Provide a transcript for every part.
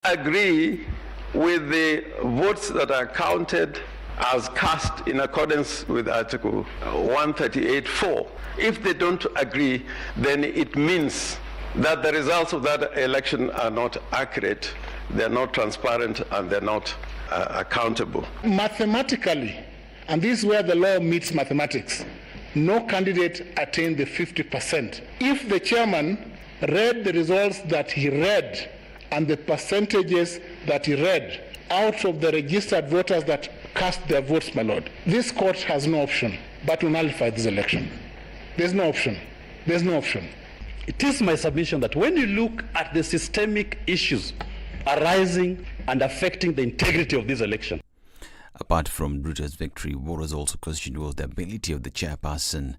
agree with the votes that are counted as cast in accordance with Article 138(4). If they don't agree, then it means that the results of that election are not accurate, they're not transparent, and they're not accountable. Mathematically, and this is where the law meets mathematics, no candidate attained the 50%. If the chairman read the results that he read and the percentages that he read out of the registered voters that cast their votes, my lord, this court has no option but to nullify this election. There's no option. There's no option. It is my submission that when you look at the systemic issues arising and affecting the integrity of this election. Apart from Ruto's victory, what was also questioned was the ability of the chairperson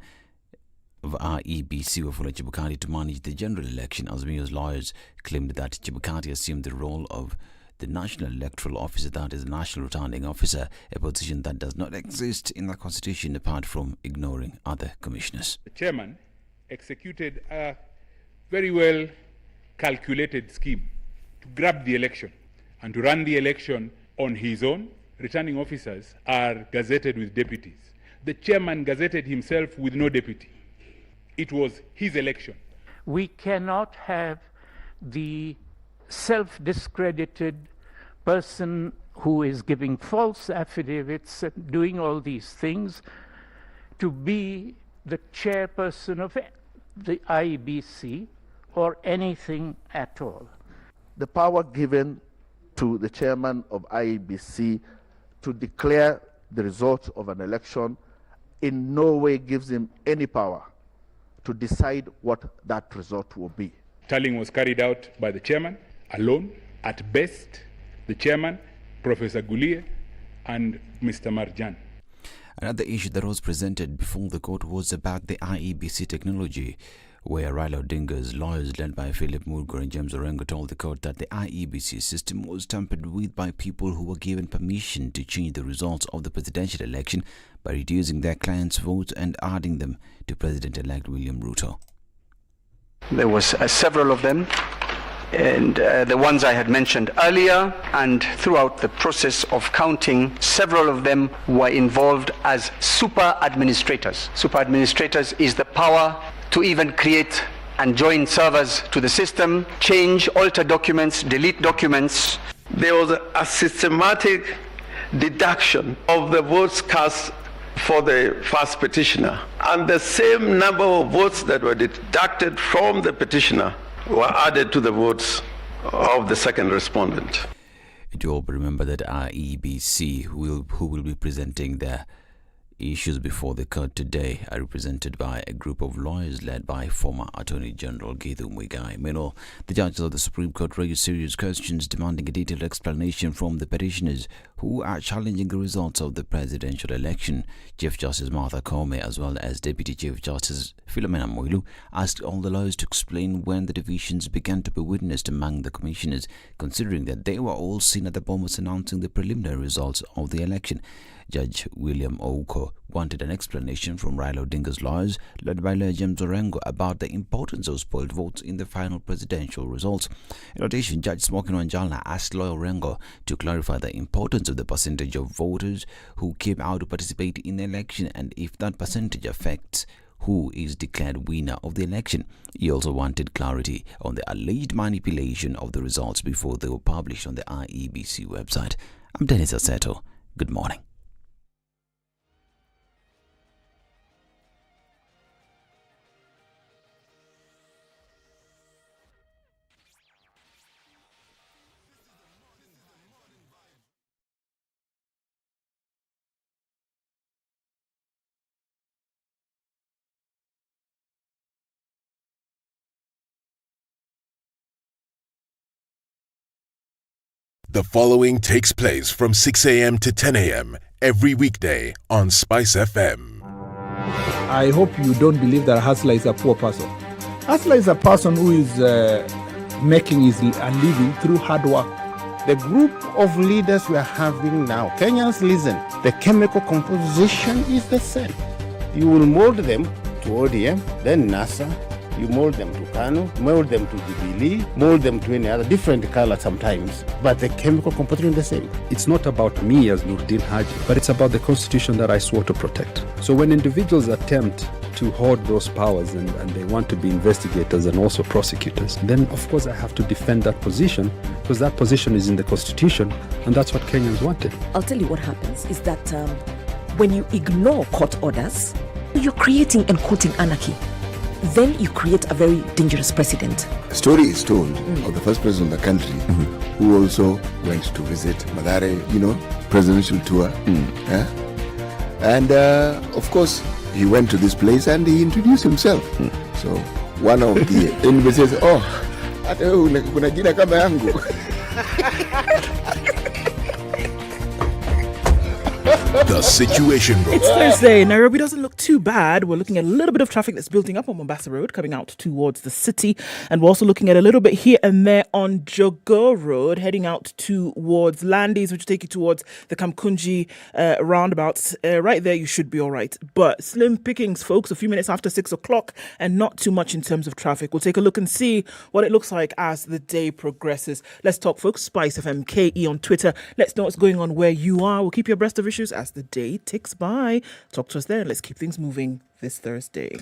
of IEBC, Wafula Chebukati, to manage the general election. Azimio's lawyers claimed that Chebukati assumed the role of the National Electoral Officer, that is, the National Returning Officer, a position that does not exist in the Constitution apart from ignoring other commissioners. The chairman executed a very well calculated scheme to grab the election and to run the election on his own. Returning officers are gazetted with deputies. The chairman gazetted himself with no deputy. It was his election. We cannot have the self-discredited person who is giving false affidavits and doing all these things to be the chairperson of the IEBC or anything at all. The power given to the chairman of IEBC to declare the result of an election in no way gives him any power to decide what that result will be. Tallying was carried out by the chairman alone. At best, the chairman, Professor Gulie, and Mr. Marjan. Another issue that was presented before the court was about the IEBC technology, where Raila Odinga's lawyers, led by Philip Murgo and James Orengo, told the court that the IEBC system was tampered with by people who were given permission to change the results of the presidential election by reducing their clients' votes and adding them to President-elect William Ruto. There was several of them, and the ones I had mentioned earlier, and throughout the process of counting, several of them were involved as super administrators. Super administrators is the power to even create and join servers to the system, change, alter documents, delete documents. There was a systematic deduction of the votes cast for the first petitioner, and the same number of votes that were deducted from the petitioner were added to the votes of the second respondent. Do all remember that IEBC, who will be presenting their issues before the court today, are represented by a group of lawyers led by former Attorney General Githu Muigai. Meanwhile, the judges of the Supreme Court raised serious questions demanding a detailed explanation from the petitioners who are challenging the results of the presidential election. Chief Justice Martha Koome, as well as Deputy Chief Justice Philomena Moilu, asked all the lawyers to explain when the divisions began to be witnessed among the commissioners, considering that they were all seen at the Bomas announcing the preliminary results of the election. Judge William Ouko wanted an explanation from Raila Odinga's lawyers, led by lawyer James Orengo, about the importance of spoiled votes in the final presidential results. In addition, Judge Smokin Wanjala asked lawyer Orengo to clarify the importance of the percentage of voters who came out to participate in the election and if that percentage affects who is declared winner of the election. He also wanted clarity on the alleged manipulation of the results before they were published on the IEBC website. I'm Dennis Aseto. Good morning. The following takes place from 6 a.m. to 10 a.m. every weekday on SpiceFM. I hope you don't believe that a hustler is a poor person. Hustler is a person who is making his living through hard work. The group of leaders we are having now, Kenyans, listen, the chemical composition is the same. You will mold them to ODM, then NASA, You mold them to Kanu, mold them to Jubilee, mold them to any other different color sometimes, but the chemical composition is the same. It's not about me as Nurdin Haji, but it's about the constitution that I swore to protect. So when individuals attempt to hoard those powers and they want to be investigators and also prosecutors, then of course I have to defend that position because that position is in the constitution and that's what Kenyans wanted. I'll tell you what happens is that when you ignore court orders, you're creating and quoting anarchy. Then you create a very dangerous precedent. A story is told of the first president of the country who also went to visit Mathare, presidential tour. And of course, he went to this place and he introduced himself. So one of the enemies says, hata wewe kuna jina kama yangu. The Situation Room. It's Thursday. Nairobi doesn't look too bad. We're looking at a little bit of traffic that's building up on Mombasa Road coming out towards the city. And we're also looking at a little bit here and there on Jogoo Road heading out towards Landis, which will take you towards the Kamkunji roundabouts. Right there, you should be all right. But slim pickings, folks, a few minutes after 6 o'clock and not too much in terms of traffic. We'll take a look and see what it looks like as the day progresses. Let's talk, folks. SpiceFM KE on Twitter. Let's know what's going on where you are. We'll keep you abreast of issues as the day ticks by. Talk to us there. Let's keep things moving this Thursday.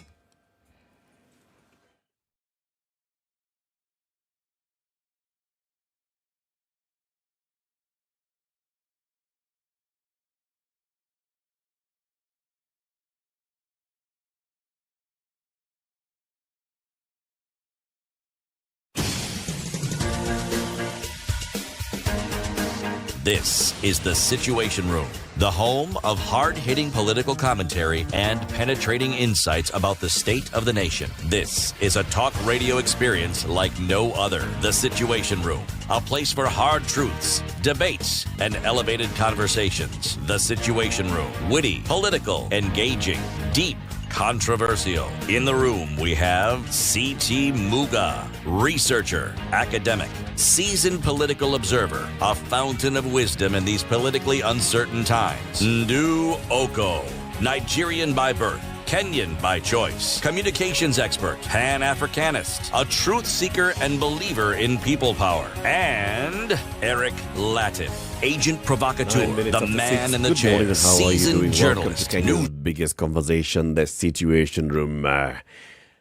This is The Situation Room, the home of hard-hitting political commentary and penetrating insights about the state of the nation. This is a talk radio experience like no other. The Situation Room, a place for hard truths, debates, and elevated conversations. The Situation Room, witty, political, engaging, deep, controversial. In the room, we have C.T. Muga, researcher, academic, seasoned political observer, a fountain of wisdom in these politically uncertain times. Ndu Oko, Nigerian by birth, Kenyan by choice, communications expert, Pan-Africanist, a truth seeker and believer in people power, and Eric Latif, agent provocateur, the man in the chair, seasoned journalist. Kenya's biggest conversation, The Situation Room.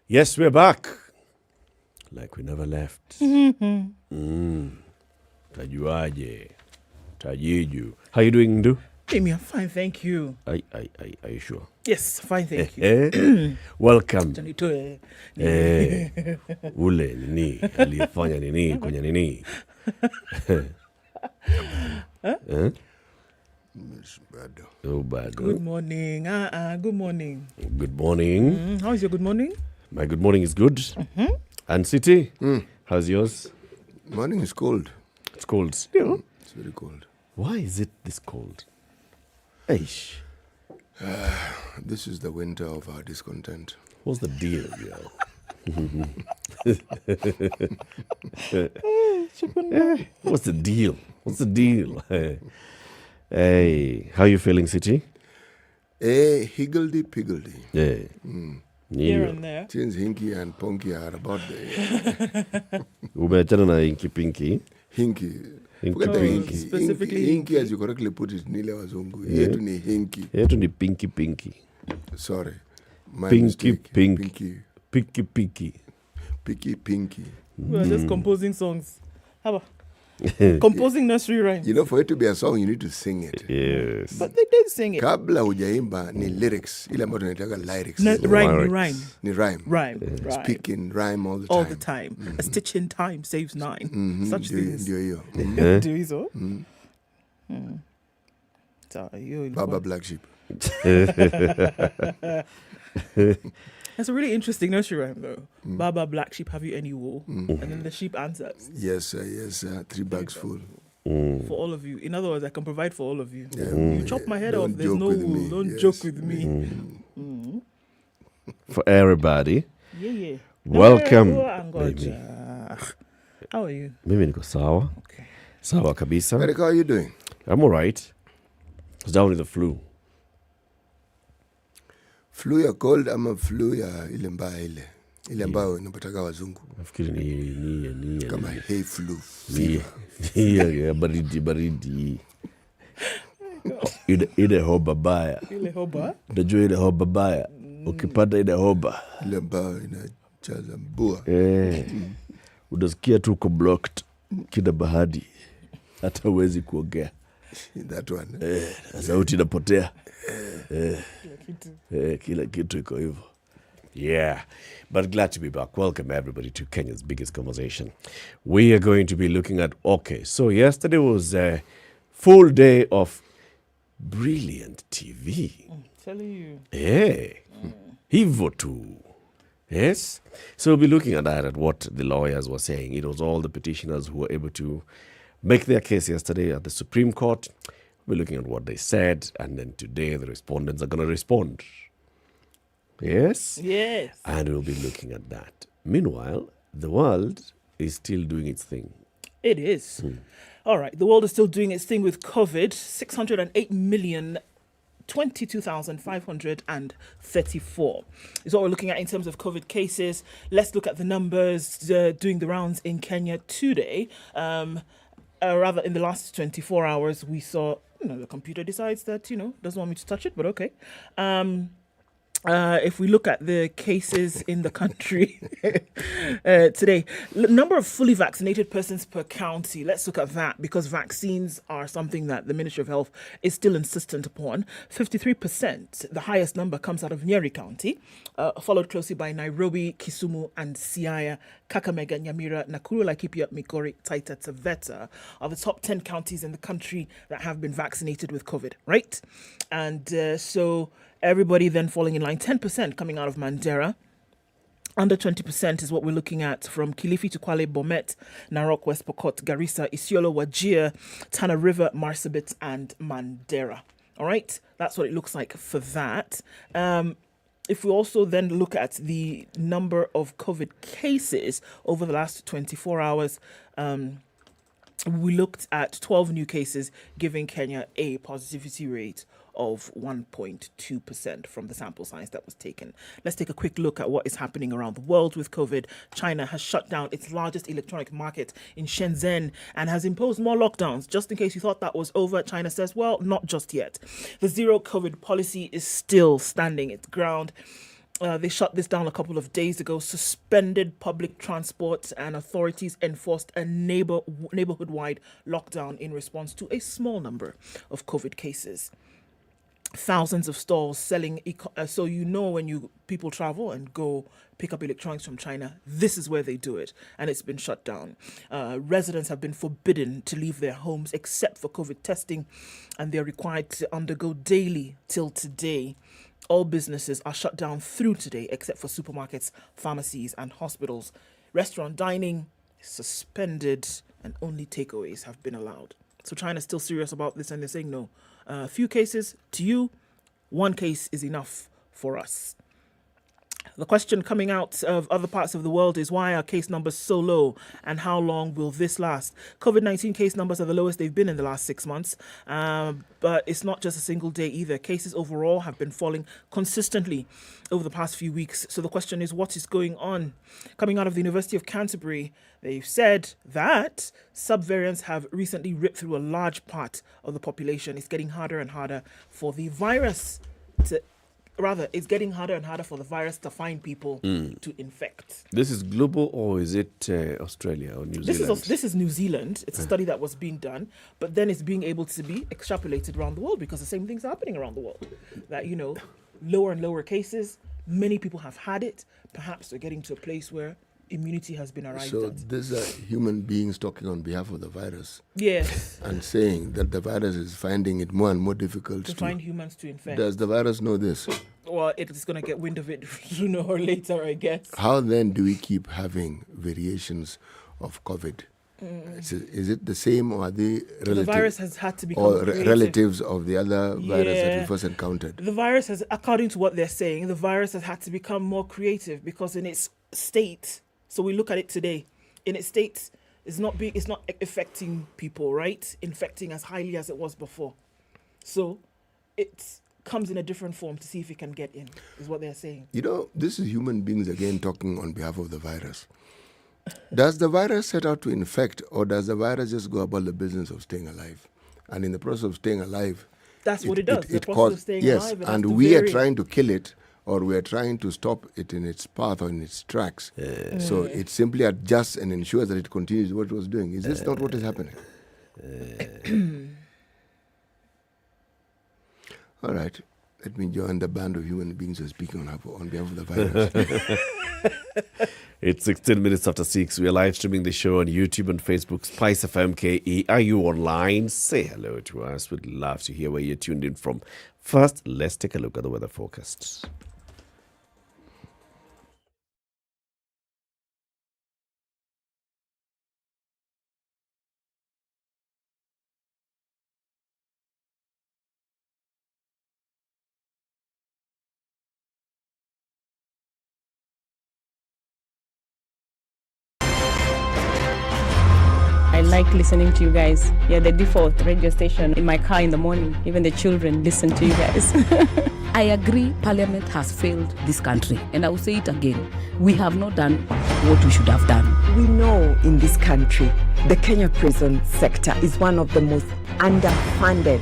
Yes, we're back. Like we never left. Tajuaje. Tajiju. How you doing, Ndu? Amy, I'm fine, thank you. Are you sure? Yes, fine, thank you. Welcome. Ule nini aliyefanya nini kwenye nini? Oh, bad. Good morning. Good morning. Good morning. How is your good morning? My good morning is good. And City, how's yours? Morning is cold. It's cold still. It's very cold. Why is it this cold? Eish. This is the winter of our discontent. What's the deal, yo? What's the deal? What's the deal? Hey, how you feeling, City? Higgledy-piggledy. Yeah. Here and there. Since Hinky and Ponky are about the... Umeachana na Hinky Pinky. Hinky. Forget the Hinky. Specifically Hinky, as you correctly put it, Nile Wazungu. Yetu ni Hinky. Yetu ni Pinky. Sorry. My Pinky mistake. Pinky. Pinky. Pinky. We're just composing songs. How about composing nursery rhymes? You know, for it to be a song, you need to sing it. Yes. But they did sing it. Kabla hujaimba ni lyrics. Ile ambayo tunaitaka lyrics. Rhyme. Ni rhyme. Rhyme. Speaking rhyme all the time. All the time. A stitch in time saves 9. Such things. Ndio hiyo. Ndio hizo. Baba Black Sheep. That's a really interesting nursery rhyme, though. Baba Black Sheep, have you any wool? And then the sheep answers. Yes, 3 bags full. For all of you. In other words, I can provide for all of you. Yeah. You chop my head off, there's no wool. Don't joke with me. For everybody. Yeah. Welcome. Baby. How are you? Mimi niko sawa. Okay. Sawa kabisa. Eric, how are you doing? I'm all right. I was down with the flu. Flu ya cold ama flu ya ile mbaya ile? ile ambayo inapataka wazungu. Nafikiri ni kama hay flu. Ni baridi. Ile hoba baya. Ile hoba? Unajua ile hoba baya. Ukipata ile hoba. Ile ambayo inajaza mbua. Unasikia tu uko blocked kila bahadi. Hata huwezi kuongea. That one. Sauti inapotea. Kila kitu iko hivyo. Yeah, but glad to be back. Welcome everybody to Kenya's biggest conversation. We are going to be looking at, so yesterday was a full day of brilliant TV. Telling you. Yeah. Hivyo tu. Yes. So we'll be looking at that, at what the lawyers were saying. It was all the petitioners who were able to make their case yesterday at the Supreme Court. We're looking at what they said, and then today the respondents are going to respond. Yes? Yes. And we'll be looking at that. Meanwhile, the world is still doing its thing. It is. All right. The world is still doing its thing with COVID. 608,022,534 is what we're looking at in terms of COVID cases. Let's look at the numbers doing the rounds in Kenya today. Rather, in the last 24 hours, we saw, the computer decides that, doesn't want me to touch it, but okay. If we look at the cases in the country today, number of fully vaccinated persons per county, let's look at that, because vaccines are something that the Ministry of Health is still insistent upon. 53%, the highest number, comes out of Nyeri County, followed closely by Nairobi, Kisumu and Siaya. Kakamega, Nyamira, Nakuru, Laikipia, Migori, Taita, Taveta are the top 10 counties in the country that have been vaccinated with COVID, right? And so everybody then falling in line. 10% coming out of Mandera. Under 20% is what we're looking at from Kilifi to Kwale, Bomet, Narok, West Pokot, Garissa, Isiolo, Wajir, Tana River, Marsabit and Mandera. All right, that's what it looks like for that. If we also then look at the number of COVID cases over the last 24 hours, we looked at 12 new cases, giving Kenya a positivity rate of 1.2% from the sample size that was taken. Let's take a quick look at what is happening around the world with COVID. China has shut down its largest electronic market in Shenzhen and has imposed more lockdowns. Just in case you thought that was over, China says, well, not just yet. The zero COVID policy is still standing its ground. They shut this down a couple of days ago, suspended public transport, and authorities enforced a neighborhood-wide lockdown in response to a small number of COVID cases. Thousands of stalls selling, so when people travel and go pick up electronics from China, this is where they do it, and it's been shut down. Residents have been forbidden to leave their homes except for COVID testing, and they're required to undergo daily till today. All businesses are shut down through today except for supermarkets, pharmacies and hospitals. Restaurant dining is suspended and only takeaways have been allowed. So China's still serious about this and they're saying no. A few cases to you, one case is enough for us. The question coming out of other parts of the world is, why are case numbers so low and how long will this last? COVID-19 case numbers are the lowest they've been in the last 6 months, but it's not just a single day either. Cases overall have been falling consistently over the past few weeks. So the question is, what is going on? Coming out of the University of Canterbury, they've said that subvariants have recently ripped through a large part of the population. It's getting harder and harder for the virus to... it's getting harder and harder for the virus to find people to infect. This is global, or is it Australia or New Zealand? This is New Zealand. It's a study that was being done, but then it's being able to be extrapolated around the world because the same things are happening around the world. That, lower and lower cases, many people have had it. Perhaps they're getting to a place where immunity has been arrived so at. These are human beings talking on behalf of the virus. Yes. And saying that the virus is finding it more and more difficult to find humans to infect. Does the virus know this? Well, it's going to get wind of it sooner or later, I guess. How then do we keep having variations of COVID? Is it the same, or are they relative? The virus has had to become relatives of the other virus that we first encountered? The virus has, according to what they're saying, the virus has had to become more creative because in its state, so we look at it today, in its state, it's not affecting people, right? Infecting as highly as it was before. So it's comes in a different form to see if it can get in, is what they're saying. You know, this is human beings again talking on behalf of the virus. Does the virus set out to infect, or does the virus just go about the business of staying alive? And in the process of staying alive, that's what it does. The process of staying alive. Yes, and we are trying to kill it, or we are trying to stop it in its path or in its tracks. So it simply adjusts and ensures that it continues what it was doing. Is this not what is happening? All right. Let me join the band of human beings who are speaking on behalf of the virus. It's 16 minutes after 6. We are live streaming the show on YouTube and Facebook. SpiceFM KE. Are you online? Say hello to us. We'd love to hear where you're tuned in from. First, let's take a look at the weather forecasts. I like listening to you guys. You're the default radio station in my car in the morning. Even the children listen to you guys. I agree Parliament has failed this country. And I will say it again. We have not done what we should have done. We know in this country, the Kenya prison sector is one of the most underfunded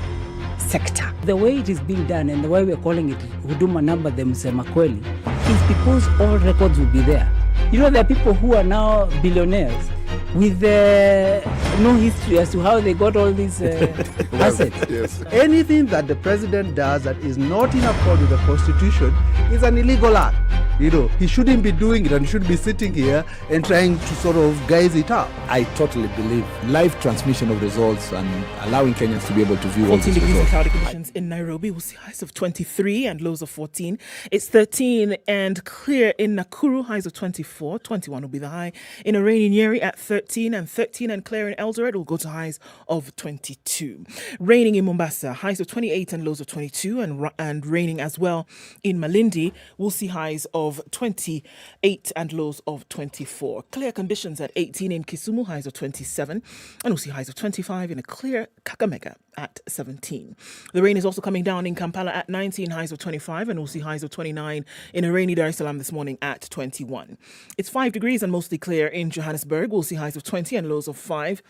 sector. The way it is being done and the way we're calling it Huduma Namba the Msema Kweli is because all records will be there. You know, there are people who are now billionaires with no history as to how they got all these assets. Yes. Anything that the president does that is not in accord with the Constitution is an illegal act. You know, he shouldn't be doing it, and he should be sitting here and trying to sort of guise it up. I totally believe live transmission of results and allowing Kenyans to be able to view all these 14 degrees results. and cloudy conditions in Nairobi. We'll see highs of 23 and lows of 14. It's 13 and clear in Nakuru, highs of 24. 21 will be the high. In a rainy Nyeri at 13 and clear in Eldoret will go to highs of 22. Raining in Mombasa, highs of 28 and lows of 22, and raining as well in Malindi. We'll see highs of 28 and lows of 24. Clear conditions at 18 in Kisumu, highs of 27, and we'll see highs of 25 in a clear Kakamega at 17. The rain is also coming down in Kampala at 19, highs of 25, and we'll see highs of 29 in a rainy Dar es Salaam this morning at 21. It's 5 degrees and mostly clear in Johannesburg. We'll see highs of 20 and lows of 5.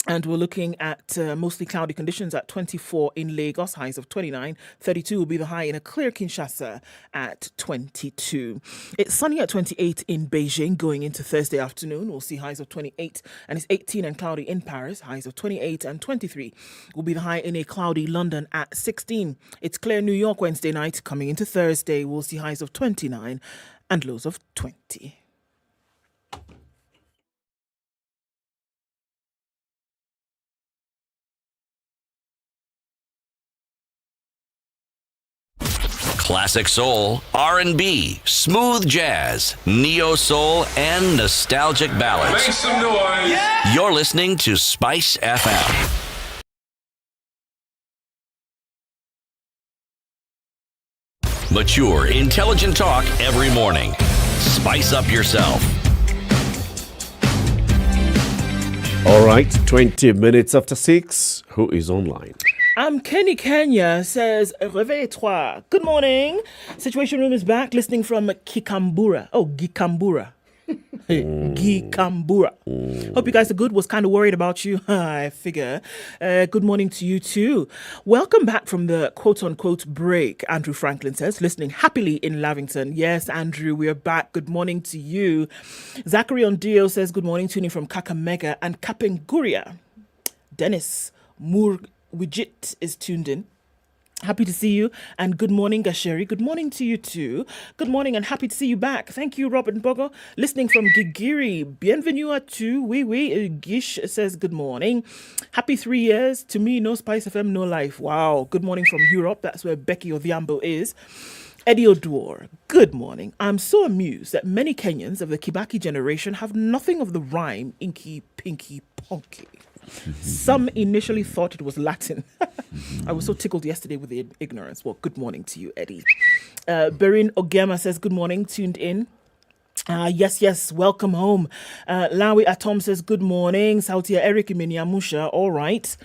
And we're looking at mostly cloudy conditions at 24 in Lagos, highs of 29. 32 will be the high in a clear Kinshasa at 22. It's sunny at 28 in Beijing going into Thursday afternoon. We'll see highs of 28, and it's 18 and cloudy in Paris, highs of 28 and 23 will be the high in a cloudy London at 16. It's clear New York Wednesday night. Coming into Thursday, we'll see highs of 29 and lows of 20. Classic soul, R&B, smooth jazz, neo soul, and nostalgic ballads. Make some noise. Yeah! You're listening to Spice FM. Mature, intelligent talk every morning. Spice up yourself. All right, 20 minutes after 6. Who is online? Kenny Kenya says, Réveille-toi. Good morning. Situation Room is back, listening from Gikambura. Gikambura. Hope you guys are good. Was kind of worried about you, I figure. Good morning to you too. Welcome back from the quote-unquote break, Andrew Franklin says, listening happily in Lavington. Yes, Andrew, we are back. Good morning to you. Zachary Ondio says, good morning, tuning from Kakamega and Kapenguria. Dennis Murwijit is tuned in. Happy to see you, and good morning, Gasheri. Good morning to you too. Good morning, and happy to see you back. Thank you, Robert Bogo, listening from Gigiri. Bienvenue à tu. Oui. Gish says good morning. Happy 3 years. To me, no Spice FM, no life. Wow. Good morning from Europe. That's where Becky Odhiambo is. Eddie Odor, good morning. I'm so amused that many Kenyans of the Kibaki generation have nothing of the rhyme Inky, Pinky, Ponky. Some initially thought it was Latin. I was so tickled yesterday with the ignorance. Well, good morning to you, Eddie. Berin Ogema says, good morning, tuned in. Yes, welcome home. Lawi Atom says, good morning. Sautia Eric Minyamusha, all right.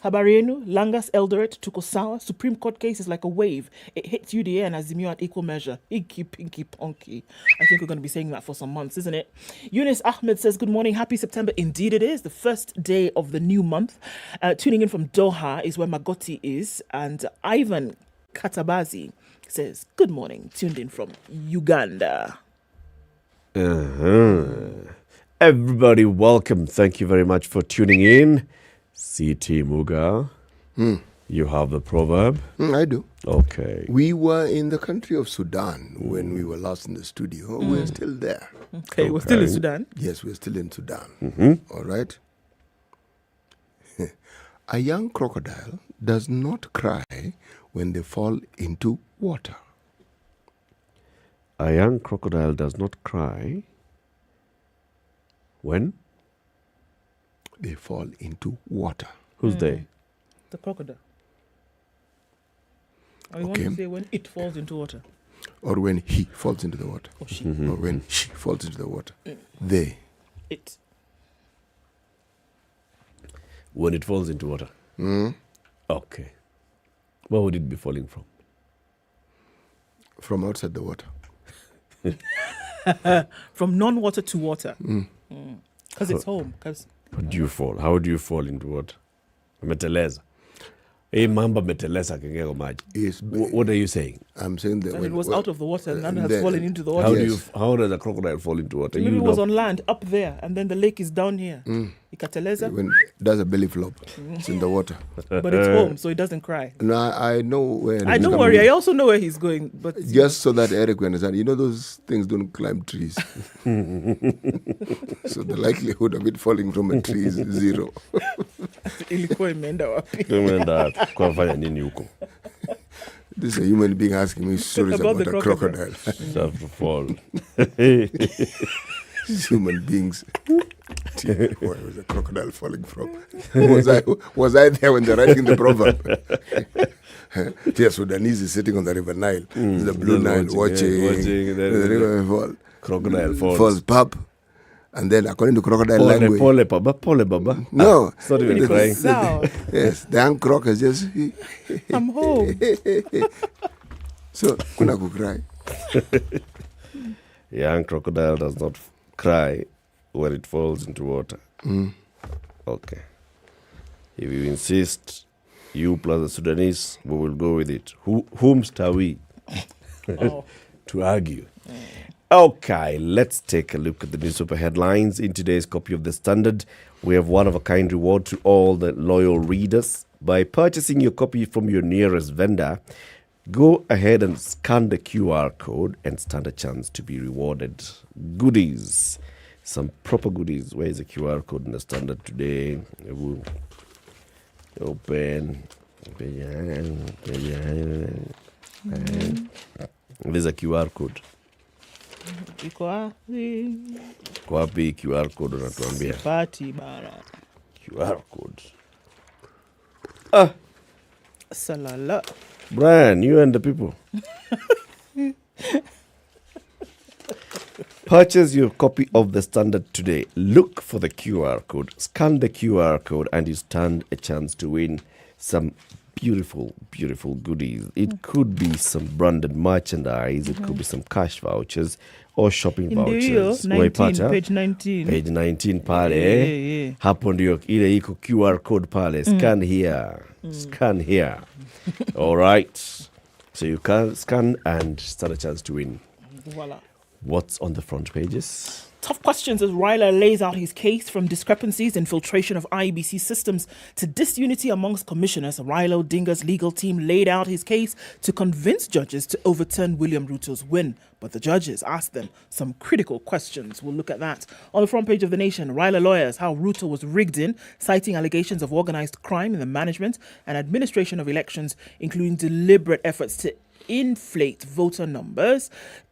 Habarienu, Langas, Eldoret, Tukosawa, Supreme Court case is like a wave. It hits UDA and Azimio at equal measure. Inky, pinky, ponky. I think we're going to be saying that for some months, isn't it? Eunice Ahmed says, good morning, happy September. Indeed it is, the first day of the new month. Tuning in from Doha is where Magoti is. And Ivan Katabazi says, good morning, tuned in from Uganda. Everybody, welcome. Thank you very much for tuning in. CT Muga, you have the proverb? I do. Okay. We were in the country of Sudan when we were last in the studio. We're still there. Okay, we're still in Sudan? Yes, we're still in Sudan. All right. A young crocodile does not cry when they fall into water. A young crocodile does not cry when? They fall into water. Who's they? The crocodile. Or you want to say when it falls into water? Or when he falls into the water. Or she. Or when she falls into the water. They. It. When it falls into water. Okay. Where would it be falling from? From outside the water. From non-water to water. Because it's home. How do you fall? How do you fall into water? Meteleza. Hey, mamba meteleza kengeko maji. What are you saying? I'm saying that when it was out of the water and now it has fallen into the water. How does a crocodile fall into water? Maybe it was on land up there and then the lake is down here. Ikateleza. When it does a belly flop, it's in the water. But it's home, so it doesn't cry. No, I know where. I don't worry. I also know where he's going. But just so that Eric will understand, you know those things don't climb trees. So the likelihood of it falling from a tree is zero. Ilikuwa imeenda wapi? This is a human being asking me stories about a crocodile. Have to fall. Human beings. Where was a crocodile falling from? Was I there when they're writing the proverb? The Sudanese is sitting on the River Nile, the Blue Nile, watching the river fall. Crocodile falls, pop. And then, according to crocodile language, pole baba. No, it's not even crying. Yes, the young croc is just. I'm home. So, kuna cry. Young crocodile does not cry when it falls into water. Okay. If you insist, you plus the Sudanese, we will go with it. Whomst are we to argue? Okay, let's take a look at the newspaper headlines. In today's copy of the Standard, we have one-of-a-kind reward to all the loyal readers. By purchasing your copy from your nearest vendor, go ahead and scan the QR code and stand a chance to be rewarded. Goodies, some proper goodies. Where is the QR code in the Standard today? Open. There's a QR code. Iko wapi? Kwa wapi QR code unatuambia? Sipati bara. QR code. Salala. Brian, you and the people. Purchase your copy of the Standard today. Look for the QR code. Scan the QR code and you stand a chance to win some beautiful, beautiful goodies. It could be some branded merchandise. It could be some cash vouchers or shopping vouchers. 19, page 19. Page 19 pale. Hapo ndio ile iko QR code pale. Scan here. Scan here. All right. So you can scan and stand a chance to win. Voila. What's on the front pages? Tough questions as Ryla lays out his case from discrepancies, infiltration of IEBC systems to disunity amongst commissioners. Ryla Odinga's legal team laid out his case to convince judges to overturn William Ruto's win. But the judges asked them some critical questions. We'll look at that. On the front page of The Nation, Ryla lawyers, how Ruto was rigged in, citing allegations of organized crime in the management and administration of elections, including deliberate efforts to inflate voter numbers,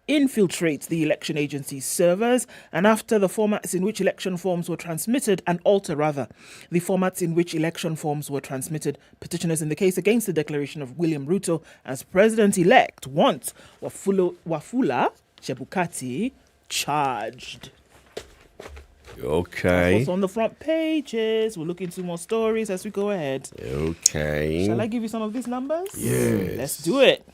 infiltrate the election agency's servers, and after the formats in which election forms were transmitted, and alter the formats in which election forms were transmitted. Petitioners in the case against the declaration of William Ruto as president-elect want Wafula Chebukati charged. Okay. What's on the front pages? We'll look into more stories as we go ahead. Okay. Shall I give you some of these numbers? Yes. Let's do it.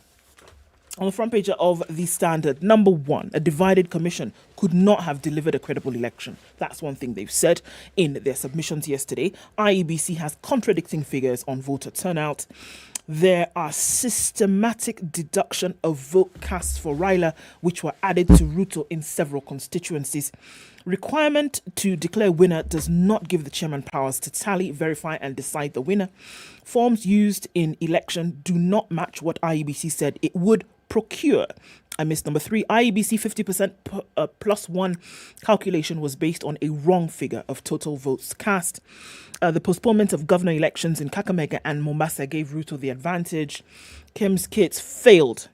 On the front page of the Standard, number 1, a divided commission could not have delivered a credible election. That's one thing they've said in their submissions yesterday. IEBC has contradicting figures on voter turnout. There are systematic deduction of vote cast for Raila, which were added to Ruto in several constituencies. Requirement to declare winner does not give the chairman powers to tally, verify and decide the winner. Forms used in election do not match what IEBC said it would procure. I missed number 3. IEBC 50% plus 1 calculation was based on a wrong figure of total votes cast. The postponement of governor elections in Kakamega and Mombasa gave Ruto the advantage. Kim's kits failed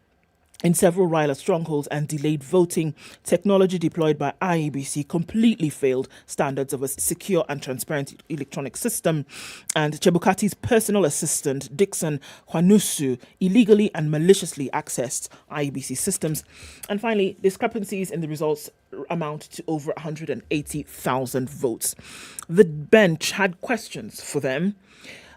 in several Raila strongholds and delayed voting. Technology deployed by IEBC completely failed standards of a secure and transparent electronic system. And Chebukati's personal assistant, Dixon Hwanusu, illegally and maliciously accessed IEBC systems. And finally, discrepancies in the results amount to over 180,000 votes. The bench had questions for them.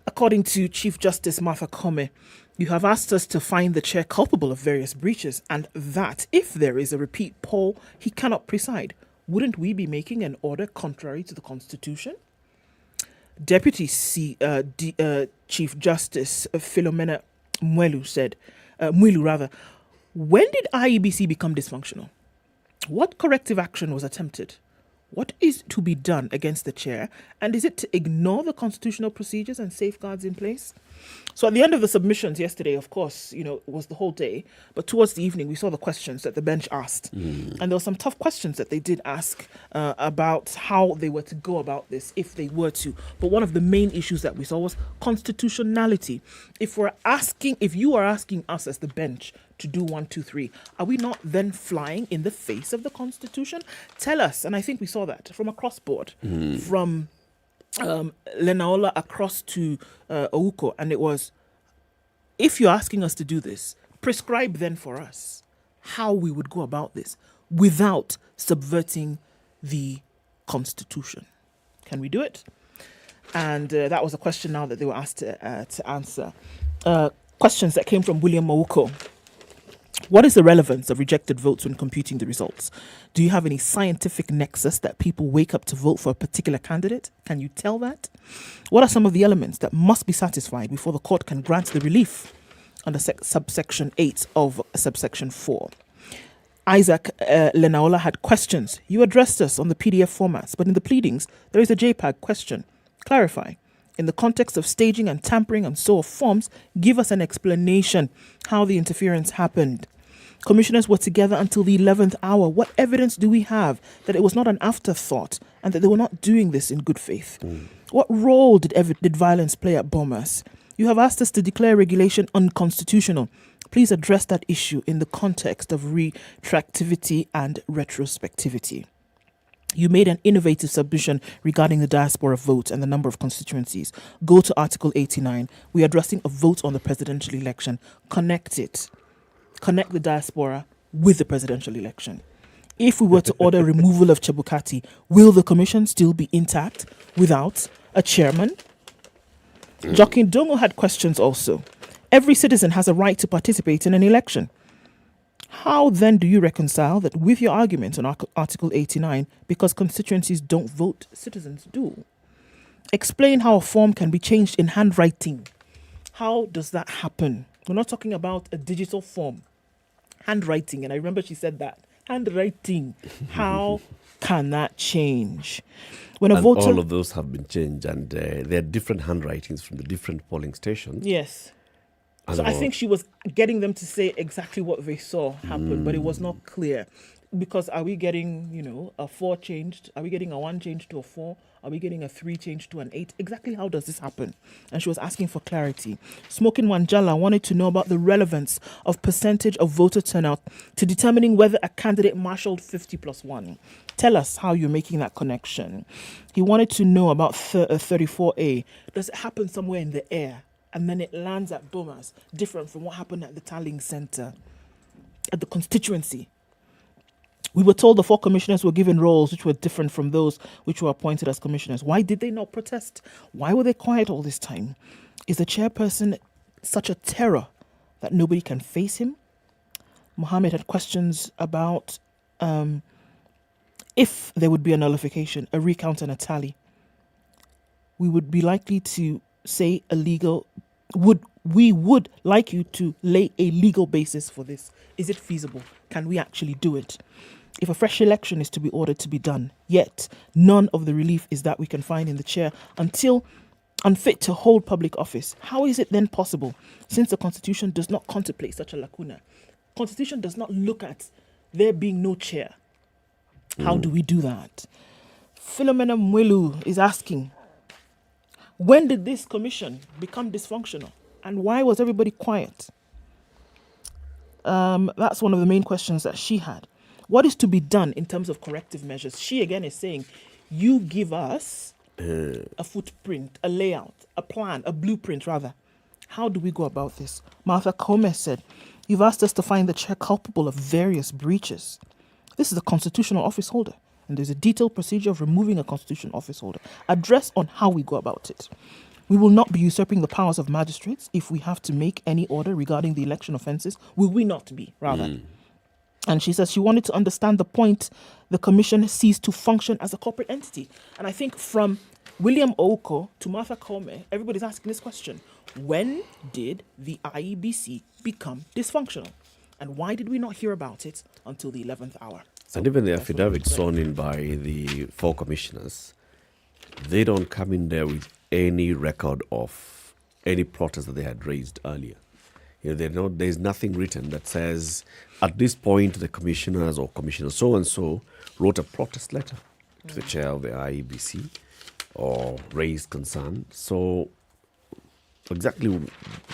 According to Chief Justice Martha Koome, you have asked us to find the chair culpable of various breaches and that if there is a repeat poll, he cannot preside. Wouldn't we be making an order contrary to the Constitution? Deputy Chief Justice Philomena Mwilu said, when did IEBC become dysfunctional? What corrective action was attempted? What is to be done against the chair? And is it to ignore the constitutional procedures and safeguards in place? So at the end of the submissions yesterday, of course, it was the whole day. But towards the evening, we saw the questions that the bench asked. And there were some tough questions that they did ask about how they were to go about this, if they were to. But one of the main issues that we saw was constitutionality. If you are asking us as the bench to do 1, 2, 3, are we not then flying in the face of the Constitution? Tell us. And I think we saw that from across board, from Lenaola across to Ouko, and it was, if you're asking us to do this, prescribe then for us how we would go about this without subverting the Constitution. Can we do it? And that was a question now that they were asked to answer. Questions that came from William Ouko. What is the relevance of rejected votes when computing the results? Do you have any scientific nexus that people wake up to vote for a particular candidate? Can you tell that? What are some of the elements that must be satisfied before the court can grant the relief under subsection 8 of subsection 4? Isaac Lenaola had questions. You addressed us on the PDF formats, but in the pleadings, there is a JPEG question. Clarify. In the context of staging and tampering and so of forms, give us an explanation how the interference happened. Commissioners were together until the 11th hour. What evidence do we have that it was not an afterthought and that they were not doing this in good faith? What role did violence play at Bomas? You have asked us to declare regulation unconstitutional. Please address that issue in the context of retroactivity and retrospectivity. You made an innovative submission regarding the diaspora vote and the number of constituencies. Go to Article 89. We are addressing a vote on the presidential election. Connect it. Connect the diaspora with the presidential election. If we were to order removal of Chebukati, will the commission still be intact without a chairman? Joaquin Dongo had questions also. Every citizen has a right to participate in an election. How then do you reconcile that with your argument on Article 89, because constituencies don't vote, citizens do? Explain how a form can be changed in handwriting. How does that happen? We're not talking about a digital form. Handwriting, and I remember she said that. Handwriting. How can that change? When a voter... all of those have been changed, and there are different handwritings from the different polling stations. Yes. So I think she was getting them to say exactly what they saw happen, but it was not clear. Because are we getting, a 4 changed? Are we getting a 1 changed to a 4? Are we getting a 3 changed to an 8? Exactly how does this happen? And she was asking for clarity. Smoking Wanjala wanted to know about the relevance of percentage of voter turnout to determining whether a candidate marshaled 50 plus 1. Tell us how you're making that connection. He wanted to know about 34A. Does it happen somewhere in the air? And then it lands at Bomas, different from what happened at the tallying center, at the constituency. We were told the 4 commissioners were given roles which were different from those which were appointed as commissioners. Why did they not protest? Why were they quiet all this time? Is the chairperson such a terror that nobody can face him? Mohammed had questions about if there would be a nullification, a recount and a tally. We would be likely to say we would like you to lay a legal basis for this. Is it feasible? Can we actually do it? If a fresh election is to be ordered to be done, yet none of the relief is that we can find in the chair until unfit to hold public office, how is it then possible, since the Constitution does not contemplate such a lacuna? Constitution does not look at there being no chair. How do we do that? Philomena Mwelu is asking, when did this commission become dysfunctional? And why was everybody quiet? That's one of the main questions that she had. What is to be done in terms of corrective measures? She again is saying, you give us a footprint, a layout, a plan, a blueprint rather. How do we go about this? Martha Koome said, you've asked us to find the chair culpable of various breaches. This is a constitutional office holder, and there's a detailed procedure of removing a constitutional office holder. Address on how we go about it. We will not be usurping the powers of magistrates. If we have to make any order regarding the election offences, will we not be, rather? And she says she wanted to understand the point the commission ceased to function as a corporate entity. And I think from William Oko to Martha Koome, everybody's asking this question. When did the IEBC become dysfunctional? And why did we not hear about it until the 11th hour? So and even the affidavit sworn in by the 4 commissioners, they don't come in there with any record of any protest that they had raised earlier. There's nothing written that says, at this point, the commissioners or commissioner so-and-so wrote a protest letter to the chair of the IEBC or raised concern. So exactly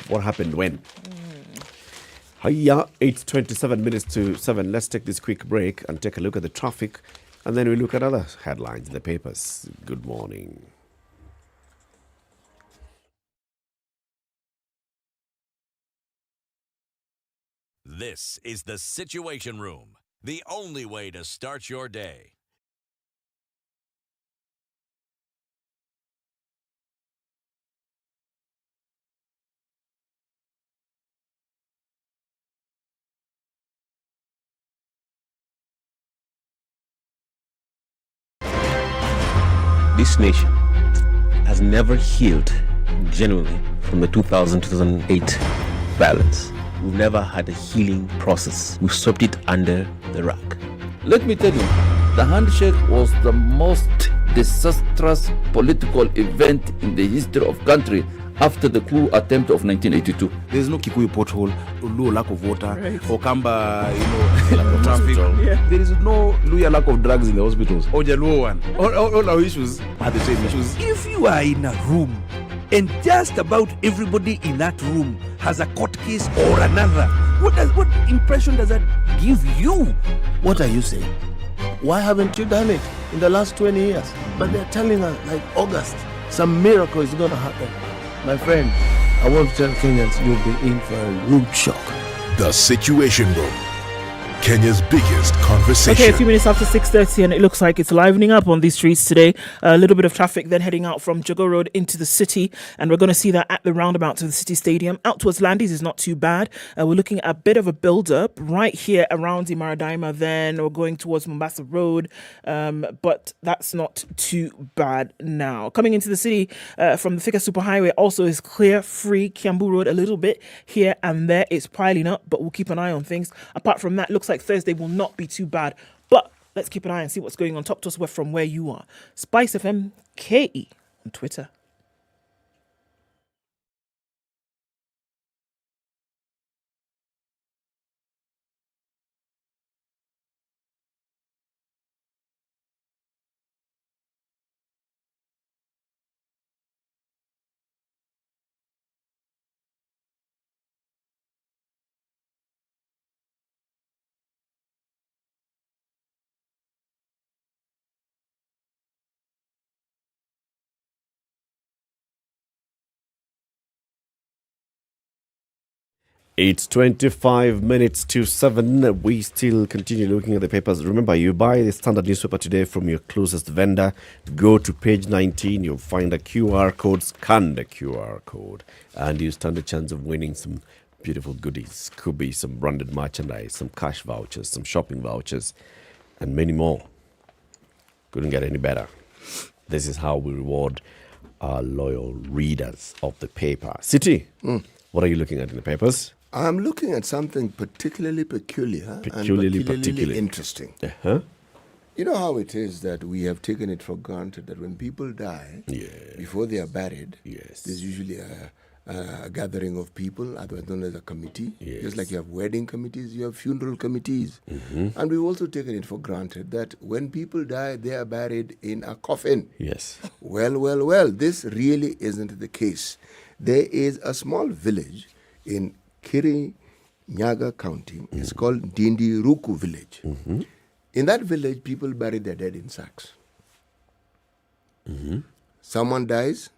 what happened when? Hiya, 8:27 to 7. Let's take this quick break and take a look at the traffic, and then we look at other headlines in the papers. Good morning. This is the Situation Room, the only way to start your day. This nation has never healed genuinely from the 2008 violence. We've never had a healing process. We've swept it under the rug. Let me tell you, the handshake was the most disastrous political event in the history of country after the coup attempt of 1982. There's no Kikuyu pothole, Luo lack of water, Right. Okamba, lack of traffic. Yeah. There is no Luya lack of drugs in the hospitals. Or Jaluo one. All our issues are the same issues. If you are in a room and just about everybody in that room has a court case or another, what impression does that give you? What are you saying? Why haven't you done it in the last 20 years? But they're telling us, like August, some miracle is going to happen. My friend, I want to tell Kenyans you'll be in for a rude shock. The Situation Room, Kenya's biggest conversation. Okay, a few minutes after 6:30, and it looks like it's livening up on these streets today. A little bit of traffic then heading out from Jogo Road into the city, and we're going to see that at the roundabout to the City Stadium. Out towards Landis is not too bad. We're looking at a bit of a build-up right here around the Maradaima. Then we're going towards Mombasa Road, but that's not too bad now. Coming into the city from the Thika Superhighway also is clear, free. Kiambu Road a little bit here and there. It's piling up, but we'll keep an eye on things. Apart from that, looks like Thursday will not be too bad, but let's keep an eye and see what's going on. Talk to us from where you are. SpiceFM KE on Twitter. It's 25 minutes to 7. We still continue looking at the papers. Remember, you buy the Standard newspaper today from your closest vendor. Go to page 19. You'll find a QR code. Scan the QR code. And you stand a chance of winning some beautiful goodies. Could be some branded merchandise, some cash vouchers, some shopping vouchers, and many more. Couldn't get any better. This is how we reward our loyal readers of the paper. City, what are you looking at in the papers? I'm looking at something particularly peculiar and particularly interesting. Uh-huh. You know how it is that we have taken it for granted that when people die, before they are buried, there's usually a gathering of people, otherwise known as a committee. Just like you have wedding committees, you have funeral committees. And we've also taken it for granted that when people die, they are buried in a coffin. Yes. Well, this really isn't the case. There is a small village in Kirinyaga County. It's called Dindiruku village. In that village, people bury their dead in sacks. Someone dies,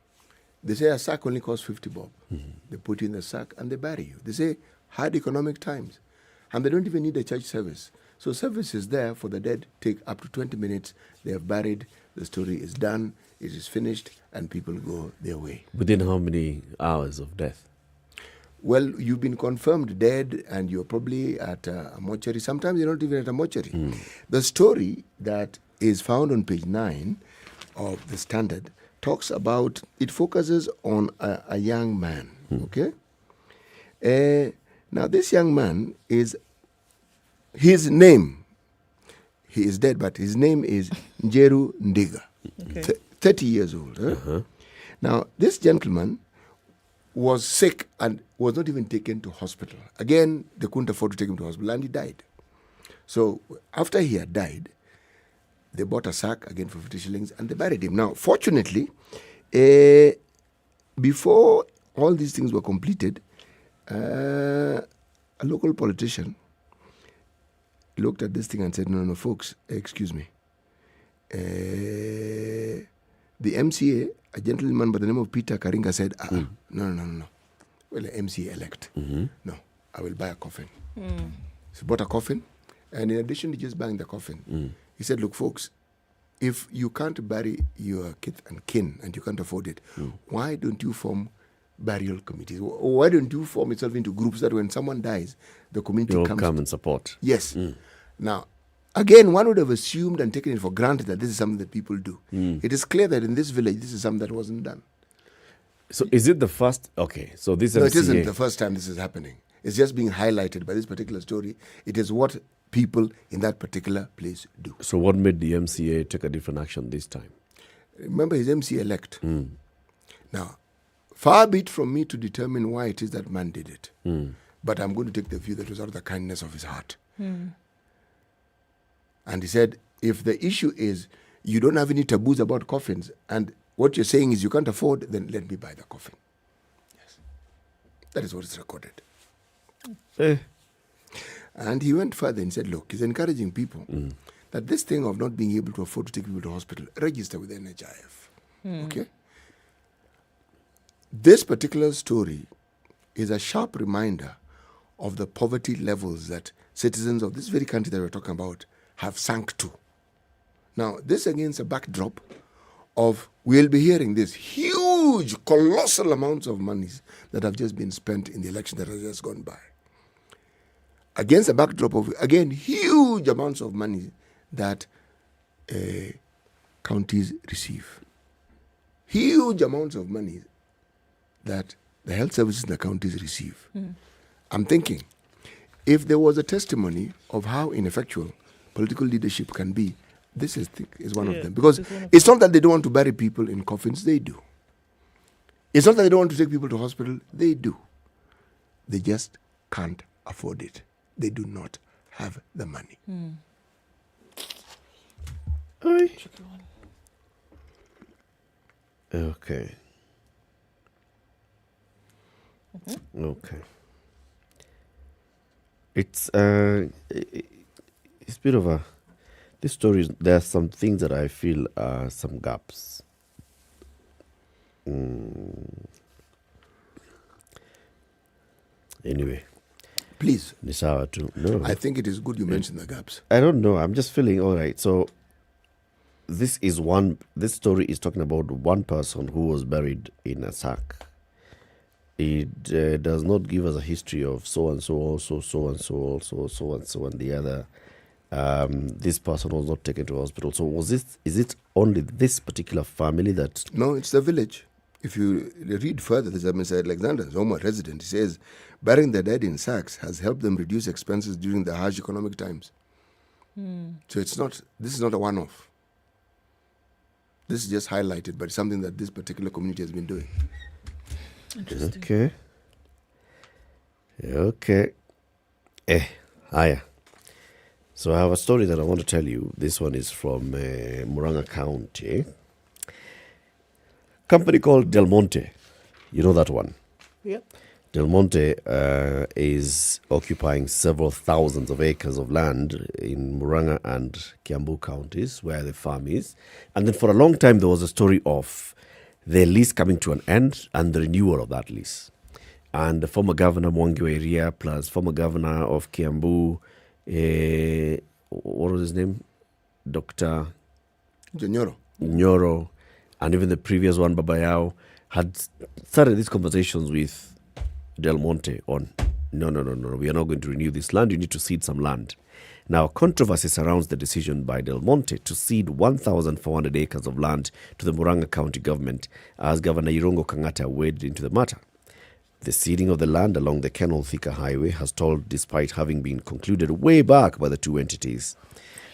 they say a sack only costs 50 bob. They put you in the sack and they bury you. They say hard economic times. And they don't even need a church service. So service is there for the dead, take up to 20 minutes. They have buried, the story is done, it is finished, and people go their way. Within how many hours of death? Well, you've been confirmed dead and you're probably at a mortuary. Sometimes you're not even at a mortuary. The story that is found on page 9 of the Standard talks about, it focuses on a young man, okay? Now, this young man is, his name, he is dead, but his name is Njeru Ndiga, 30 years old. Now, this gentleman was sick and was not even taken to hospital. Again, they couldn't afford to take him to hospital, and he died. So after he had died, they bought a sack, again for 50 shillings, and they buried him. Now, fortunately, before all these things were completed, a local politician looked at this thing and said, no, folks, excuse me. The MCA, a gentleman by the name of Peter Karinga, said, no. Well, the MCA elect. No, I will buy a coffin. So he bought a coffin, and in addition to just buying the coffin, he said, look, folks, if you can't bury your kith and kin and you can't afford it, why don't you form burial committees? Why don't you form itself into groups that when someone dies, the community You'll comes come and support? Yes. Now, again, one would have assumed and taken it for granted that this is something that people do. It is clear that in this village, this is something that wasn't done. So is it the first? Okay, so this No, MCA. it isn't the first time this is happening. It's just being highlighted by this particular story. It is what people in that particular place do. So what made the MCA take a different action this time? Remember, he's MC elect. Now, far be it from me to determine why it is that man did it. But I'm going to take the view that it was out of the kindness of his heart. And he said, if the issue is you don't have any taboos about coffins, and what you're saying is you can't afford, then let me buy the coffin. Yes. That is what is recorded. And he went further and said, look, he's encouraging people that this thing of not being able to afford to take people to hospital, register with NHIF. Okay? This particular story is a sharp reminder of the poverty levels that citizens of this very country that we're talking about have sunk to. Now, this against a backdrop of, we'll be hearing this huge, colossal amounts of monies that have just been spent in the election that has just gone by. Against a backdrop of, again, huge amounts of money that counties receive. Huge amounts of money that the health services in the counties receive. I'm thinking, if there was a testimony of how ineffectual political leadership can be, this is one of them. Because it's not that they don't want to bury people in coffins, they do. It's not that they don't want to take people to hospital, they do. They just can't afford it. They do not have the money. Okay. Okay. It's a bit of a, this story, there are some things that I feel are some gaps. Anyway, Please. Ni sawa tu. No. I think it is good you mention the gaps. I don't know. I'm just feeling all right. So this story is talking about one person who was buried in a sack. It does not give us a history of so and so also, so and so also, so and so and the other. This person was not taken to hospital. So is it only this particular family that... No, it's the village. If you read further, this is Mr. Alexander's home resident. He says, burying the dead in sacks has helped them reduce expenses during the harsh economic times. So this is not a one-off. This is just highlighted, but it's something that this particular community has been doing. Interesting. Okay. Hiya. So I have a story that I want to tell you. This one is from Murang'a County. Company called Del Monte. You know that one? Yep. Del Monte is occupying several thousands of acres of land in Murang'a and Kiambu counties where the farm is. And then for a long time there was a story of the lease coming to an end and the renewal of that lease. And the former governor, Mwangi wa Iria, plus former governor of Kiambu, what was his name? Dr. Nyoro, and even the previous one, Babayao, had started these conversations with Del Monte on, no, we are not going to renew this land, you need to cede some land. Now, controversy surrounds the decision by Del Monte to cede 1,400 acres of land to the Murang'a County government as Governor Irongo Kang'ata waded into the matter. The ceding of the land along the Kenol Thika Highway has stalled despite having been concluded way back by the two entities.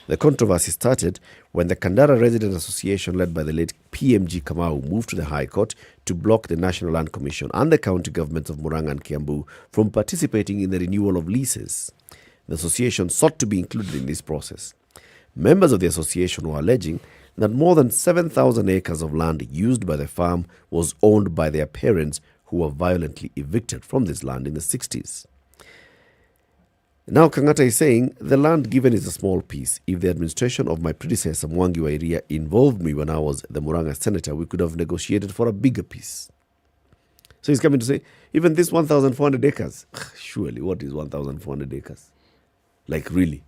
The controversy started when the Kandara Resident Association, led by the late PMG Kamau, moved to the High Court to block the National Land Commission and the county governments of Murang'a and Kiambu from participating in the renewal of leases. The association sought to be included in this process. Members of the association were alleging that more than 7,000 acres of land used by the farm was owned by their parents, who were violently evicted from this land in the 60s. Now Kang'ata is saying, the land given is a small piece. If the administration of my predecessor, Mwangi wa Iria, involved me when I was the Murang'a senator, we could have negotiated for a bigger piece. So he's coming to say, even this 1,400 acres, surely what is 1,400 acres? Like really?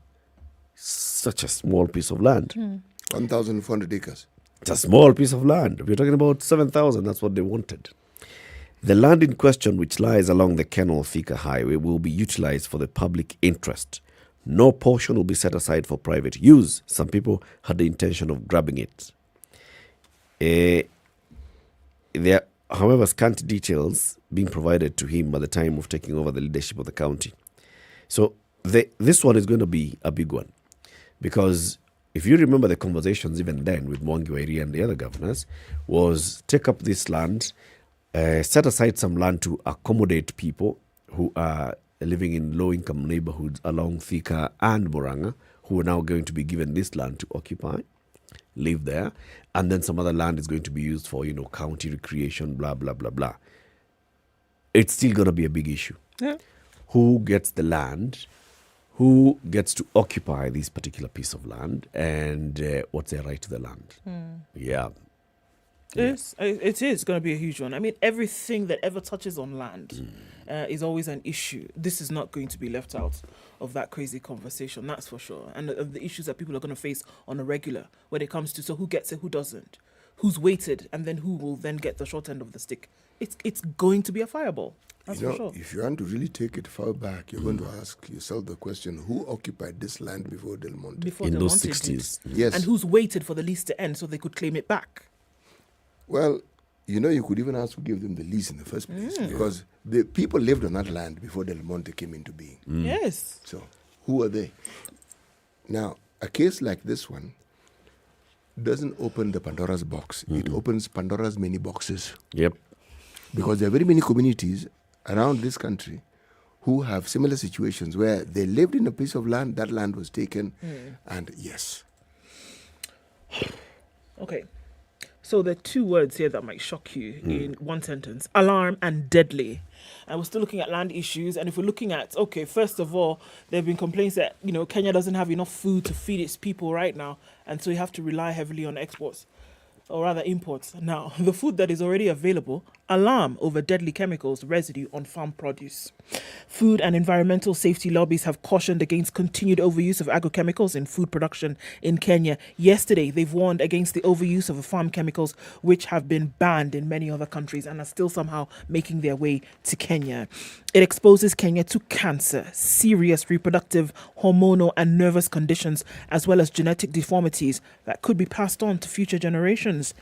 Such a small piece of land. 1,400 acres. It's a small piece of land. We're talking about 7,000, that's what they wanted. The land in question, which lies along the Kenol Thika Highway, will be utilized for the public interest. No portion will be set aside for private use. Some people had the intention of grabbing it. There are, however, scanty details being provided to him by the time of taking over the leadership of the county. So this one is going to be a big one. Because if you remember the conversations even then with Mwangi wa Iria and the other governors, was take up this land, set aside some land to accommodate people who are living in low-income neighborhoods along Thika and Murang'a, who are now going to be given this land to occupy, live there, and then some other land is going to be used for, county recreation, blah, blah, blah, blah. It's still going to be a big issue. Yeah. Who gets the land? Who gets to occupy this particular piece of land? And what's their right to the land? Yeah. It is going to be a huge one. I mean, everything that ever touches on land is always an issue. This is not going to be left out of that crazy conversation, that's for sure. And the issues that people are going to face on a regular when it comes to, so who gets it, who doesn't, who's weighted, and then who will then get the short end of the stick. It's going to be a fireball, that's for sure. If you want to really take it far back, you're going to ask yourself the question, who occupied this land before Del Monte? In those 60s. Yes. And who's waited for the lease to end so they could claim it back? Well, you could even ask who gave them the lease in the first place, because the people lived on that land before Del Monte came into being. Yes. So, who are they? Now, a case like this one doesn't open the Pandora's box. It opens Pandora's many boxes. Yep. Because there are very many communities around this country who have similar situations where they lived in a piece of land, that land was taken, and yes. Okay. So there are two words here that might shock you in one sentence: alarm and deadly. And we're still looking at land issues. And if we're looking at, okay, first of all, there have been complaints that, Kenya doesn't have enough food to feed its people right now. And so you have to rely heavily on exports, or rather imports. Now, the food that is already available alarm over deadly chemicals residue on farm produce. Food and environmental safety lobbies have cautioned against continued overuse of agrochemicals in food production in Kenya. Yesterday, they've warned against the overuse of farm chemicals, which have been banned in many other countries and are still somehow making their way to Kenya. It exposes Kenya to cancer, serious reproductive, hormonal and nervous conditions, as well as genetic deformities that could be passed on to future generations.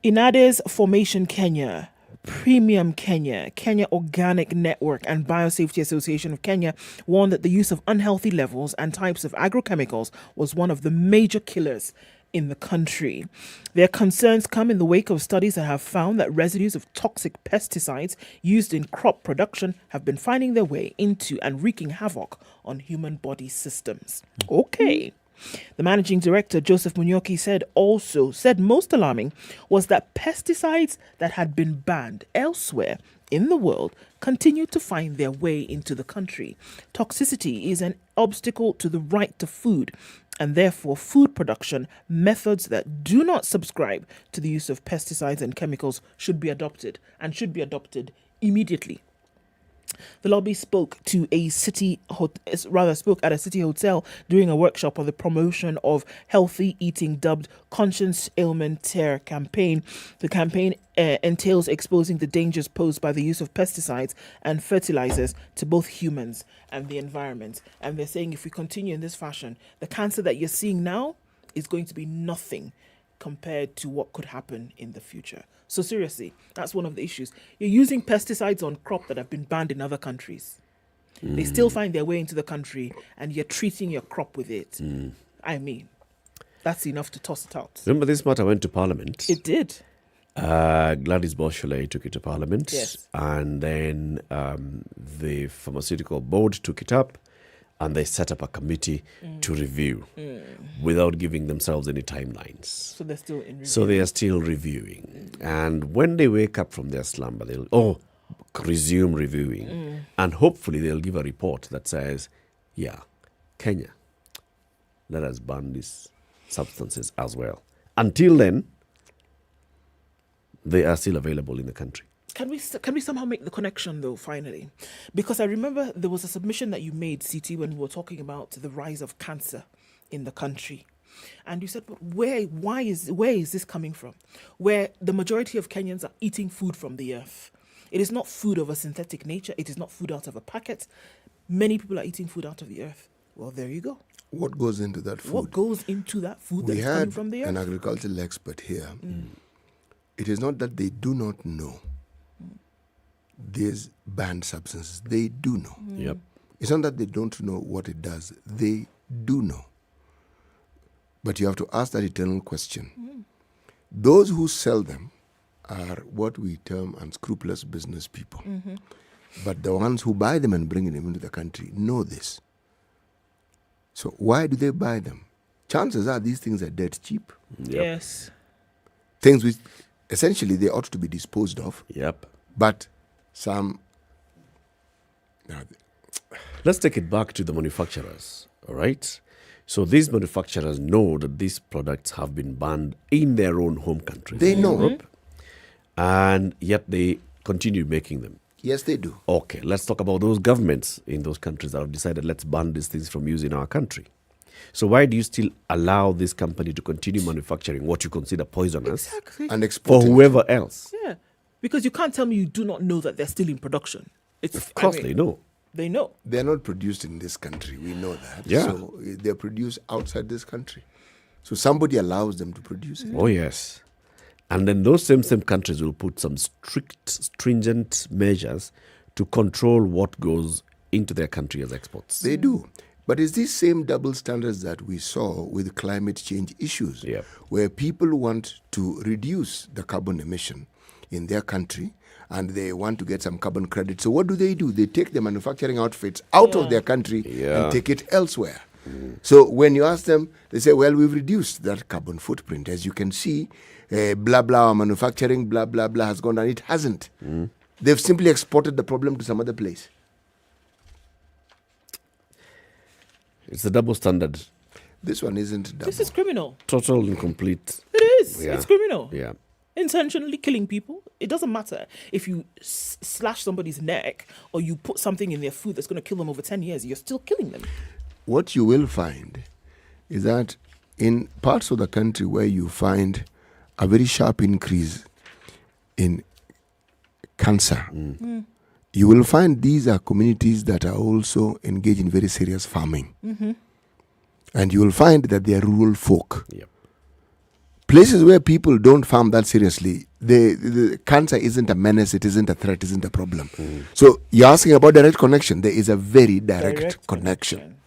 Inades Formation Kenya, Premium Kenya, Kenya Organic Network and Biosafety Association of Kenya warned that the use of unhealthy levels and types of agrochemicals was one of the major killers in the country. Their concerns come in the wake of studies that have found that residues of toxic pesticides used in crop production have been finding their way into and wreaking havoc on human body systems. Okay. The managing director, Joseph Munyoki, said most alarming was that pesticides that had been banned elsewhere in the world continue to find their way into the country. Toxicity is an obstacle to the right to food, and therefore food production methods that do not subscribe to the use of pesticides and chemicals should be adopted, and should be adopted immediately. The lobby spoke at a city hotel during a workshop on the promotion of healthy eating dubbed Conscience Ailment Care campaign. The campaign entails exposing the dangers posed by the use of pesticides and fertilizers to both humans and the environment. And they're saying if we continue in this fashion, the cancer that you're seeing now is going to be nothing compared to what could happen in the future. So seriously, that's one of the issues. You're using pesticides on crop that have been banned in other countries. They still find their way into the country, and you're treating your crop with it. I mean, that's enough to toss it out. Remember this matter went to Parliament? It did. Gladys Boshole took it to Parliament. Yes. And then the pharmaceutical board took it up, and they set up a committee to review without giving themselves any timelines. So they're still in review. So they are still reviewing. And when they wake up from their slumber, they'll resume reviewing. And hopefully they'll give a report that says, yeah, Kenya, let us ban these substances as well. Until then, they are still available in the country. Can we somehow make the connection, though, finally? Because I remember there was a submission that you made, CT, when we were talking about the rise of cancer in the country. And you said, but where is this coming from? Where the majority of Kenyans are eating food from the earth. It is not food of a synthetic nature. It is not food out of a packet. Many people are eating food out of the earth. Well, there you go. What goes into that food? What goes into that food that is coming from the earth? We had an agricultural expert here. It is not that they do not know these banned substances. They do know. Yep. It's not that they don't know what it does. They do know. But you have to ask that eternal question. Those who sell them are what we term unscrupulous business people. But the ones who buy them and bring them into the country know this. So why do they buy them? Chances are these things are dead cheap. Yes. Things which essentially they ought to be disposed of. Yep. But some... Let's take it back to the manufacturers, all right? So these manufacturers know that these products have been banned in their own home countries. They know. Europe, and yet they continue making them. Yes, they do. Okay, let's talk about those governments in those countries that have decided let's ban these things from use in our country. So why do you still allow this company to continue manufacturing what you consider poisonous and for exporting whoever else? Yeah. Because you can't tell me you do not know that they're still in production. Of course they know. They know. They're not produced in this country. We know that. Yeah. So they're produced outside this country. So somebody allows them to produce it. Oh, yes. And then those same countries will put some stringent measures to control what goes into their country as exports. They do. But it's these same double standards that we saw with climate change issues, where people want to reduce the carbon emission in their country and they want to get some carbon credit. So what do? They take the manufacturing outfits out of their country and take it elsewhere. So when you ask them, they say, well, we've reduced that carbon footprint. As you can see, blah, blah, manufacturing, blah, blah, blah has gone down. It hasn't. They've simply exported the problem to some other place. It's a double standard. This one isn't double. This is criminal. Total incomplete. It is. Yeah. It's criminal. Yeah. intentionally killing people. It doesn't matter if you slash somebody's neck or you put something in their food that's going to kill them over 10 years. You're still killing them. What you will find is that in parts of the country where you find a very sharp increase in cancer, you will find these are communities that are also engaged in very serious farming. And you will find that they are rural folk. Places where people don't farm that seriously, the cancer isn't a menace, it isn't a threat, isn't a problem. So you're asking about direct connection. There is a very direct connection.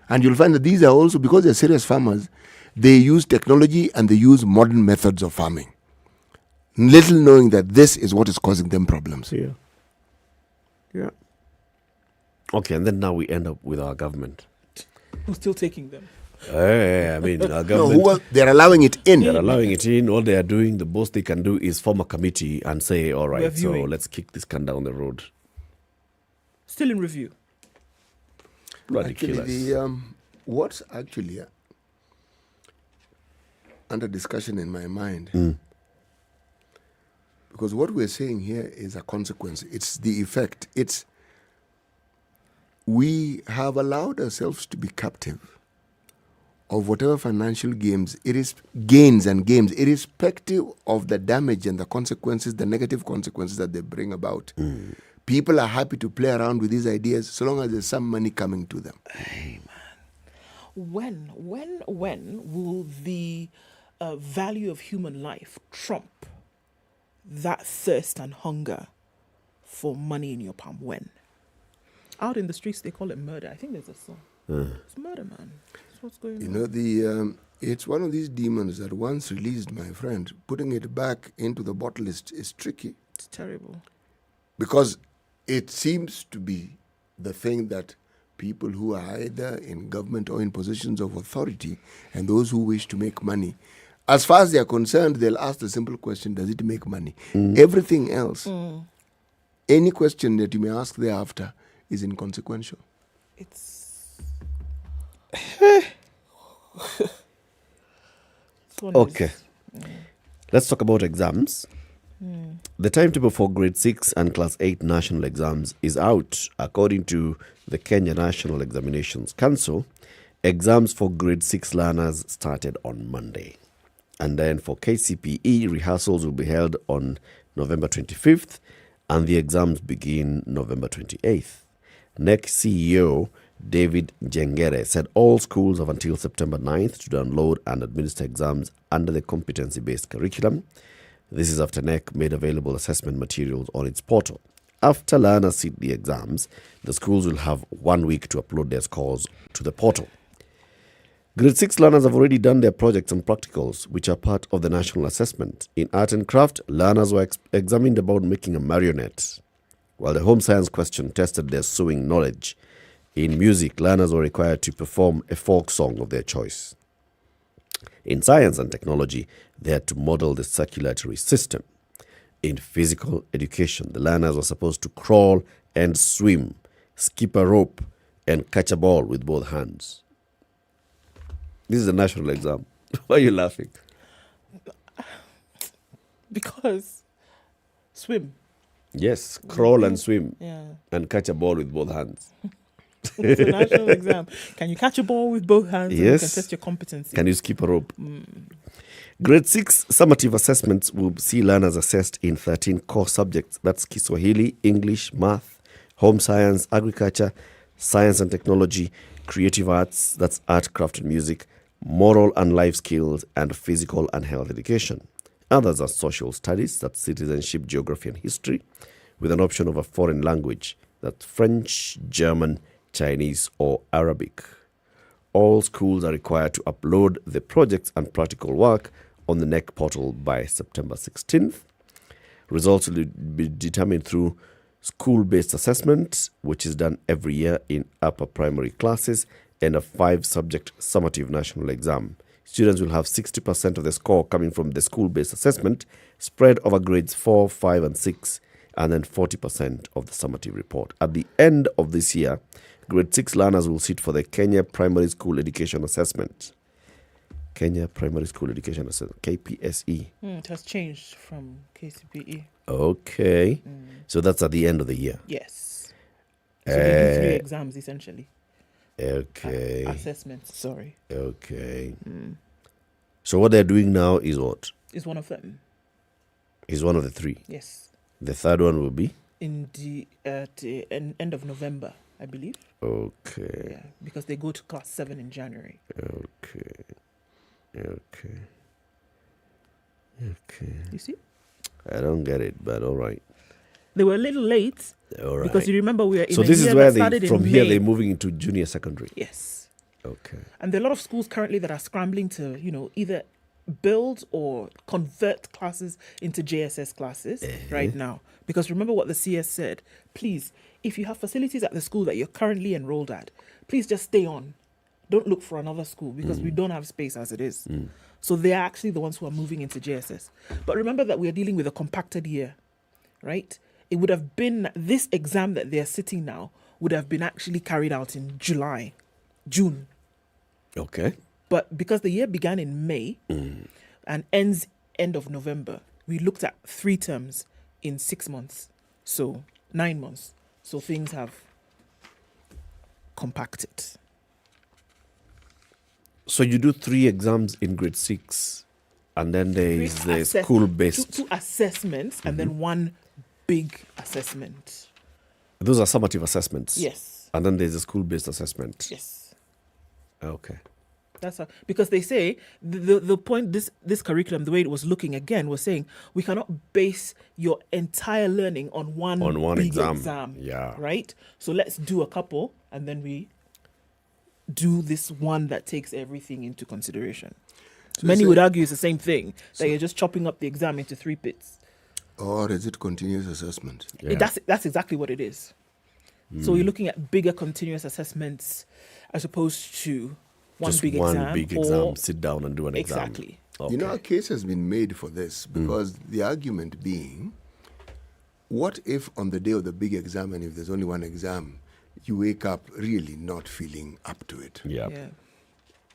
And you'll find that these are also, because they're serious farmers, they use technology and they use modern methods of farming, little knowing that this is what is causing them problems. Okay, and then now we end up with our government. Who's still taking them? I mean, our government. They're allowing it in. They're allowing it in. All they are doing, the most they can do is form a committee and say, all right, so let's kick this can down the road. Still in review. Ridiculous. Actually, what's actually under discussion in my mind, because what we're saying here is a consequence. It's the effect. We have allowed ourselves to be captive of whatever financial gains, irrespective of the damage and the consequences, the negative consequences that they bring about. People are happy to play around with these ideas so long as there's some money coming to them. Hey, man. When will the value of human life trump that thirst and hunger for money in your palm? When? Out in the streets, they call it murder. I think there's a song. It's murder, man. That's what's going on. It's one of these demons that once released, my friend, putting it back into the bottle is tricky. It's terrible. Because it seems to be the thing that people who are either in government or in positions of authority and those who wish to make money, as far as they are concerned, they'll ask the simple question, does it make money? Everything else, any question that you may ask thereafter is inconsequential. Okay. Let's talk about exams. The timetable for grade 6 and class 8 national exams is out. According to the Kenya National Examinations Council, exams for grade 6 learners started on Monday. And then for KCPE, rehearsals will be held on November 25th and the exams begin November 28th. NEC CEO David Jengere said all schools have until September 9th to download and administer exams under the competency-based curriculum. This is after NEC made available assessment materials on its portal. After learners sit the exams, the schools will have 1 week to upload their scores to the portal. Grade 6 learners have already done their projects and practicals, which are part of the national assessment. In art and craft, learners were examined about making a marionette, while the home science question tested their sewing knowledge. In music, learners were required to perform a folk song of their choice. In science and technology, they had to model the circulatory system. In physical education, the learners were supposed to crawl and swim, skip a rope, and catch a ball with both hands. This is a national exam. Why are you laughing? Because swim. Yes, crawl and swim. Yeah. And catch a ball with both hands. It's a national exam. Can you catch a ball with both hands? Yes. And you can test your competency. Can you skip a rope? Grade 6 summative assessments will see learners assessed in 13 core subjects. That's Kiswahili, English, Math, Home Science, Agriculture, Science and Technology, Creative Arts, that's Art, Craft and Music, Moral and Life Skills, and Physical and Health Education. Others are Social Studies, that's Citizenship, Geography and History, with an option of a foreign language, that's French, German, Chinese or Arabic. All schools are required to upload the projects and practical work on the NEC portal by September 16th. Results will be determined through school-based assessment, which is done every year in upper primary classes, and a 5-subject summative national exam. Students will have 60% of the score coming from the school-based assessment, spread over grades 4, 5 and 6, and then 40% of the summative report. At the end of this year, grade 6 learners will sit for the Kenya Primary School Education Assessment. Kenya Primary School Education Assessment, KPSE. It has changed from KCPE. Okay. So that's at the end of the year. Yes. So they do 3 Uh, exams essentially. Okay. Assessments, sorry. Okay. So what they're doing now is what? Is one of them. Is one of the 3. Yes. The third one will be? In the end of November, I believe. Okay. Yeah, because they go to class 7 in January. Okay. You see? I don't get it, but all right. They were a little late. All right. Because you remember we were in so a this year is where that started from in here May. they're moving into junior secondary. Yes. Okay. And there are a lot of schools currently that are scrambling to, either build or convert classes into JSS classes right now. Because remember what the CS said. Please, if you have facilities at the school that you're currently enrolled at, please just stay on. Don't look for another school because we don't have space as it is. So they're actually the ones who are moving into JSS. But remember that we are dealing with a compacted year, right? It would have been, this exam that they're sitting now would have been actually carried out in June. Okay. But because the year began in May and ends end of November, we looked at 3 terms in 6 months. So 9 months. So things have compacted. So you do 3 exams in grade 6, and then there is the school-based. 2 assessments and then 1 big assessment. Those are summative assessments. Yes. And then there's a school-based assessment. Yes. Okay. That's because they say the point this curriculum, the way it was looking again, was saying we cannot base your entire learning on one big exam. Yeah. Right? So let's do a couple and then we do this one that takes everything into consideration. So many would argue it's the same thing, that you're just chopping up the exam into 3 bits. Or is it continuous assessment? That's exactly what it is. So you're looking at bigger continuous assessments as opposed to one Just big one exam. big exam, sit down and do an exam. Exactly. Okay. You know, a case has been made for this because the argument being, what if on the day of the big exam, and if there's only one exam, you wake up really not feeling up to it? Yeah.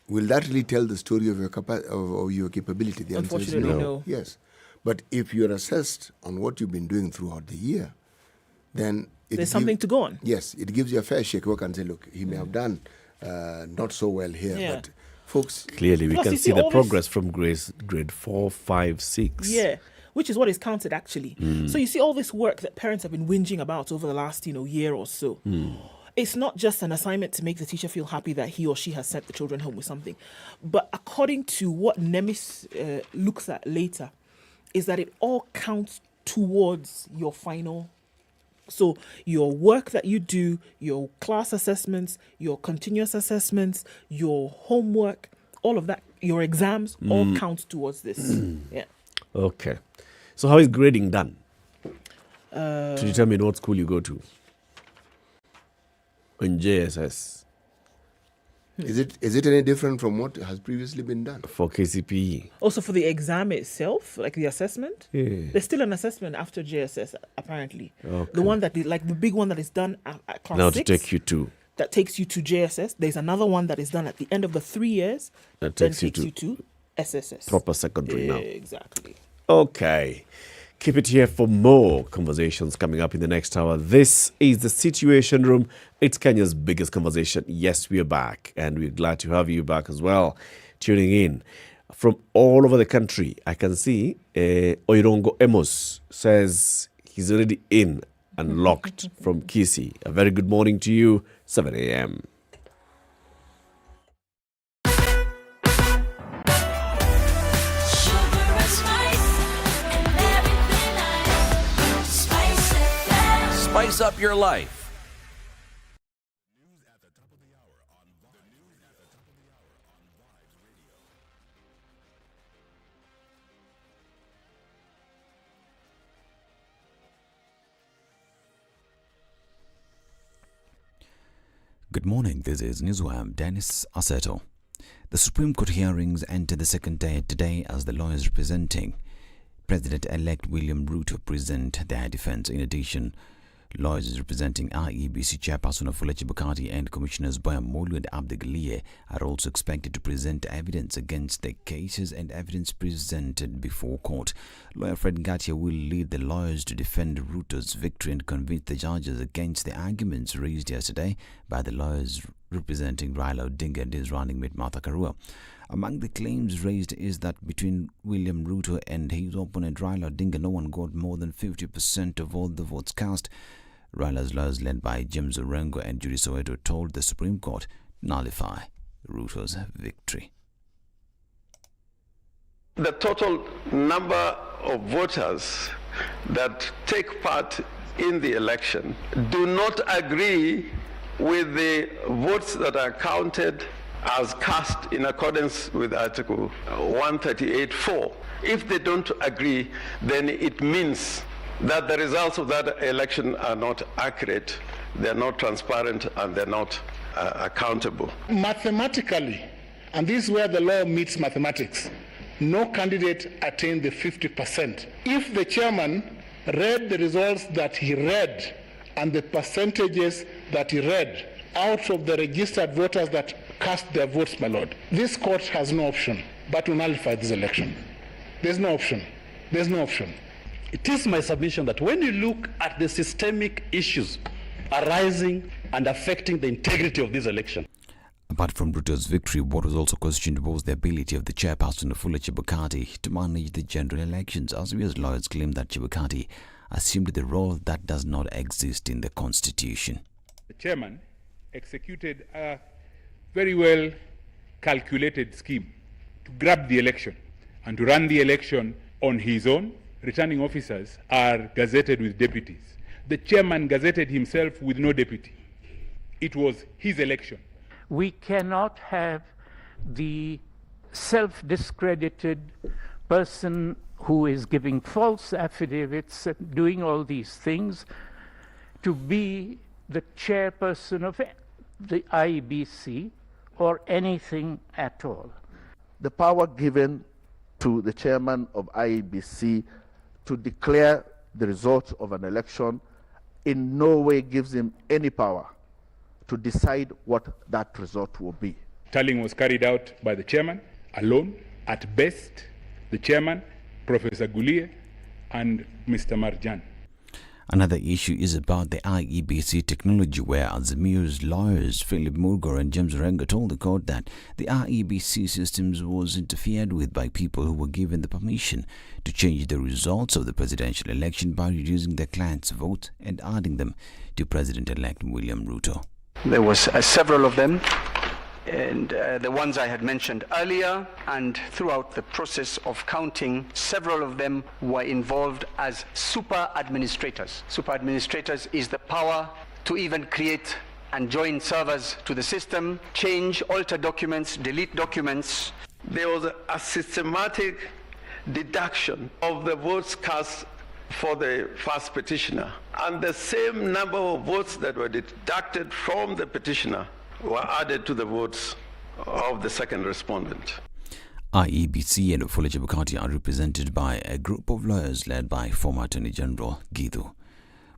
Will that really tell the story of your capability? The answer is Unfortunately, no. Yes. But if you're assessed on what you've been doing throughout the year, then there's something to go on. Yes, it gives you a fair shake work and say, look, he may have done not so well here, but folks... Clearly, we Plus, can you see see the all progress from grade 4, 5, 6. Yeah, which is what is counted actually. So you see all this work that parents have been whinging about over the last year or so. It's not just an assignment to make the teacher feel happy that he or she has sent the children home with something. But according to what NEMIS looks at later, is that it all counts towards your final. So your work that you do, your class assessments, your continuous assessments, your homework, all of that, your exams, all count towards this. Yeah. Okay. So how is grading done? To determine what school you go to? In JSS. Is it any different from what has previously been done? For KCPE. Also for the exam itself, like the assessment, Yeah. there's still an assessment after JSS, apparently. Okay. The one that, the big one that is done at class Now 6. to take you to. That takes you to JSS. There's another one that is done at the end of the 3 years. That then takes you takes to you to SSS. proper secondary now. Exactly. Okay. Keep it here for more conversations coming up in the next hour. This is the Situation Room. It's Kenya's biggest conversation. Yes, we are back, and we're glad to have you back as well, tuning in from all over the country. I can see Oirongo Emos says he's already in and locked from Kisii. A very good morning to you, 7 a.m. Spice up your life. Good morning, this is Newswam Dennis Aseto. The Supreme Court hearings enter the second day today as the lawyers representing President-elect William Ruto present their defense. In addition, Lawyers representing IEBC Chairperson Afula Chebukati and Commissioners Boyamolu and Abdegalie are also expected to present evidence against the cases and evidence presented before court. Lawyer Fred Ngatia will lead the lawyers to defend Ruto's victory and convince the judges against the arguments raised yesterday by the lawyers representing Raila Odinga and his running mate Martha Karua. Among the claims raised is that between William Ruto and his opponent Raila Odinga, no one got more than 50% of all the votes cast. Raila's lawyers, led by James Orengo and Judicial, told the Supreme Court to nullify Ruto's victory. The total number of voters that take part in the election do not agree with the votes that are counted as cast in accordance with Article 138(4). If they don't agree, then it means that the results of that election are not accurate, they're not transparent, and they're not accountable. Mathematically, and this is where the law meets mathematics, no candidate attained the 50%. If the chairman read the results that he read and the percentages that he read out of the registered voters that cast their votes, my lord, this court has no option but to nullify this election. There's no option. There's no option. It is my submission that when you look at the systemic issues arising and affecting the integrity of this election. Apart from Ruto's victory, what was also questioned was the ability of the chairperson Afula Chebukati to manage the general elections, as well as lawyers claim that Chebukati assumed the role that does not exist in the constitution. The chairman executed a very well calculated scheme to grab the election and to run the election on his own. Returning officers are gazetted with deputies. The chairman gazetted himself with no deputy. It was his election. We cannot have the self-discredited person who is giving false affidavits and doing all these things to be the chairperson of the IEBC or anything at all. The power given to the chairman of IEBC to declare the results of an election in no way gives him any power to decide what that result will be. Tallying was carried out by the chairman alone. At best, the chairman, Professor Gulie, and Mr. Marjan. Another issue is about the IEBC technology, where Azmir's lawyers Philip Murgor and James Orengo told the court that the IEBC systems was interfered with by people who were given the permission to change the results of the presidential election by reducing their clients' vote and adding them to President-elect William Ruto. There was several of them, and the ones I had mentioned earlier, and throughout the process of counting, several of them were involved as super administrators. Super administrators is the power to even create and join servers to the system, change, alter documents, delete documents. There was a systematic deduction of the votes cast for the first petitioner, and the same number of votes that were deducted from the petitioner were added to the votes of the second respondent. IEBC and Afula Chebukati are represented by a group of lawyers led by former Attorney General Githu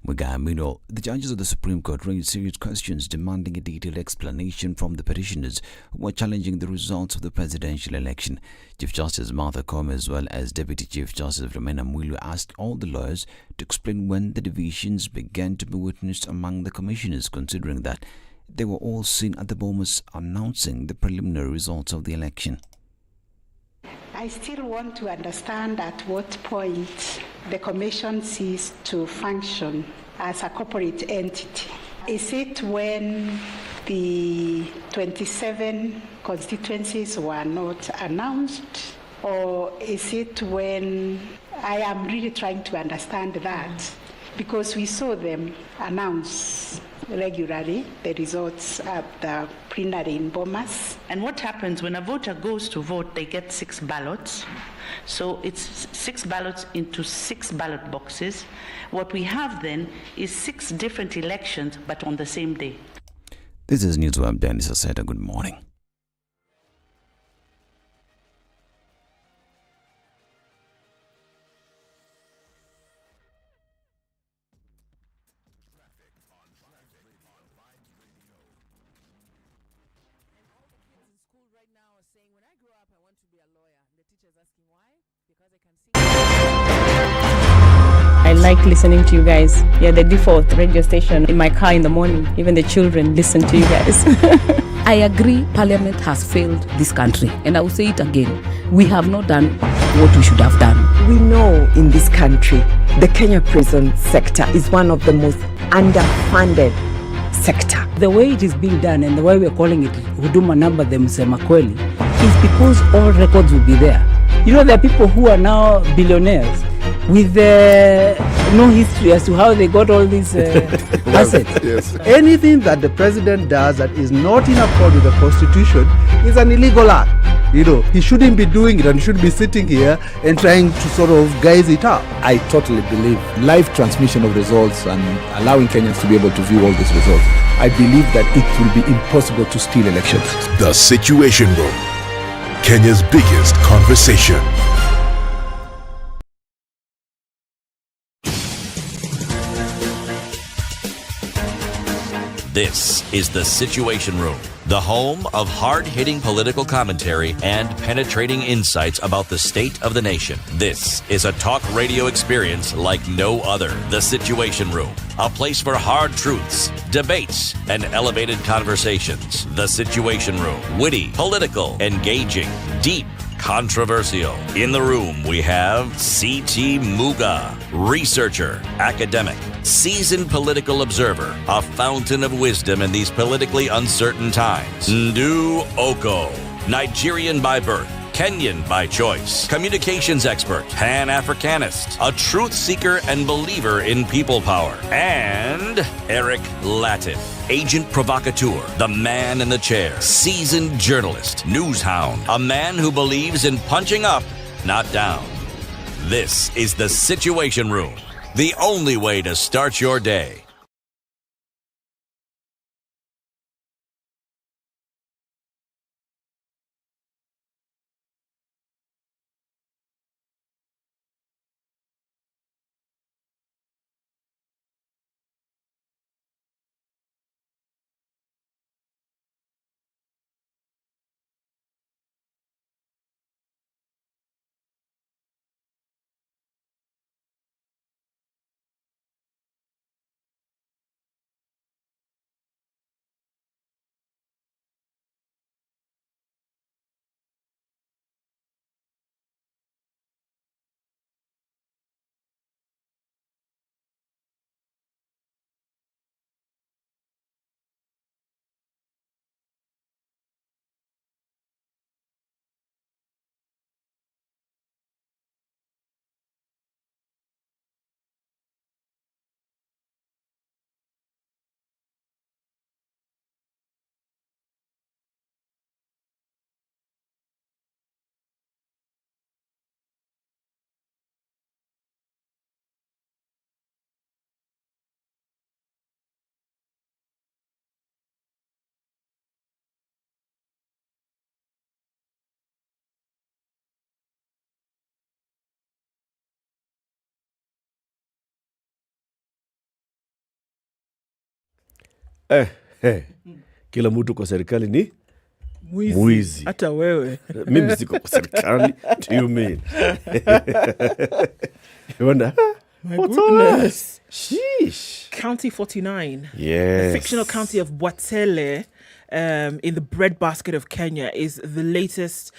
Muigai. Meanwhile, the judges of the Supreme Court raised serious questions demanding a detailed explanation from the petitioners who were challenging the results of the presidential election. Chief Justice Martha Koome, as well as Deputy Chief Justice Philomena Mwilu, asked all the lawyers to explain when the divisions began to be witnessed among the commissioners, considering that they were all seen at the moment announcing the preliminary results of the election. I still want to understand at what point the Commission ceased to function as a corporate entity. Is it when the 27 constituencies were not announced, or is it when... I am really trying to understand that, because we saw them announce regularly the results of the plenary in Bomas. And what happens when a voter goes to vote, they get 6 ballots. So it's 6 ballots into 6 ballot boxes. What we have then is 6 different elections, but on the same day. This is Newsweb. Dennis Aseta. Good morning. I like listening to you guys. You're the default radio station in my car in the morning. Even the children listen to you guys. I agree Parliament has failed this country, and I will say it again. We have not done what we should have done. We know in this country, the Kenya prison sector is one of the most underfunded sector. The way it is being done and the way we're calling it Huduma Number Msema Kweli is because all records will be there. You know, there are people who are now billionaires with no history as to how they got all these assets. Yes. Anything that the president does that is not in accord with the constitution is an illegal act. You know, he shouldn't be doing it, and he should be sitting here and trying to sort of guise it up. I totally believe live transmission of results and allowing Kenyans to be able to view all these results. I believe that it will be impossible to steal elections. The Situation Room, Kenya's biggest conversation. This is The Situation Room, the home of hard-hitting political commentary and penetrating insights about the state of the nation. This is a talk radio experience like no other. The Situation Room, a place for hard truths, debates, and elevated conversations. The Situation Room, witty, political, engaging, deep, controversial. In the room, we have C.T. Muga, researcher, academic, seasoned political observer, a fountain of wisdom in these politically uncertain times. Ndu Oko, Nigerian by birth, Kenyan by choice, communications expert, Pan-Africanist, a truth seeker and believer in people power, and Eric Latif, agent provocateur, the man in the chair, seasoned journalist, news hound, a man who believes in punching up, not down. This is The Situation Room, the only way to start your day. Kila mtu kwa serikali ni mwizi. Hata wewe. Mimi siko kwa serikali. Do you mean? You wonder, My what's goodness. Sheesh. County 49. Yes. The fictional county of Bwatele in the breadbasket of Kenya is the latest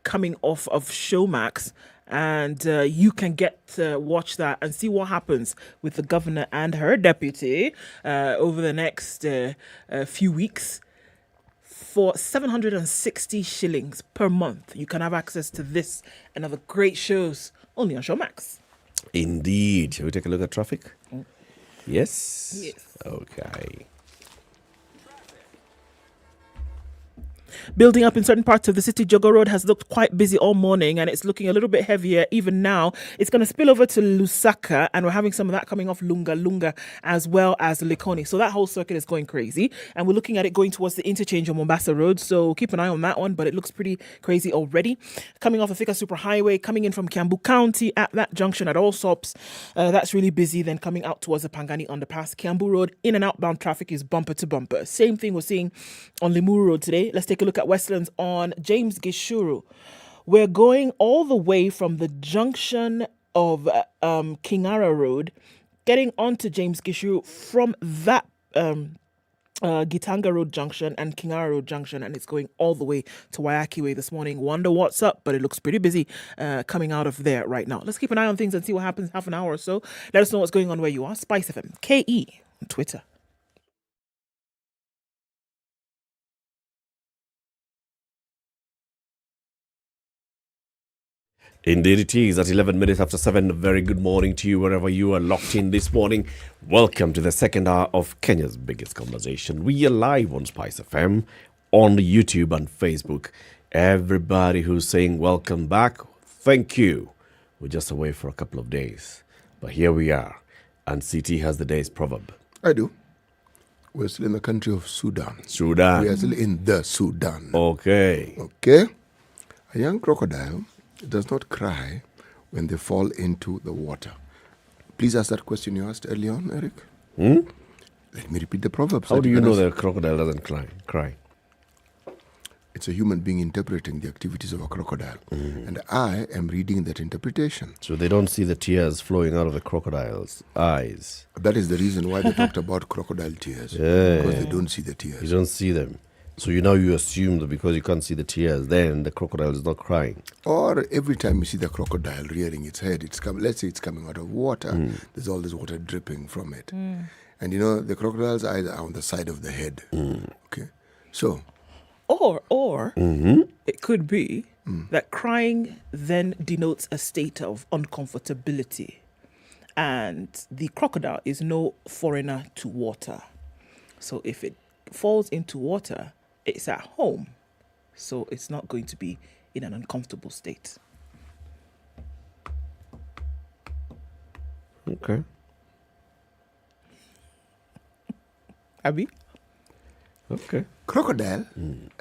coming off of Showmax. And you can get to watch that and see what happens with the governor and her deputy over the next few weeks. For 760 shillings per month, you can have access to this and other great shows only on Showmax. Indeed. Shall we take a look at traffic? Mm. Yes? Yes. Okay. Building up in certain parts of the city, Jogo Road has looked quite busy all morning and it's looking a little bit heavier even now. It's going to spill over to Lusaka and we're having some of that coming off Lunga as well as Likoni. So that whole circuit is going crazy and we're looking at it going towards the interchange on Mombasa Road. So keep an eye on that one, but it looks pretty crazy already. Coming off the Thika Superhighway, coming in from Kiambu County at that junction at Allsops, that's really busy. Then coming out towards the Pangani underpass, Kiambu Road, in and outbound traffic is bumper to bumper. Same thing we're seeing on Limuru Road today. Let's take take a look at Westlands on James Gishuru. We're going all the way from the junction of Kingara Road, getting onto James Gishuru from that Gitanga Road Junction and Kingara Road Junction, and it's going all the way to Wayaki Way this morning. Wonder what's up, but it looks pretty busy coming out of there right now. Let's keep an eye on things and see what happens half an hour or so. Let us know what's going on where you are. SpiceFM, KE on Twitter. Indeed it is. At 11 minutes after 7, a very good morning to you wherever you are locked in this morning. Welcome to the second hour of Kenya's biggest conversation. We are live on SpiceFM, on YouTube and Facebook. Everybody who's saying welcome back, thank you. We're just away for a couple of days, but here we are. And CT has the day's proverb. I do. We're still in the country of Sudan. Sudan. We are still in the Sudan. Okay. Okay. A young crocodile does not cry when they fall into the water. Please ask that question you asked earlier on, Eric. Let me repeat the proverb. How do you know that a crocodile doesn't cry? It's a human being interpreting the activities of a crocodile. And I am reading that interpretation. So they don't see the tears flowing out of the crocodile's eyes. That is the reason why they talked about crocodile tears. Because they don't see the tears. You don't see them. So you assume that because you can't see the tears, then the crocodile is not crying. Or every time you see the crocodile rearing its head, let's say it's coming out of water, there's all this water dripping from it. And the crocodile's eyes are on the side of the head. Okay. So. Or it could be that crying then denotes a state of uncomfortability. And the crocodile is no foreigner to water. So if it falls into water, it's at home. So it's not going to be in an uncomfortable state. Okay. Abi? Okay. Crocodile,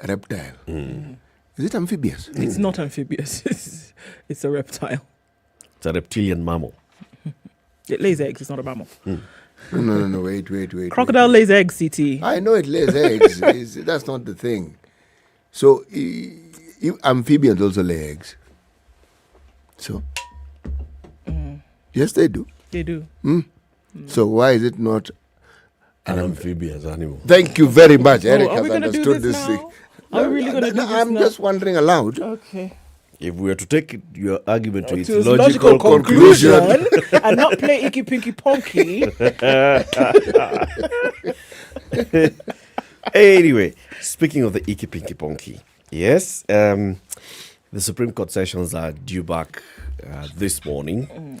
reptile. Is it amphibious? It's not amphibious. It's a reptile. It's a reptilian mammal. It lays eggs. It's not a mammal. No, wait. Crocodile lays eggs, CT. I know it lays eggs. That's not the thing. So, amphibians also lay eggs. So, yes, they do. They do. So, why is it not an amphibious animal? Thank you very much. Eric are we has gonna do understood this this now? thing. Are we really going to do this I'm now? just wondering aloud. Okay. If we were to take your argument to its logical conclusion and not play Icky Pinky Ponky. Anyway, speaking of the Icky Pinky Ponky, yes, the Supreme Court sessions are due back this morning.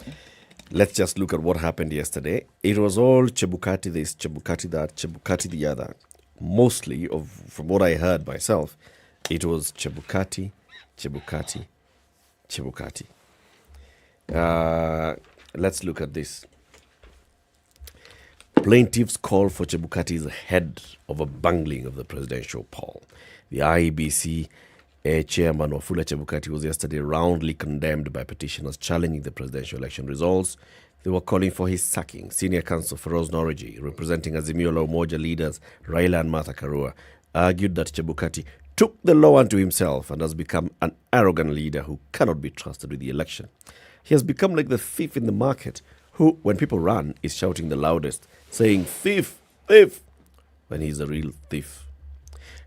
Let's just look at what happened yesterday. It was all Chebukati this, Chebukati that, Chebukati the other. Mostly, from what I heard myself, it was Chebukati. Let's look at this. Plaintiffs call for Chebukati ahead of a bungling of the presidential poll. The IEBC chairman Wafula Chebukati was yesterday roundly condemned by petitioners challenging the presidential election results. They were calling for his sacking. Senior counsel Feroz Noriji, representing Azimio La Umoja leaders Raila and Martha Karua, argued that Chebukati took the law unto himself and has become an arrogant leader who cannot be trusted with the election. He has become like the thief in the market who, when people run, is shouting the loudest, saying, "Thief, thief," when he's a real thief.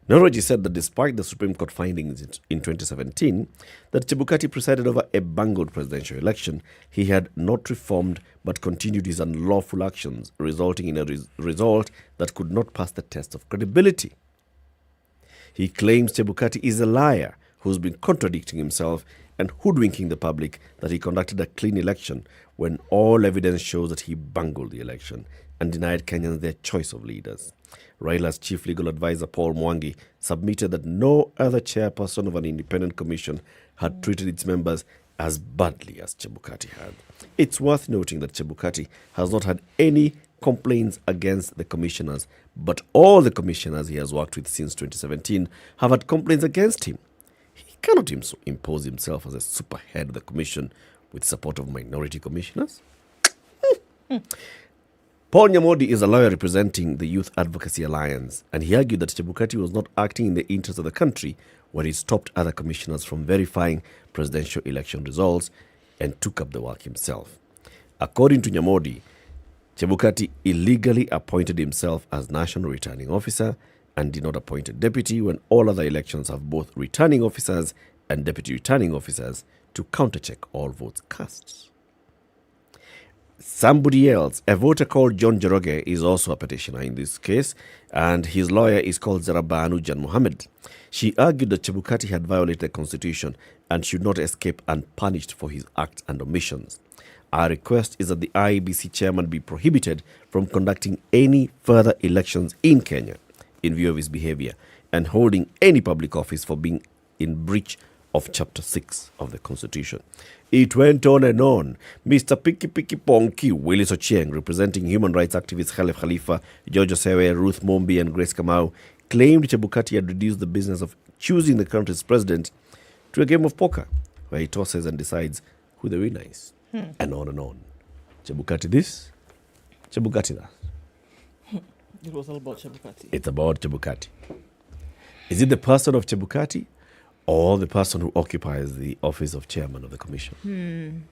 Noriji said that despite the Supreme Court findings in 2017 that Chebukati presided over a bungled presidential election, he had not reformed but continued his unlawful actions, resulting in a result that could not pass the test of credibility. He claims Chebukati is a liar who's been contradicting himself and hoodwinking the public that he conducted a clean election when all evidence shows that he bungled the election and denied Kenyans their choice of leaders. Raila's chief legal advisor, Paul Mwangi, submitted that no other chairperson of an independent commission had treated its members as badly as Chebukati had. It's worth noting that Chebukati has not had any complaints against the commissioners, but all the commissioners he has worked with since 2017 have had complaints against him. He cannot impose himself as a super head of the commission with support of minority commissioners. Paul Nyamodi is a lawyer representing the Youth Advocacy Alliance, and he argued that Chebukati was not acting in the interest of the country when he stopped other commissioners from verifying presidential election results and took up the work himself. According to Nyamodi, Chebukati illegally appointed himself as National Returning Officer and did not appoint a deputy when all other elections have both returning officers and deputy returning officers to countercheck all votes cast. Somebody else, a voter called John Joroge, is also a petitioner in this case, and his lawyer is called Zarabanu Jan Mohammed. She argued that Chebukati had violated the constitution and should not escape unpunished for his acts and omissions. Our request is that the IEBC chairman be prohibited from conducting any further elections in Kenya in view of his behavior and holding any public office for being in breach of Chapter 6 of the Constitution. It went on and on. Mr. Piki Ponki, Willis Ochieng, representing human rights activists Khalif Khalifa, George Osewe, Ruth Mombi, and Grace Kamau, claimed Chebukati had reduced the business of choosing the country's president to a game of poker, where he tosses and decides who the winner is. And on and on. Chebukati this, Chebukati that. It was all about Chebukati. It's about Chebukati. Is it the person of Chebukati or the person who occupies the office of chairman of the commission?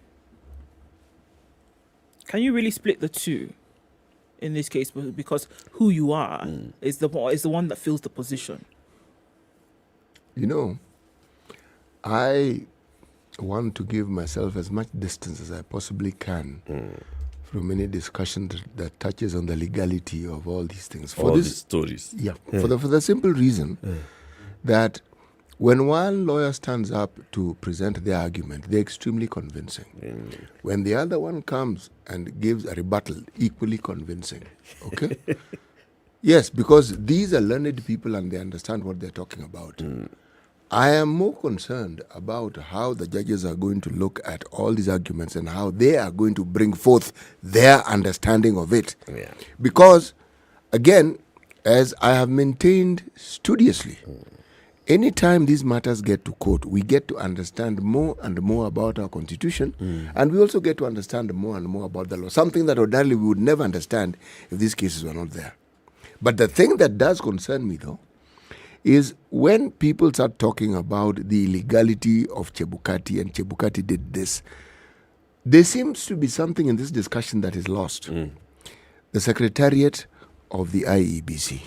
Can you really split the two in this case? Because who you are is the one that fills the position. You know, I want to give myself as much distance as I possibly can from any discussion that touches on the legality of all these things. For all these stories. Yeah. For the simple reason that when one lawyer stands up to present their argument, they're extremely convincing. When the other one comes and gives a rebuttal, equally convincing. Okay? Yes, because these are learned people and they understand what they're talking about. I am more concerned about how the judges are going to look at all these arguments and how they are going to bring forth their understanding of it. Because, again, as I have maintained studiously, anytime these matters get to court, we get to understand more and more about our constitution, and we also get to understand more and more about the law, something that ordinarily we would never understand if these cases were not there. But the thing that does concern me, though, is when people start talking about the illegality of Chebukati and Chebukati did this, there seems to be something in this discussion that is lost. The Secretariat of the IEBC.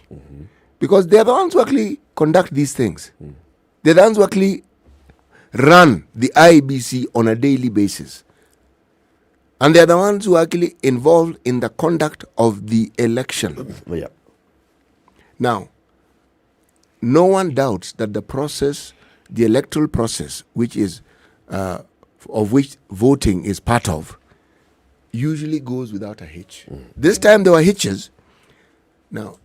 Because they're the ones who actually conduct these things. They're the ones who actually run the IEBC on a daily basis. And they're the ones who are actually involved in the conduct of the election. Now, no one doubts that the process, the electoral process, which is of which voting is part of, usually goes without a hitch. This time there were hitches. Now,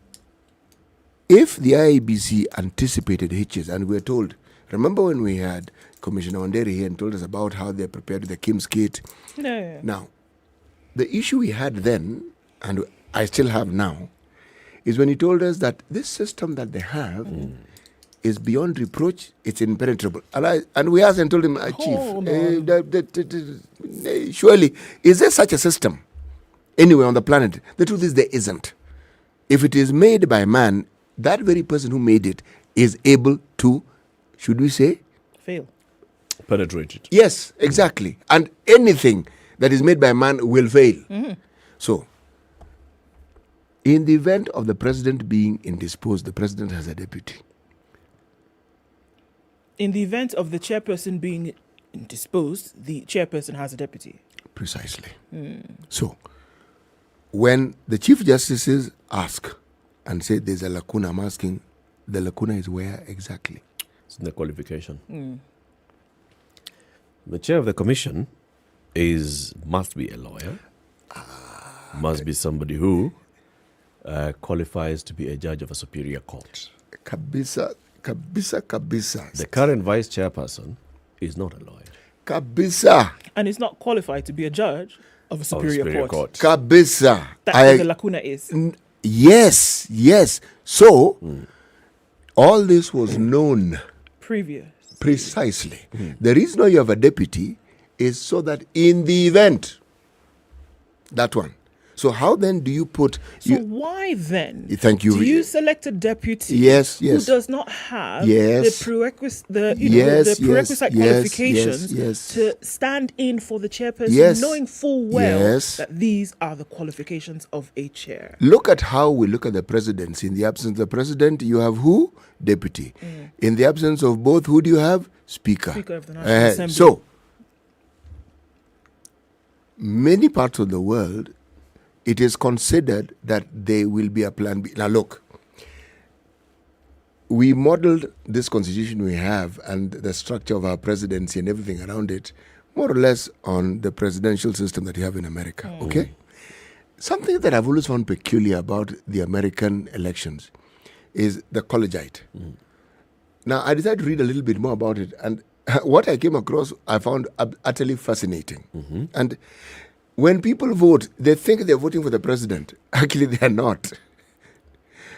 if the IEBC anticipated hitches, and we're told, remember when we had Commissioner Wanderi here and told us about how they're prepared with the Kim's kit? Now, the issue we had then, and I still have now, is when he told us that this system that they have is beyond reproach, it's impenetrable. And we asked and told him, Chief, surely, is there such a system anywhere on the planet? The truth is there isn't. If it is made by man, that very person who made it is able to, should we say? Fail. Penetrate it. Yes, exactly. And anything that is made by man will fail. So, in the event of the president being indisposed, the president has a deputy. In the event of the chairperson being indisposed, the chairperson has a deputy. Precisely. So, when the chief justices ask and say there's a lacuna, I'm asking, the lacuna is where exactly? It's in the qualification. The chair of the commission must be a lawyer, must be somebody who qualifies to be a judge of a superior court. Kabisa. The current vice chairperson is not a lawyer. Kabisa. And is not qualified to be a judge of a superior court. Kabisa. That's what the lacuna is. Yes. So, all this was known. Precisely. The reason why you have a deputy is so that in the event, that one. So how then do you put... So why then Thank you. do you select a deputy who does not have the prerequisite qualifications to stand in for the chairperson, knowing full well that these are the qualifications of a chair? Look at how we look at the presidency. In the absence of the president, you have who? Deputy. In the absence of both, who do you have? Speaker. Speaker of the National Assembly. So, many parts of the world, it is considered that there will be a plan B. Now look, we modeled this constitution we have and the structure of our presidency and everything around it more or less on the presidential system that you have in America, okay? Something that I've always found peculiar about the American elections is the collegiate. Now, I decided to read a little bit more about it, and what I came across, I found utterly fascinating. And when people vote, they think they're voting for the president. Actually, they are not.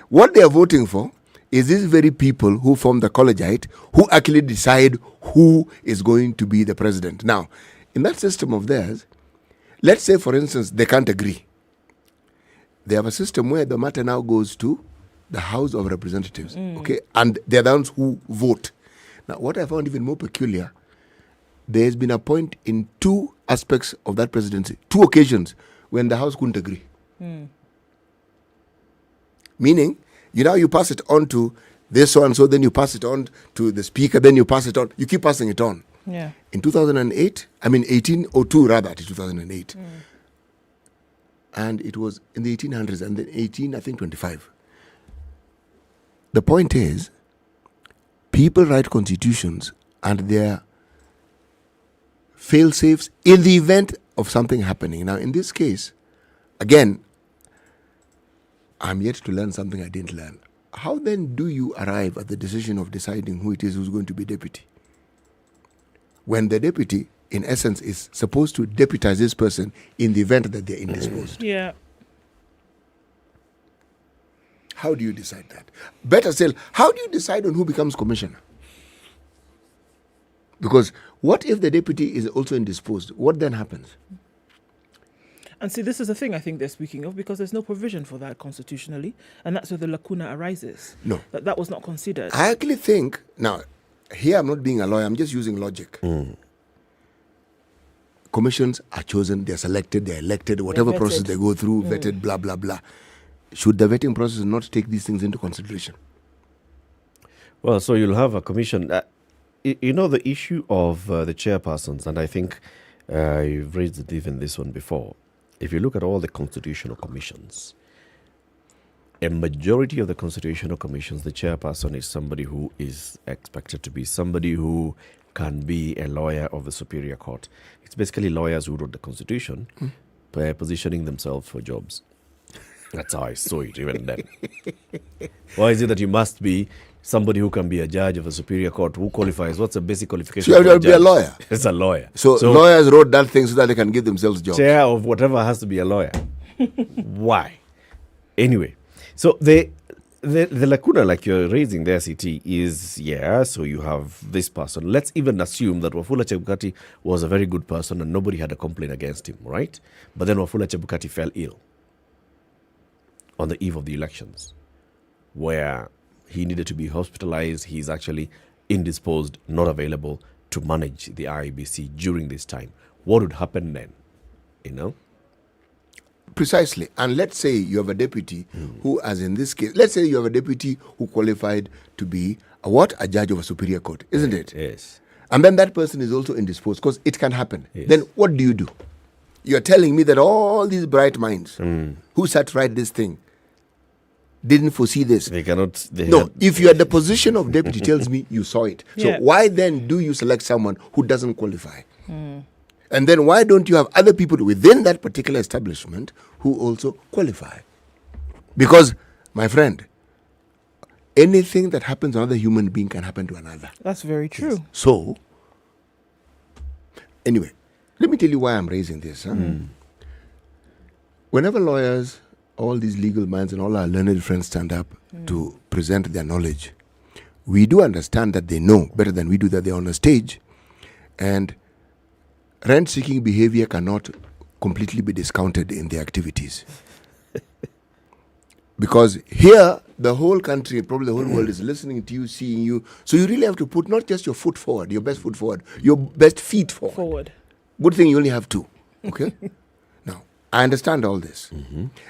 What they are voting for is these very people who form the collegiate who actually decide who is going to be the president. Now, in that system of theirs, let's say, for instance, they can't agree. They have a system where the matter now goes to the House of Representatives, okay? And they're the ones who vote. Now, what I found even more peculiar, there has been a point in two aspects of that presidency, two occasions when the House couldn't agree. Meaning, you pass it on to this so-and-so, then you pass it on to the speaker, then you pass it on. You keep passing it on. Yeah. In 1802 rather, to 2008. And it was in the 1800s and then 1825. The point is, people write constitutions and they're fail-safes in the event of something happening. Now, in this case, again, I'm yet to learn something I didn't learn. How then do you arrive at the decision of deciding who it is who's going to be deputy? When the deputy, in essence, is supposed to deputize this person in the event that they're indisposed. Yeah. How do you decide that? Better still, how do you decide on who becomes commissioner? Because what if the deputy is also indisposed? What then happens? And see, this is the thing I think they're speaking of, because there's no provision for that constitutionally, and that's where the lacuna arises. No. That was not considered. I actually think, now, here I'm not being a lawyer, I'm just using logic. Commissions are chosen, they're selected, they're elected, whatever process they go through, vetted, blah, blah, blah. Should the vetting process not take these things into consideration? Well, so you'll have a commission. The issue of the chairpersons, and I think you've raised it even this one before. If you look at all the constitutional commissions, a majority of the constitutional commissions, the chairperson is somebody who is expected to be somebody who can be a lawyer of the Superior Court. It's basically lawyers who wrote the Constitution, positioning themselves for jobs. That's how I saw it even then. Why is it that you must be somebody who can be a judge of a superior court? Who qualifies? What's the basic qualification? So you have to be a lawyer. It's a lawyer. So lawyers wrote that thing so that they can give themselves jobs. Chair of whatever has to be a lawyer. Why? Anyway, so the lacuna like you're raising there, CT, is, so you have this person. Let's even assume that Wafula Chebukati was a very good person and nobody had a complaint against him, right? But then Wafula Chebukati fell ill on the eve of the elections, where he needed to be hospitalized. He's actually indisposed, not available to manage the IEBC during this time. What would happen then? Precisely. And let's say you have a deputy who, as in this case, let's say you have a deputy who qualified to be a judge of a superior court, isn't it? Yes. And then that person is also indisposed, because it can happen. Yes. Then what do? You're telling me that all these bright minds who sat to write this thing didn't foresee this. They cannot. If you're at the position of deputy, tells me you saw it. So why then do you select someone who doesn't qualify? And then why don't you have other people within that particular establishment who also qualify? Because, my friend, anything that happens to another human being can happen to another. That's very true. So, anyway, let me tell you why I'm raising this. Whenever lawyers, all these legal minds and all our learned friends stand up to present their knowledge, we do understand that they know better than we do, that they're on a stage, and rent-seeking behavior cannot completely be discounted in the activities. Because here, the whole country, probably the whole world is listening to you, seeing you. So you really have to put not just your foot forward, your best foot forward, your best feet forward. Good thing you only have two. Okay? Now, I understand all this.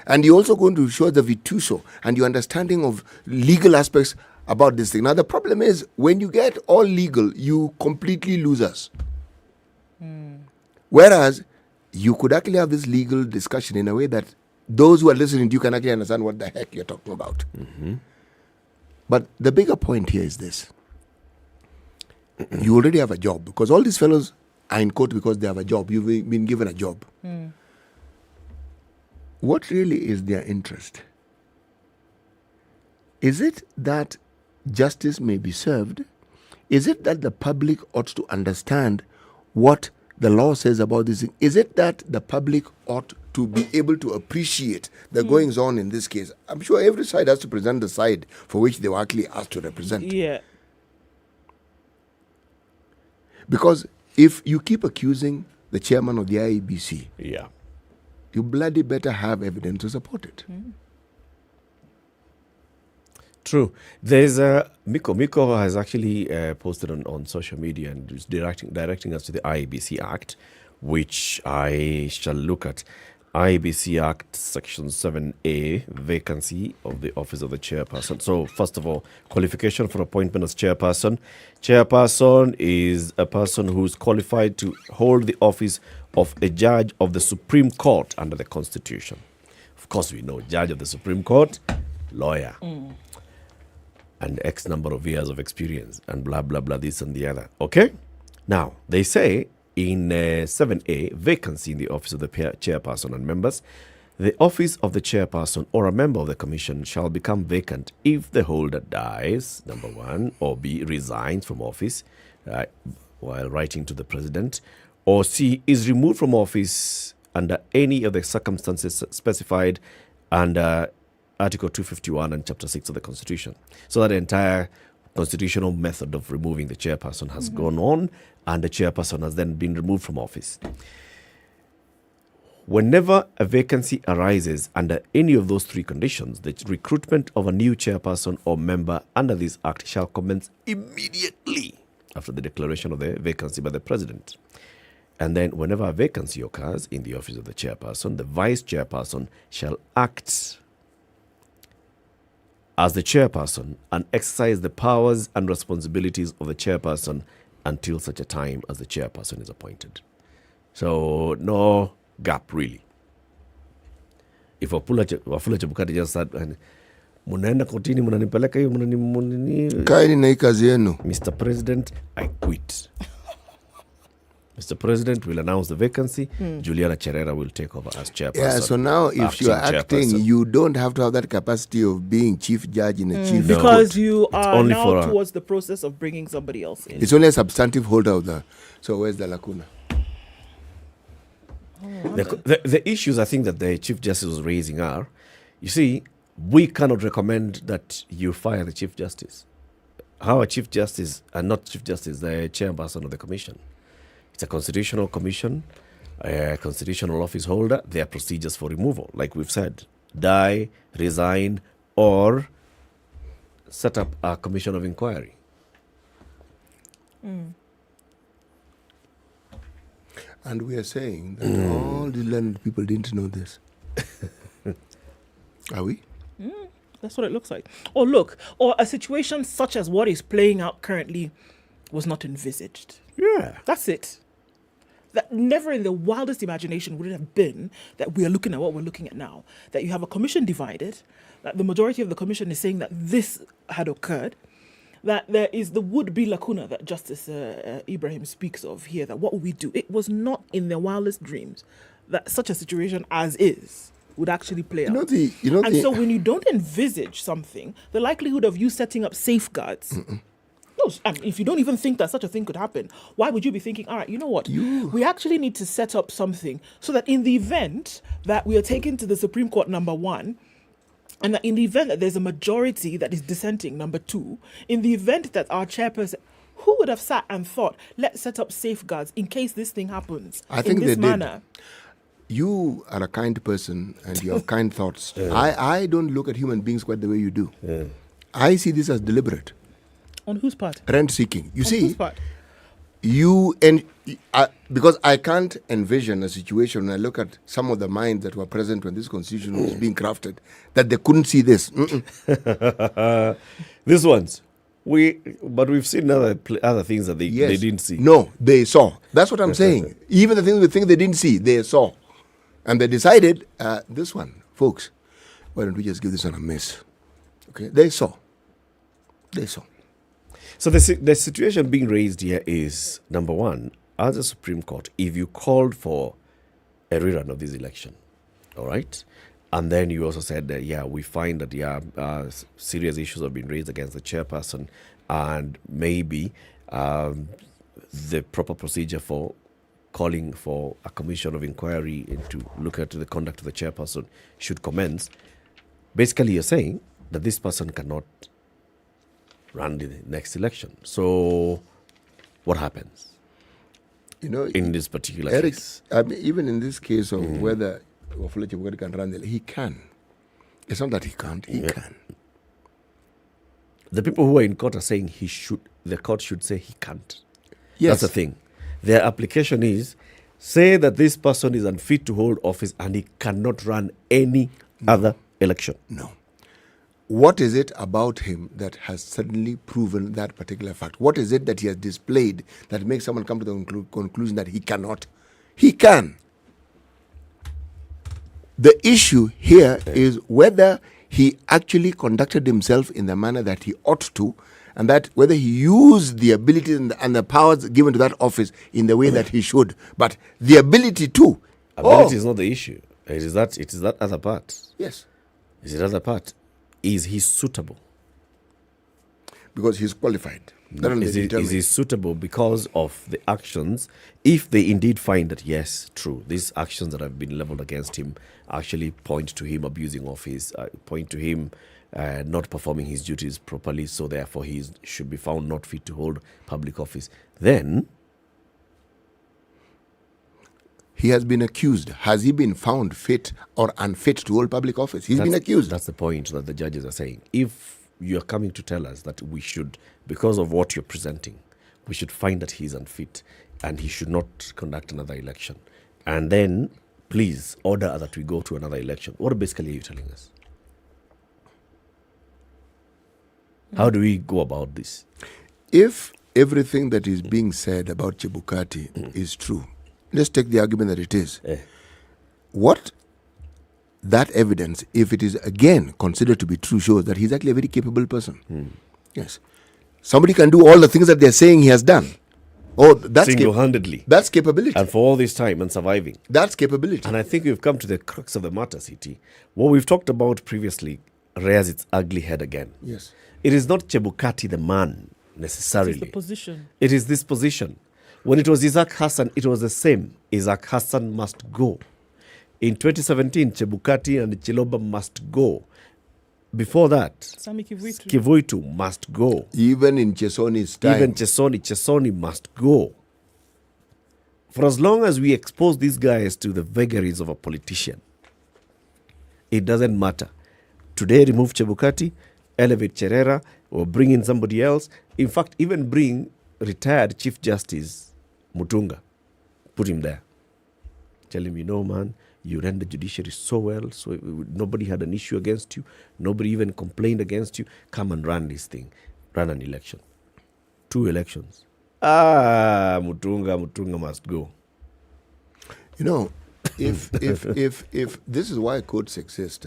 And you're also going to show the virtuoso and your understanding of legal aspects about this thing. Now, the problem is, when you get all legal, you completely lose us. Whereas, you could actually have this legal discussion in a way that those who are listening to you can actually understand what the heck you're talking about. But the bigger point here is this. You already have a job, because all these fellows are in court because they have a job. You've been given a job. What really is their interest? Is it that justice may be served? Is it that the public ought to understand what the law says about this thing? Is it that the public ought to be able to appreciate the goings on in this case? I'm sure every side has to present the side for which they were actually asked to represent. Yeah. Because if you keep accusing the chairman of the IEBC, you bloody better have evidence to support it. True. There's Miko. Miko has actually posted on social media and is directing us to the IEBC Act, which I shall look at. IEBC Act Section 7A, vacancy of the office of the chairperson. So, first of all, qualification for appointment as chairperson. Chairperson is a person who's qualified to hold the office of a judge of the Supreme Court under the Constitution. Of course, we know judge of the Supreme Court, lawyer, and X number of years of experience, and blah, blah, blah, this and the other. Okay? Now, they say in 7A, vacancy in the office of the chairperson and members, the office of the chairperson or a member of the commission shall become vacant if the holder dies, number one, or B, resigns from office while writing to the president, or C, is removed from office under any of the circumstances specified under Article 251 and Chapter 6 of the Constitution. So that entire constitutional method of removing the chairperson has gone on, and the chairperson has then been removed from office. Whenever a vacancy arises under any of those three conditions, the recruitment of a new chairperson or member under this act shall commence immediately after the declaration of the vacancy by the president. And then whenever a vacancy occurs in the office of the chairperson, the vice chairperson shall act as the chairperson and exercise the powers and responsibilities of the chairperson until such a time as the chairperson is appointed. So no gap really. If Wafula Chebukati just said, munaenda kotini munanipeleka hiyo munani kaeni na hii kazi yenu, Mr. President, I quit. Mr. President will announce the vacancy. Juliana Cherera will take over as chairperson. Yeah, so now if you are acting, you don't have to have that capacity of being chief judge in a chief. Because you are now towards the process of bringing somebody else in. It's only a substantive holder of the. So where's the lacuna? The issues I think that the Chief Justice was raising are, you see, we cannot recommend that you fire the Chief Justice. Our Chief Justice, and not Chief Justice, the chairperson of the commission. It's a constitutional commission, a constitutional office holder. There are procedures for removal, like we've said. Die, resign, or set up a commission of inquiry. And we are saying that all the learned people didn't know this. Are we? That's what it looks like. Or look, or a situation such as what is playing out currently was not envisaged. Yeah. That's it. That never in the wildest imagination would it have been that we are looking at what we're looking at now. That you have a commission divided, that the majority of the commission is saying that this had occurred, that there is the would-be lacuna that Justice Ibrahim speaks of here, that what would we do? It was not in their wildest dreams that such a situation as is would actually play out. So when you don't envisage something, the likelihood of you setting up safeguards... No, if you don't even think that such a thing could happen, why would you be thinking, all right, you know what? We actually need to set up something so that in the event that we are taken to the Supreme Court, number one, and that in the event that there's a majority that is dissenting, number two, in the event that our chairperson, who would have sat and thought, let's set up safeguards in case this thing happens I think in this they manner? you are a kind person and you have kind thoughts. I don't look at human beings quite the way you do. I see this as deliberate. On whose part? Rent seeking. You see, whose part? Because I can't envision a situation when I look at some of the minds that were present when this constitution was being crafted, that they couldn't see this. These ones. But we've seen other things that they didn't see. No, they saw. That's what I'm saying. Even the things we think they didn't see, they saw. And they decided, this one, folks, why don't we just give this one a miss? Okay, they saw. They saw. So the situation being raised here is, number one, as a Supreme Court, if you called for a rerun of this election, all right, and then you also said that, we find that, serious issues have been raised against the chairperson, and maybe the proper procedure for calling for a commission of inquiry into look at the conduct of the chairperson should commence. Basically, you're saying that this person cannot run the next election. So what happens? In this particular case? Even in this case of whether Wafula Chebukati can run, he can. It's not that he can't, he can. The people who are in court are saying the court should say he can't. Yes. That's the thing. Their application is, say that this person is unfit to hold office and he cannot run any other election. No. What is it about him that has suddenly proven that particular fact? What is it that he has displayed that makes someone come to the conclusion that he cannot? He can. The issue here is whether he actually conducted himself in the manner that he ought to, and that whether he used the ability and the powers given to that office in the way that he should. But the ability to. Ability is not the issue. It is that other part. Yes. Is it other part? Is he suitable? Because he's qualified. Is he suitable because of the actions? If they indeed find that, yes, true, these actions that have been leveled against him actually point to him abusing office, point to him not performing his duties properly, so therefore he should be found not fit to hold public office, then he has been accused. Has he been found fit or unfit to hold public office? He's been accused. That's the point that the judges are saying. If you're coming to tell us that we should, because of what you're presenting, we should find that he's unfit and he should not conduct another election, and then please order that we go to another election, what basically are you telling us? How do we go about this? If everything that is being said about Chebukati is true, let's take the argument that it is. What that evidence, if it is again considered to be true, shows that he's actually a very capable person. Yes. Somebody can do all the things that they're saying he has done. Oh, that's single-handedly. That's capability. And for all this time and surviving. That's capability. And I think we've come to the crux of the matter, CT. What we've talked about previously rears its ugly head again. Yes. It is not Chebukati the man, necessarily. It is the position. It is this position. When it was Isaac Hassan, it was the same. Isaac Hassan must go. In 2017, Chebukati and Chiloba must go. Before that, Sami Kivuitu must go. Even in Chesoni's time. Even Chesoni must go. For as long as we expose these guys to the vagaries of a politician, it doesn't matter. Today, remove Chebukati, elevate Cherera, or bring in somebody else. In fact, even bring retired Chief Justice Mutunga. Put him there. Tell him, man, you ran the judiciary so well, so nobody had an issue against you. Nobody even complained against you. Come and run this thing. Run an election. 2 elections. Mutunga must go. If this is why courts exist,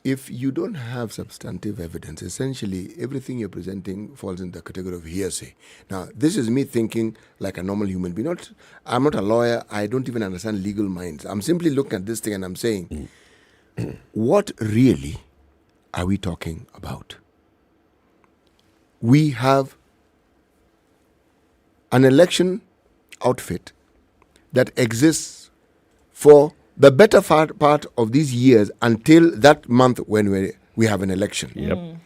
if you don't have substantive evidence, essentially everything you're presenting falls in the category of hearsay. Now, this is me thinking like a normal human being. I'm not a lawyer. I don't even understand legal minds. I'm simply looking at this thing and I'm saying, what really are we talking about? We have an election outfit that exists for the better part of these years until that month when we have an election.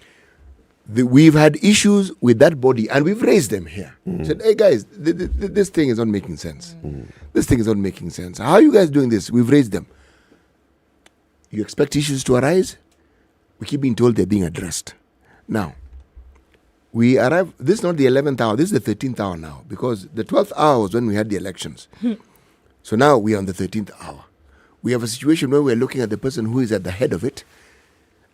we've had issues with that body, and we've raised them here. Said, hey guys, this thing is not making sense. This thing is not making sense. How are you guys doing this? We've raised them. You expect issues to arise? We keep being told they're being addressed. Now, we arrive, this is not the 11th hour, this is the 13th hour now, because the 12th hour was when we had the elections. So now we are on the 13th hour. We have a situation where we're looking at the person who is at the head of it,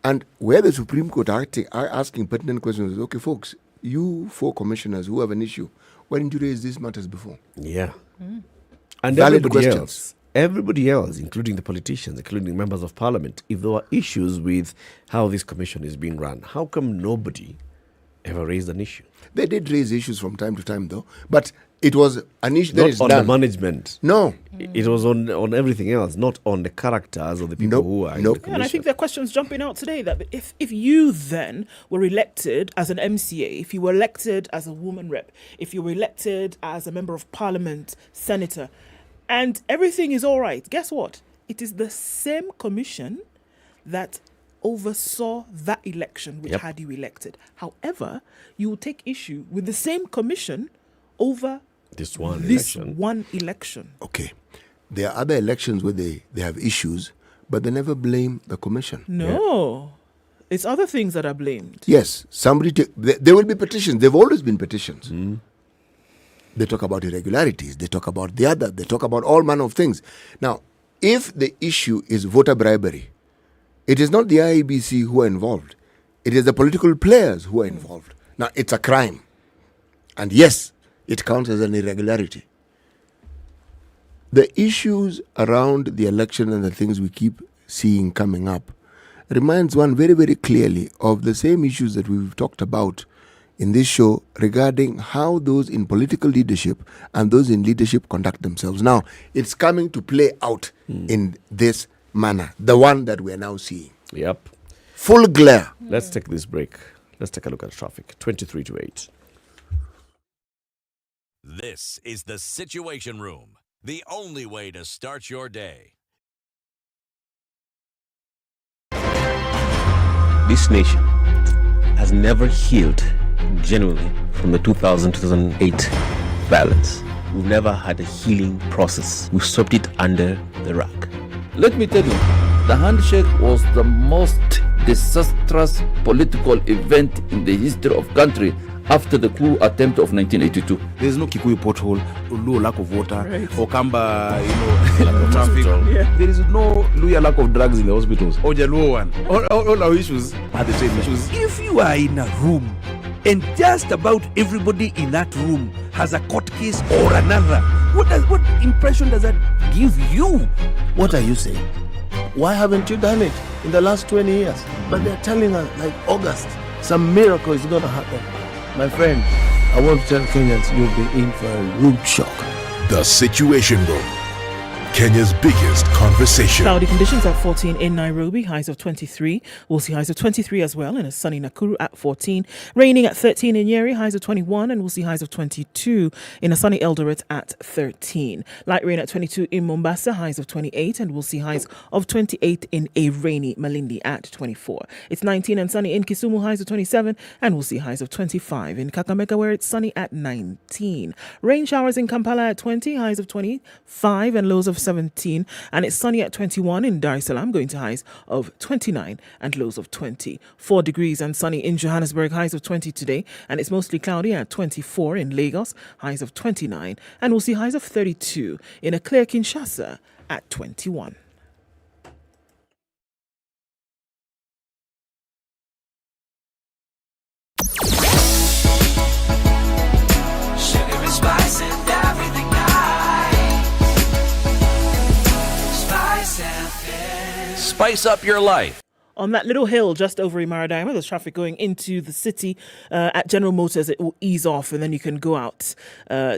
and where the Supreme Court are asking pertinent questions is, okay, folks, you 4 commissioners who have an issue, why didn't you raise these matters before? Yeah. And Valid questions. Everybody else, including the politicians, including members of parliament, if there are issues with how this commission is being run, how come nobody ever raised an issue? They did raise issues from time to time, though, but it was an issue that not is on done. the management. No. It was on everything else, not on the characters of the people who are in the commission. And I think there are questions jumping out today that if you then were elected as an MCA, if you were elected as a woman rep, if you were elected as a member of parliament, senator, and everything is all right, guess what? It is the same commission that oversaw that election which had you elected. However, you will take issue with the same commission over this one election. Okay. There are other elections where they have issues, but they never blame the commission. No. It's other things that are blamed. Yes. There will be petitions. There have always been petitions. They talk about irregularities. They talk about the other. They talk about all manner of things. Now, if the issue is voter bribery, it is not the IEBC who are involved. It is the political players who are involved. Now, it's a crime. And yes, it counts as an irregularity. The issues around the election and the things we keep seeing coming up reminds one very, very clearly of the same issues that we've talked about in this show regarding how those in political leadership and those in leadership conduct themselves. Now, it's coming to play out in this manner, the one that we're now seeing. Yep. Full glare. Let's take this break. Let's take a look at traffic. 23 to 8. This is the Situation Room, the only way to start your day. This nation has never healed genuinely from the 2008 violence. We've never had a healing process. We've swept it under the rug. Let me tell you, the handshake was the most disastrous political event in the history of country after the coup attempt of 1982. There's no Kikuyu pothole, Luo lack of water, Okamba, lack of traffic. There is no Luya lack of drugs in the hospitals. Or Jaluo one. All our issues are the same issues. If you are in a room and just about everybody in that room has a court case or another, what impression does that give you? What are you saying? Why haven't you done it in the last 20 years? But they're telling us, like August, some miracle is going to happen. My friend, I want to tell Kenyans you'll be in for a rude shock. The Situation Room, Kenya's biggest conversation. Cloudy conditions at 14 in Nairobi, highs of 23. We'll see highs of 23 as well in a sunny Nakuru at 14. Raining at 13 in Nyeri, highs of 21, and we'll see highs of 22 in a sunny Eldoret at 13. Light rain at 22 in Mombasa, highs of 28, and we'll see highs of 28 in a rainy Malindi at 24. It's 19 and sunny in Kisumu, highs of 27, and we'll see highs of 25 in Kakamega, where it's sunny at 19. Rain showers in Kampala at 20, highs of 25 and lows of 17, and it's sunny at 21 in Dar es Salaam, going to highs of 29 and lows of 20. 4 degrees and sunny in Johannesburg, highs of 20 today, and it's mostly cloudy at 24 in Lagos, highs of 29, and we'll see highs of 32 in a clear Kinshasa at 21. Sugar and spice and everything nice. SpiceFM. Spice up your life. On that little hill just over Imaradima, there's traffic going into the city. At General Motors, it will ease off, and then you can go out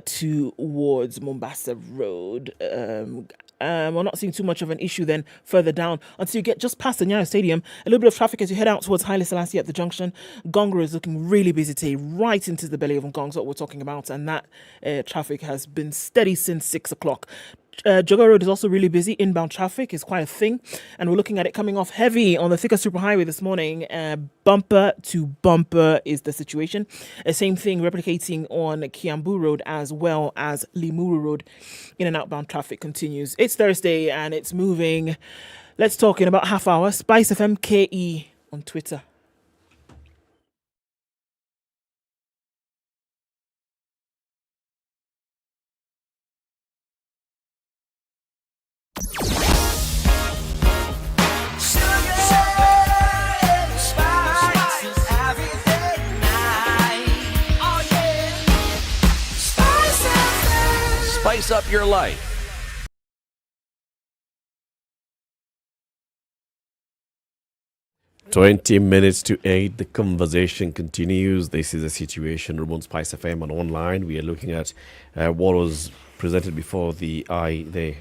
towards Mombasa Road. We're not seeing too much of an issue then further down until you get just past the Nyeri Stadium. A little bit of traffic as you head out towards Haile Selassie at the junction. Gongoro is looking really busy today, right into the belly of Ngong, what we're talking about, and that traffic has been steady since 6 o'clock. Jogo Road is also really busy. Inbound traffic is quite a thing. And we're looking at it coming off heavy on the Thika Superhighway this morning. Bumper to bumper is the situation. Same thing replicating on Kiambu Road as well as Limuru Road. In and outbound traffic continues. It's Thursday and it's moving. Let's talk in about half hour. SpiceFM KE on Twitter. Spice up your life. "20 minutes to 8, the conversation continues. This is a situation room on SpiceFM and online. We are looking at what was presented before the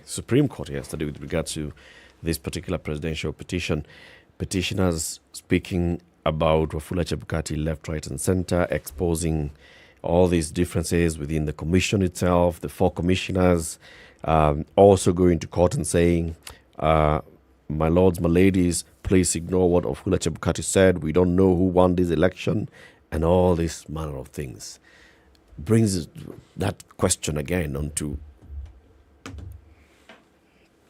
Supreme Court yesterday with regard to this particular presidential petition. Petitioners speaking about Wafula Chebukati left, right and centre, exposing all these differences within the commission itself, the 4 commissioners, also going to court and saying, my lords, my ladies, please ignore what Wafula Chebukati said. We don't know who won this election, and all this manner of things. Brings that question again onto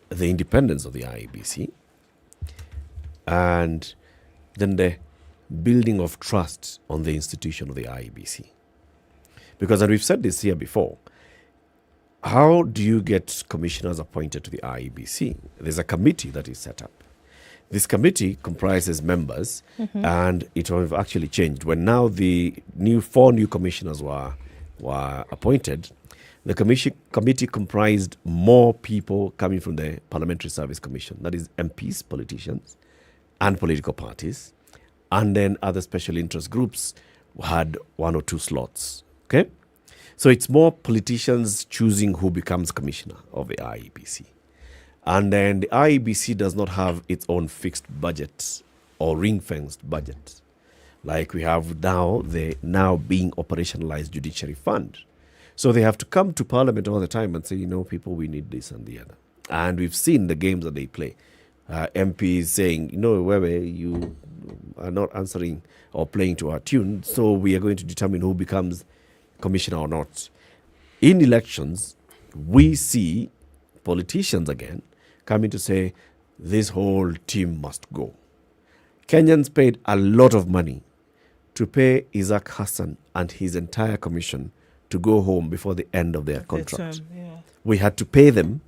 the independence of the IEBC and then the building of trust on the institution of the IEBC. Because, and we've said this here before, how do you get commissioners appointed to the IEBC? There's a committee that is set up. This committee comprises members, and it will have actually changed. When now the 4 new commissioners were appointed, the committee comprised more people coming from the Parliamentary Service Commission, that is MPs, politicians, and political parties, and then other special interest groups had 1 or 2 slots. Okay? So it's more politicians choosing who becomes commissioner of the IEBC. And then the IEBC does not have its own fixed budget or ring-fenced budget. Like we have now, the now being operationalized Judiciary Fund. So they have to come to Parliament all the time and say, people, we need this and the other. And we've seen the games that they play. MPs saying, you are not answering or playing to our tune, so we are going to determine who becomes commissioner or not. In elections, we see politicians again coming to say, this whole team must go. Kenyans paid a lot of money to pay Isaac Hassan and his entire commission to go home before the end of their contract. We had to pay them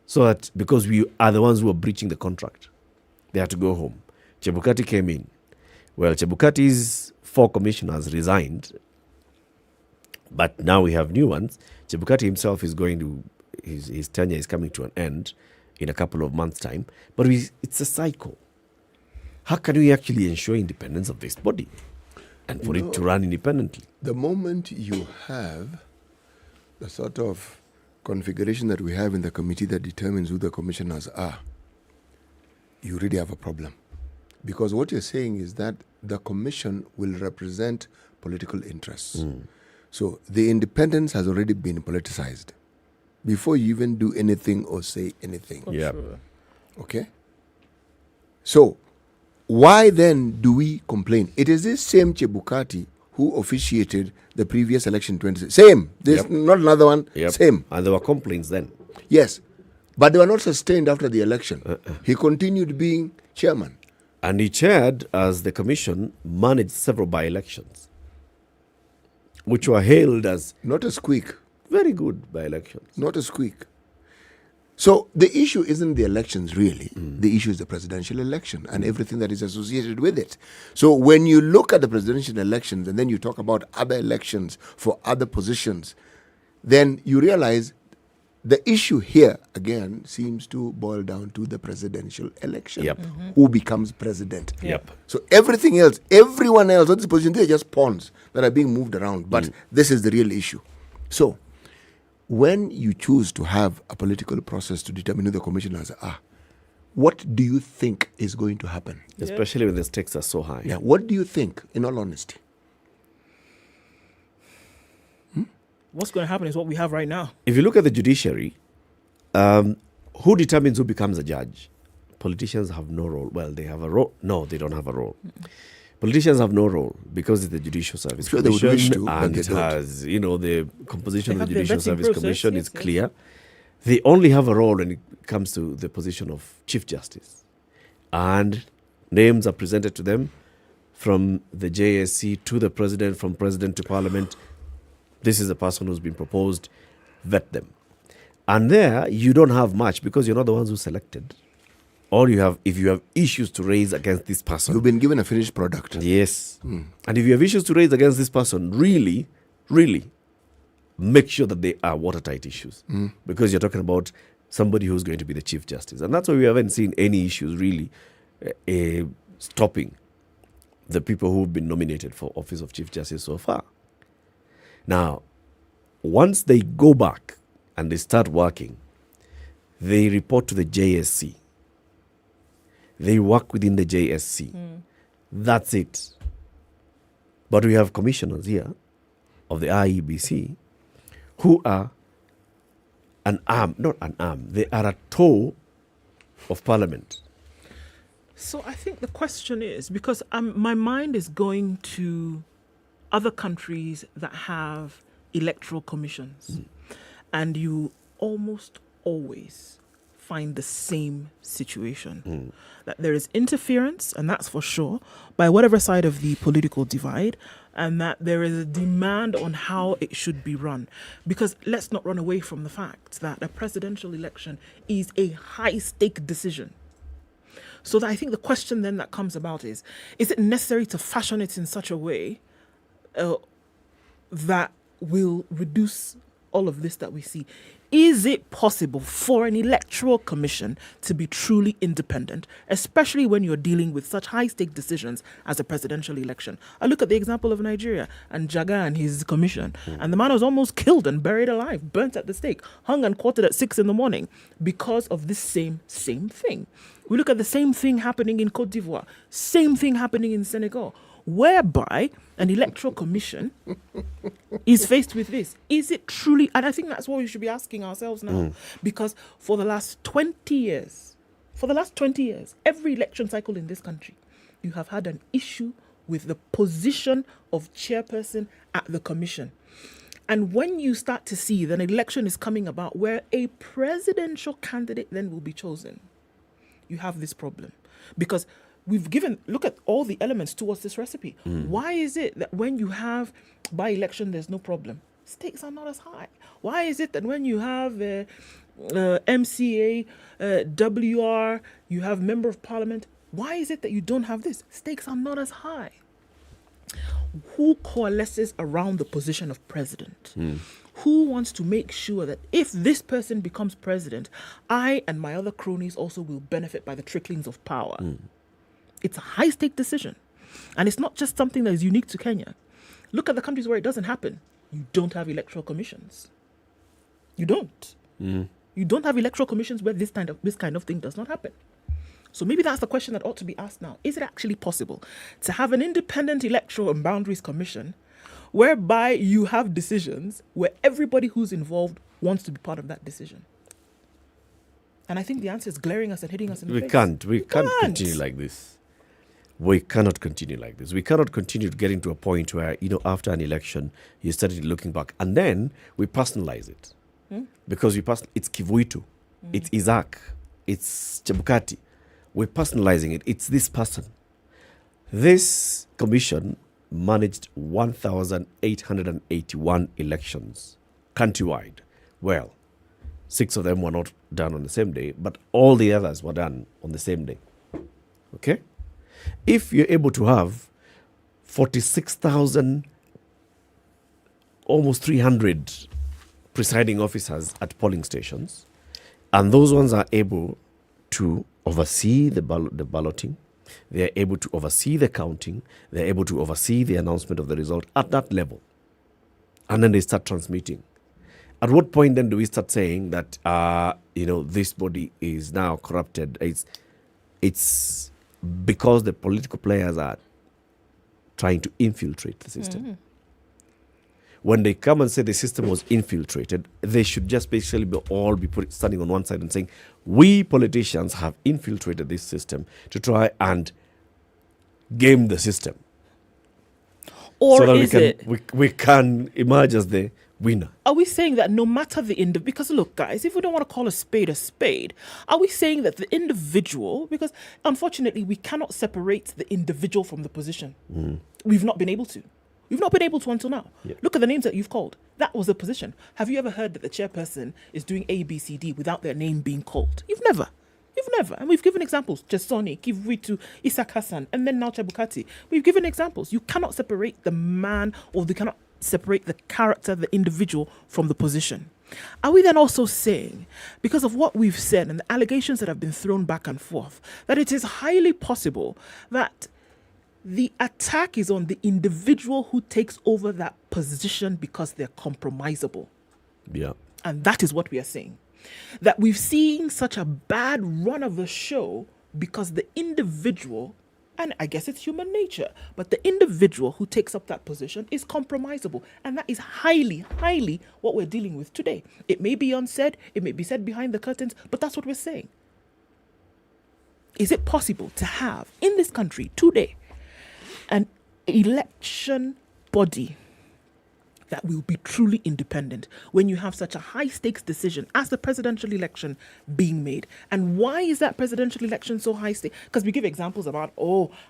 so that, because we are the ones who are breaching the contract, they had to go home. Chebukati came in. Well, Chebukati's 4 commissioners resigned, but now we have new ones. Chebukati himself is going to, his tenure is coming to an end in a couple of months' time. But it's a cycle. How can we actually ensure independence of this body and for it to run independently? The moment you have the sort of configuration that we have in the committee that determines who the commissioners are, you really have a problem. Because what you're saying is that the commission will represent political interests. So the independence has already been politicized before you even do anything or say anything. Sure. Okay? So why then do we complain? It is this same Chebukati who officiated the previous election 20. Same. There's not another one. Same. And there were complaints then. Yes. But they were not sustained after the election. He continued being chairman. And he chaired, as the commission managed several by-elections, which were hailed as... Not a squeak. Very good by-elections. Not a squeak. So the issue isn't the elections, really. The issue is the presidential election and everything that is associated with it. So when you look at the presidential elections and then you talk about other elections for other positions, then you realize the issue here, again, seems to boil down to the presidential election. Who becomes president. So everything else, everyone else on this position, they're just pawns that are being moved around. But this is the real issue. So when you choose to have a political process to determine who the commissioners are, what do you think is going to happen? Especially when the stakes are so high. Yeah. What do you think, in all honesty? What's going to happen is what we have right now. If you look at the judiciary, Who determines who becomes a judge? Politicians have no role. Well, they have a role. No, they don't have a role. Politicians have no role because it's the Judicial Service Sure, they would wish to, but and they it don't. has, the composition They of the have their Judicial vetting Service process, Commission yes, is yes. clear. They only have a role when it comes to the position of Chief Justice. And names are presented to them from the JSC to the President, from President to Parliament. This is the person who's been proposed, vet them. And there, you don't have much because you're not the ones who selected. All you have, if you have issues to raise against this person. You've been given a finished product. Yes. And if you have issues to raise against this person, really, really make sure that they are watertight issues. Because you're talking about somebody who's going to be the Chief Justice. And that's why we haven't seen any issues really stopping the people who've been nominated for office of Chief Justice so far. Now, once they go back and they start working, they report to the JSC. They work within the JSC. That's it. But we have commissioners here of the IEBC who are an arm, not an arm, they are a toe of Parliament. So I think the question is, because my mind is going to other countries that have electoral commissions, and you almost always find the same situation. That there is interference, and that's for sure, by whatever side of the political divide, and that there is a demand on how it should be run. Because let's not run away from the fact that a presidential election is a high-stake decision. So that I think the question then that comes about is it necessary to fashion it in such a way that will reduce all of this that we see? Is it possible for an electoral commission to be truly independent, especially when you're dealing with such high-stake decisions as a presidential election? I look at the example of Nigeria and Jaga and his commission, and the man was almost killed and buried alive, burnt at the stake, hung and quartered at 6 a.m. because of this same thing. We look at the same thing happening in Côte d'Ivoire, same thing happening in Senegal, whereby an electoral commission is faced with this. Is it truly, and I think that's what we should be asking ourselves now, because for the last 20 years, every election cycle in this country, you have had an issue with the position of chairperson at the commission. And when you start to see that an election is coming about where a presidential candidate then will be chosen, you have this problem. Because look at all the elements towards this recipe. Why is it that when you have by-election, there's no problem? Stakes are not as high. Why is it that when you have MCA, WR, you have Member of Parliament, why is it that you don't have this? Stakes are not as high. Who coalesces around the position of president? Who wants to make sure that if this person becomes president, I and my other cronies also will benefit by the tricklings of power? It's a high-stake decision. And it's not just something that is unique to Kenya. Look at the countries where it doesn't happen. You don't have electoral commissions. You don't. You don't have electoral commissions where this kind of thing does not happen. So maybe that's the question that ought to be asked now. Is it actually possible to have an independent electoral and boundaries commission whereby you have decisions where everybody who's involved wants to be part of that decision? And I think the answer is glaring us and hitting us in the face. We can't continue like this. We cannot continue like this. We cannot continue getting to a point where, after an election, you started looking back. And then we personalize it. Because it's Kivuitu, it's Isaac, it's Chebukati. We're personalizing it. It's this person. This commission managed 1,881 elections countrywide. Well, 6 of them were not done on the same day, but all the others were done on the same day. Okay? If you're able to have 46,000, almost 300 presiding officers at polling stations, and those ones are able to oversee the balloting, they are able to oversee the counting, they are able to oversee the announcement of the result at that level, and then they start transmitting. At what point then do we start saying that this body is now corrupted? It's because the political players are trying to infiltrate the system. when they come and say the system was infiltrated, they should just basically standing on one side and saying, we politicians have infiltrated this system to try and game the system. Or so that is we can emerge as the winner. Are we saying that no matter the because look, guys, if we don't want to call a spade, are we saying that the individual, because unfortunately we cannot separate the individual from the position. We've not been able to. We've not been able to until now. Yeah. Look at the names that you've called. That was a position. Have you ever heard that the chairperson is doing A, B, C, D without their name being called? You've never. And we've given examples. Chesoni, Kivritu, Isaac Hassan, and then now Chebukati. We've given examples. You cannot separate the man, or they cannot separate the character, the individual from the position. Are we then also saying, because of what we've said and the allegations that have been thrown back and forth, that it is highly possible that the attack is on the individual who takes over that position because they're compromisable? Yeah. And that is what we are saying. That we've seen such a bad run of the show because the individual, and I guess it's human nature, but the individual who takes up that position is compromisable. And that is highly, highly what we're dealing with today. It may be unsaid, it may be said behind the curtains, but that's what we're saying. Is it possible to have, in this country today, an election body that will be truly independent when you have such a high stakes decision as the presidential election being made? And why is that presidential election so high stakes? Because we give examples about,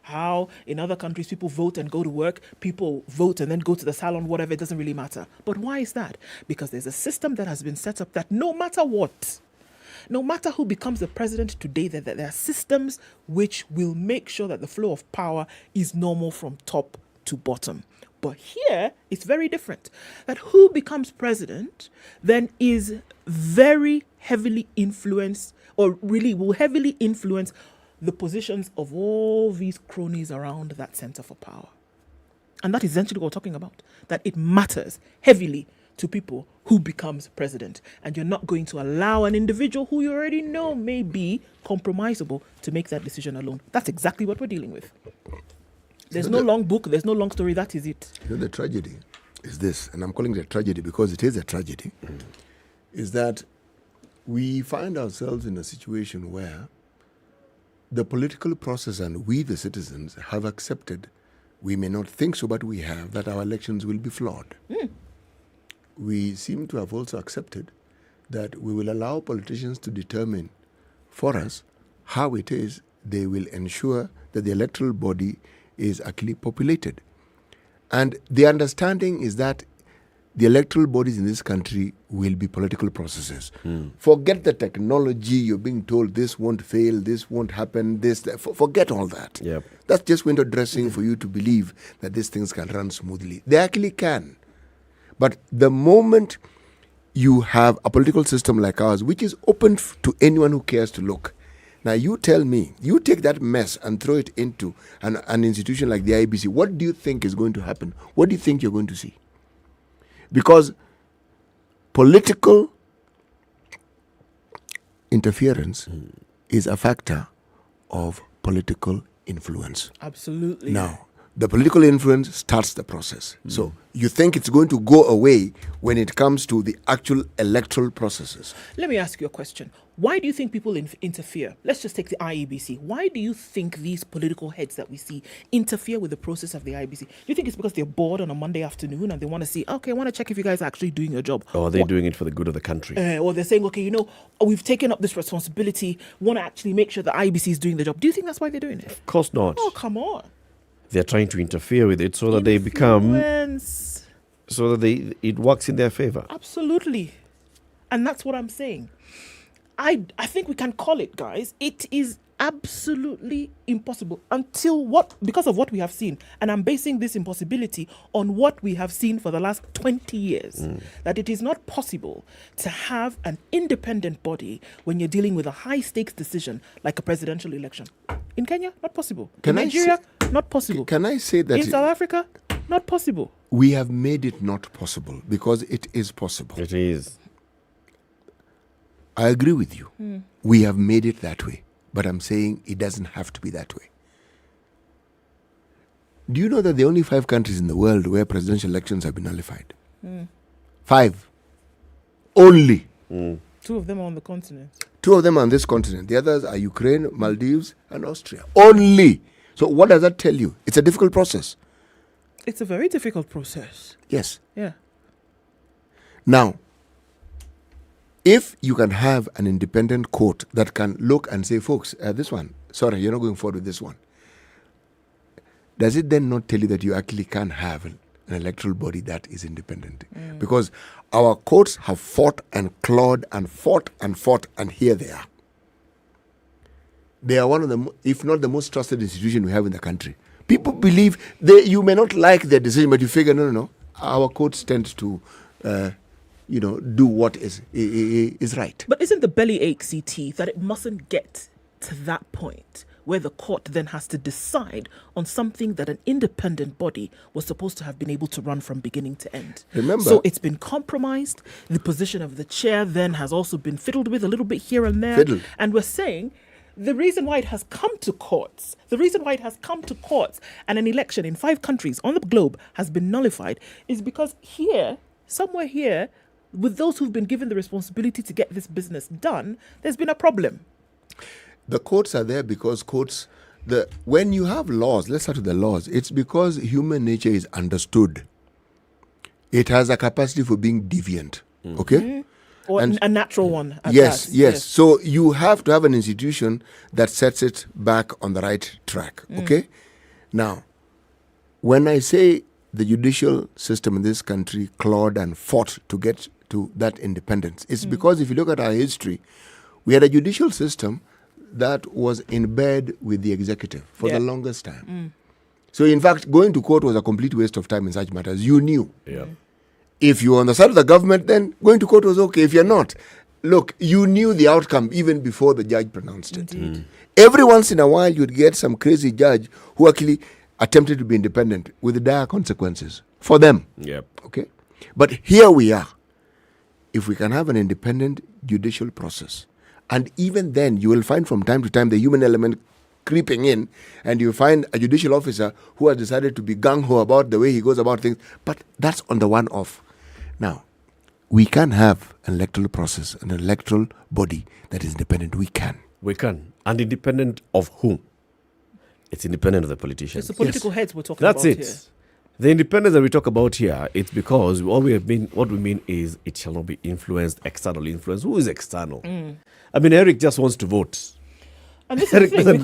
how in other countries people vote and go to work, people vote and then go to the salon, whatever, it doesn't really matter. But why is that? Because there's a system that has been set up that no matter what, no matter who becomes the president today, that there are systems which will make sure that the flow of power is normal from top to bottom. But here, it's very different. That who becomes president then is very heavily influenced, or really will heavily influence the positions of all these cronies around that center for power. And that is essentially what we're talking about. That it matters heavily to people who becomes president. And you're not going to allow an individual who you already know may be compromisable to make that decision alone. That's exactly what we're dealing with. There's no long book, there's no long story, that is it. The tragedy is this, and I'm calling it a tragedy because it is a tragedy, is that we find ourselves in a situation where the political process and we, the citizens, have accepted, we may not think so, but we have, that our elections will be flawed. We seem to have also accepted that we will allow politicians to determine for us how it is they will ensure that the electoral body is actually populated. And the understanding is that the electoral bodies in this country will be political processes. Forget the technology, you're being told this won't fail, this won't happen, forget all that. Yep. That's just window dressing for you to believe that these things can run smoothly. They actually can. But the moment you have a political system like ours, which is open to anyone who cares to look. Now, you tell me, you take that mess and throw it into an institution like the IEBC. What do you think is going to happen? What do you think you're going to see? Because political interference is a factor of political influence. Absolutely. Now, the political influence starts the process. So you think it's going to go away when it comes to the actual electoral processes. Let me ask you a question. Why do you think people interfere? Let's just take the IEBC. Why do you think these political heads that we see interfere with the process of the IEBC? Do you think it's because they're bored on a Monday afternoon and they want to see, okay, I want to check if you guys are actually doing your job? Or are they doing it for the good of the country? Or they're saying, okay, we've taken up this responsibility, want to actually make sure the IEBC is doing the job. Do you think that's why they're doing it? Of course not. Oh, come on. They're trying to interfere with it so that they become, so that it works in their favor. Absolutely. And that's what I'm saying. I think we can call it, guys. It is absolutely impossible because of what we have seen. And I'm basing this impossibility on what we have seen for the last 20 years. That it is not possible to have an independent body when you're dealing with a high stakes decision like a presidential election. In Kenya, not possible. In Nigeria, not possible. Can I say that? In South Africa, not possible. We have made it not possible because it is possible. It is. I agree with you. We have made it that way. But I'm saying it doesn't have to be that way. Do you know that there are only 5 countries in the world where presidential elections have been nullified? 5. Only. 2 of them are on the continent. 2 of them are on this continent. The others are Ukraine, Maldives, and Austria. Only. So what does that tell you? It's a difficult process. It's a very difficult process. Yes. Yeah. Now, if you can have an independent court that can look and say, folks, this one, sorry, you're not going forward with this one. Does it then not tell you that you actually can have an electoral body that is independent? Because our courts have fought and clawed and fought, and here they are. They are one of the, if not the most trusted institution we have in the country. People believe you may not like their decision, but you figure, no. Our courts tend to, do what is right. But isn't the bellyache, CT, that it mustn't get to that point where the court then has to decide on something that an independent body was supposed to have been able to run from beginning to end? Remember, so it's been compromised. The position of the chair then has also been fiddled with a little bit here and there. And we're saying the reason why it has come to courts, and an election in 5 countries on the globe has been nullified is because here, somewhere here, with those who've been given the responsibility to get this business done, there's been a problem. The courts are there because when you have laws, let's start with the laws, it's because human nature is understood. It has a capacity for being deviant, okay? Or a natural one. Yes. So you have to have an institution that sets it back on the right track, okay? Now, when I say the judicial system in this country clawed and fought to get to that independence, it's because if you look at our history, we had a judicial system that was in bed with the executive for the longest time. So in fact, going to court was a complete waste of time in such matters. You knew. If you were on the side of the government, then going to court was okay. If you're not, look, you knew the outcome even before the judge pronounced it. Every once in a while, you'd get some crazy judge who actually attempted to be independent with dire consequences for them. Okay? But here we are. If we can have an independent judicial process, and even then, you will find from time to time the human element creeping in, and you find a judicial officer who has decided to be gung-ho about the way he goes about things, but that's on the one-off. Now, we can have an electoral process, an electoral body that is independent. We can. And independent of whom? It's independent of the politicians. It's the political heads we're talking That's about it. here. The independence that we talk about here, it's because what we mean is it shall not be influenced, external influence. Who is external? I mean, Eric just wants to vote. And this is the thing,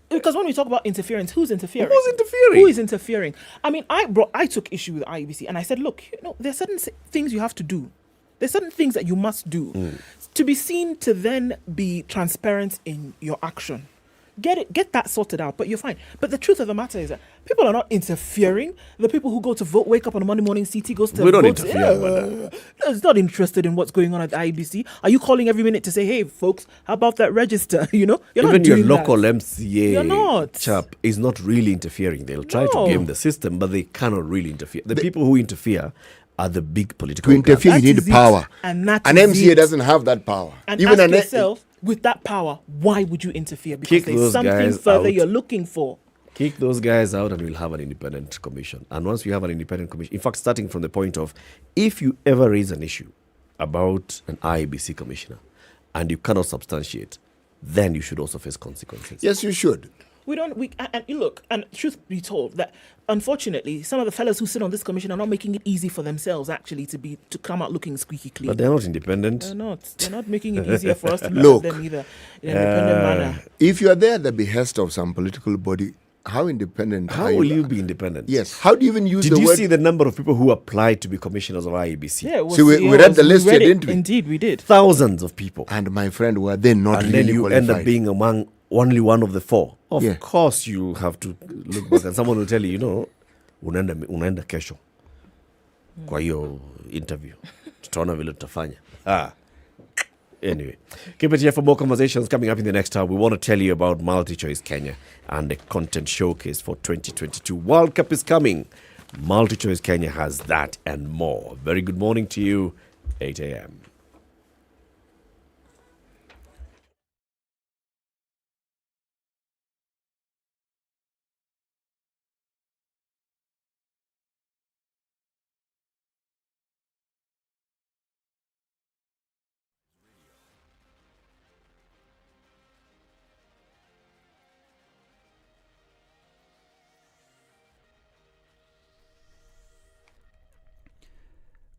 because when we talk about interference, who's interfering? Who is interfering? I mean, I took issue with IEBC and I said, look, there are certain things you have to do. There's certain things that you must do to be seen to then be transparent in your action. Get that sorted out, but you're fine. But the truth of the matter is that people are not interfering. The people who go to vote, wake up on a Monday morning, CT goes to We don't vote. interfere. It's not interested in what's going on at the IBC. Are you calling every minute to say, hey, folks, how about that register? You're not Even doing your local that. MCA You're not. chap is not really interfering. They'll try to game the system, but they cannot really interfere. The people who interfere are the big political To interfere, you need power. And that an is MCA it. doesn't have that power. And Even ask yourself, with that power, why would you interfere? Because Kick there's those something guys further out. you're looking for. Kick those guys out and we'll have an independent commission. And once we have an independent commission, in fact, starting from the point of, if you ever raise an issue about an IEBC commissioner and you cannot substantiate, then you should also face consequences. Yes, you should. And you look, and truth be told, that unfortunately, some of the fellows who sit on this commission are not making it easy for themselves actually to come out looking squeaky clean. But they're not independent. They're not making it easier for us to look at them either in an independent manner. If you are there at the behest of some political body, how independent How are will you be independent? Yes. How do you even use Did the you word? see the number of people who applied to be commissioners of IEBC? Yeah, See, we read the list here, didn't we? Indeed, we did. Thousands of people. And my friend, were they not And really then you qualified? end up being among only one of the 4. Of Yeah. course, you have to look back and someone will tell you, unaenda kesho kwa hiyo interview. Tutaona vile tutafanya. Anyway, keep it here for more conversations coming up in the next hour. We want to tell you about Multichoice Kenya and the content showcase for 2022. World Cup is coming. Multichoice Kenya has that and more. Very good morning to you. 8 a.m.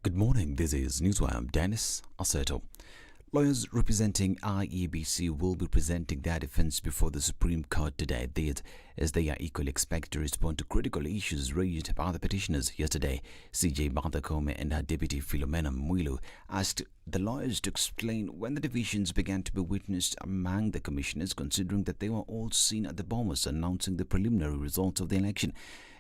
Good morning, this is Newswire. I'm Dennis Aseto. Lawyers representing IEBC will be presenting their defense before the Supreme Court today, as they are equally expected to respond to critical issues raised by the petitioners. Yesterday, CJ Bathakome and her deputy Philomena Mwilu asked the lawyers to explain when the divisions began to be witnessed among the commissioners, considering that they were all seen at the Bomas announcing the preliminary results of the election.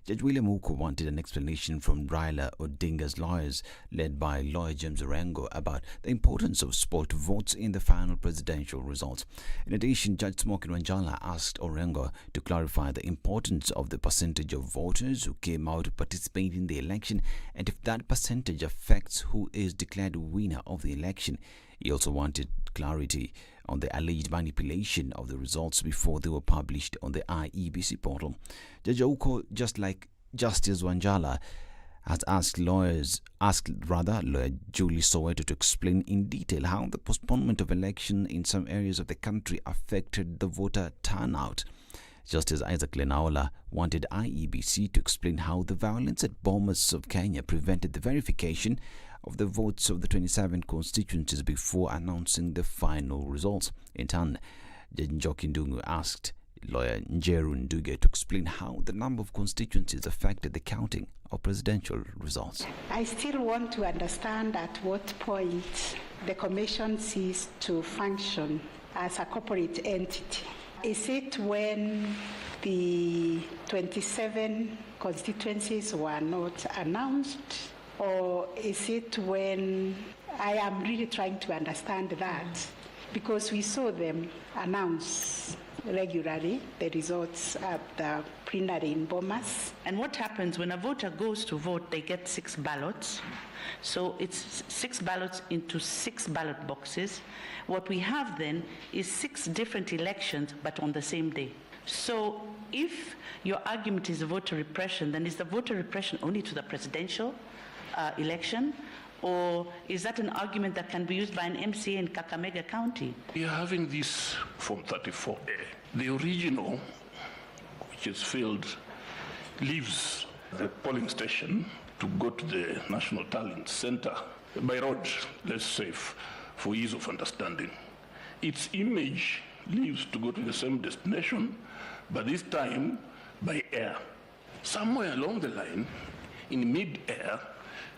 Judge William Uko wanted an explanation from Raila Odinga's lawyers, led by lawyer James Orengo, about the importance of sport votes in the final presidential results. In addition, Judge Smokin Wanjala asked Orengo to clarify the importance of the percentage of voters who came out to participate in the election and if that percentage affects who is declared winner of the election. He also wanted clarity on the alleged manipulation of the results before they were published on the IEBC portal. Judge Ouko, just like Justice Wanjala, has asked lawyer Julie Soweto to explain in detail how the postponement of election in some areas of the country affected the voter turnout. Justice Isaac Lenaola wanted IEBC to explain how the violence at Bomas of Kenya prevented the verification of the votes of the 27 constituencies before announcing the final results. In turn, Judge Njoki Ndungu asked lawyer Njeru Nduge to explain how the number of constituencies affected the counting of presidential results. I still want to understand at what point the Commission ceased to function as a corporate entity. Is it when the 27 constituencies were not announced? Or is it when I am really trying to understand that? Because we saw them announce regularly the results at the plenary in Bomas. And what happens when a voter goes to vote, they get 6 ballots. So it's 6 ballots into 6 ballot boxes. What we have then is 6 different elections, but on the same day. So if your argument is voter repression, then is the voter repression only to the presidential election, or is that an argument that can be used by an MCA in Kakamega County? We are having this Form 34A. The original, which is filled, leaves the polling station to go to the National Talent Center by road, let's say, for ease of understanding. Its image leaves to go to the same destination, but this time by air. Somewhere along the line, in mid-air,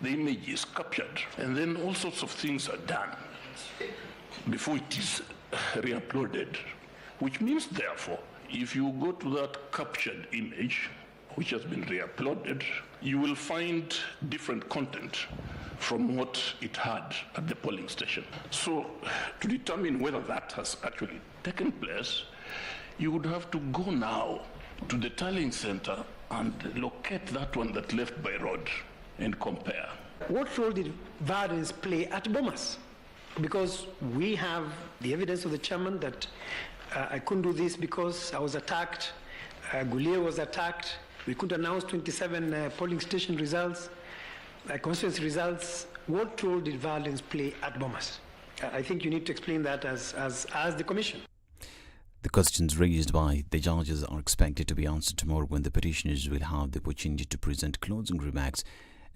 the image is captured, and then all sorts of things are done before it is re-uploaded, which means, therefore, if you go to that captured image, which has been re-uploaded, you will find different content from what it had at the polling station. So, to determine whether that has actually taken place, you would have to go now to the tallying center and locate that one that left by road and compare. What role did violence play at Bomas? Because we have the evidence of the chairman that I couldn't do this because I was attacked, Gulier was attacked, we couldn't announce 27 polling station results, constituency results. What role did violence play at Bomas? I think you need to explain that as the Commission. The questions raised by the judges are expected to be answered tomorrow, when the petitioners will have the opportunity to present closing remarks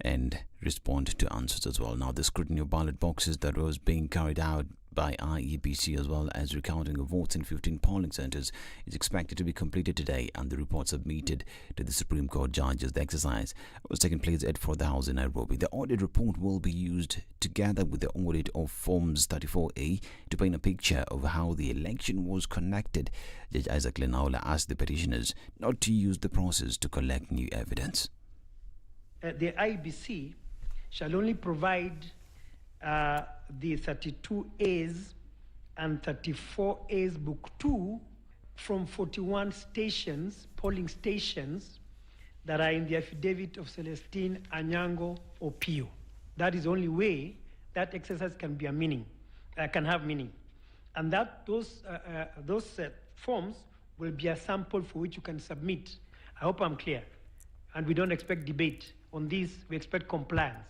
and respond to answers as well. Now, the scrutiny of ballot boxes that was being carried out by IEBC, as well as recounting of votes in 15 polling centres, is expected to be completed today, and the report submitted to the Supreme Court judges. The exercise was taking place at Ford House in Nairobi. The audit report will be used together with the audit of Forms 34A to paint a picture of how the election was conducted. Judge Isaac Lenaola asked the petitioners not to use the process to collect new evidence. The IBC shall only provide the 32As and 34As Book 2 from 41 stations, polling stations, that are in the affidavit of Celestine Anyango Opio. That is the only way that exercise can be can have meaning. And that those forms will be a sample for which you can submit. I hope I'm clear. And we don't expect debate on this, we expect compliance.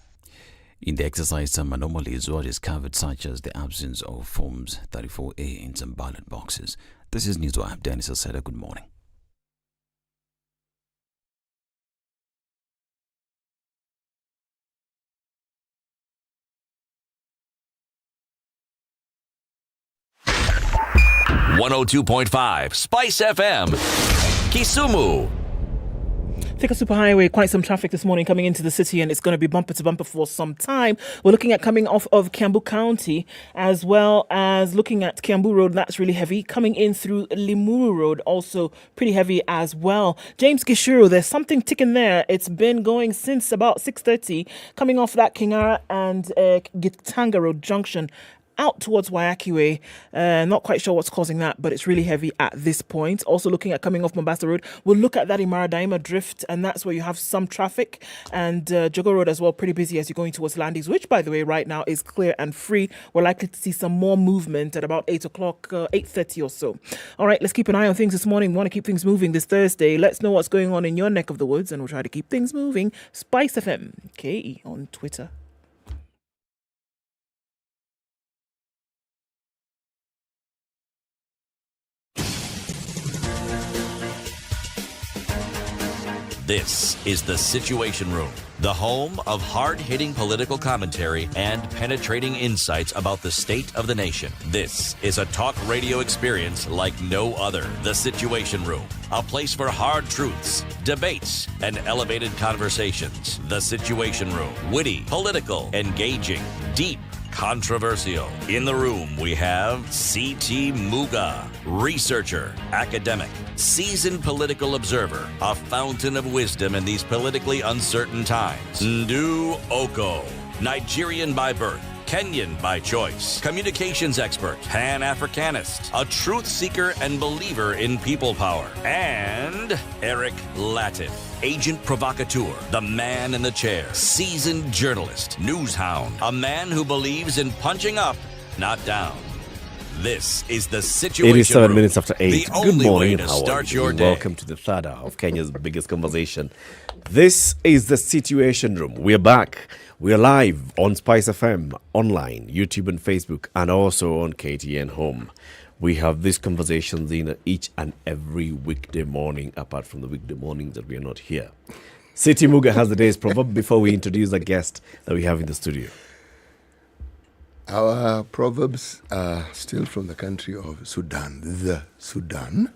In the exercise, some anomalies were discovered, such as the absence of Forms 34A in some ballot boxes. This is Newswire. I'm Dennis Aseda. Good morning. 102.5 Spice FM, Kisumu. Thika Superhighway, quite some traffic this morning coming into the city, and it's going to be bumper to bumper for some time. We're looking at coming off of Kiambu County, as well as looking at Kiambu Road. That's really heavy. Coming in through Limuru Road, also pretty heavy as well. James Gishuru, there's something ticking there. It's been going since about 6:30, coming off that Kingara and Gitanga Road junction out towards Wayaki Way. Not quite sure what's causing that, but it's really heavy at this point. Also looking at coming off Mombasa Road, we'll look at that Imara Daima drift, and that's where you have some traffic. And Jogo Road as well, pretty busy as you're going towards Landis, which, by the way, right now is clear and free. We're likely to see some more movement at about 8 o'clock, 8:30 or so. All right, let's keep an eye on things this morning. We want to keep things moving this Thursday. Let's know what's going on in your neck of the woods, and we'll try to keep things moving. SpiceFM, KE on Twitter. This is the Situation Room, the home of hard-hitting political commentary and penetrating insights about the state of the nation. This is a talk radio experience like no other. The Situation Room, a place for hard truths, debates, and elevated conversations. The Situation Room, witty, political, engaging, deep, controversial. In the room, we have C.T. Muga, researcher, academic, seasoned political observer, a fountain of wisdom in these politically uncertain times. Ndu Oko, Nigerian by birth, Kenyan by choice, communications expert, Pan-Africanist, a truth seeker and believer in people power, and Eric Latif, agent provocateur, the man in the chair, seasoned journalist, news hound, a man who believes in punching up, not down. This is the Situation 87 Room, minutes after 8. the Good only morning. way to How are start you? your day. Welcome to the third hour of Kenya's biggest conversation. This is the Situation Room. We're back. We're live on Spice FM, online, YouTube and Facebook, and also on KTN Home. We have these conversations in each and every weekday morning, apart from the weekday mornings that we are not here. City Muga has the day's proverb before we introduce the guest that we have in the studio. Our proverbs are still from the country of Sudan, the Sudan.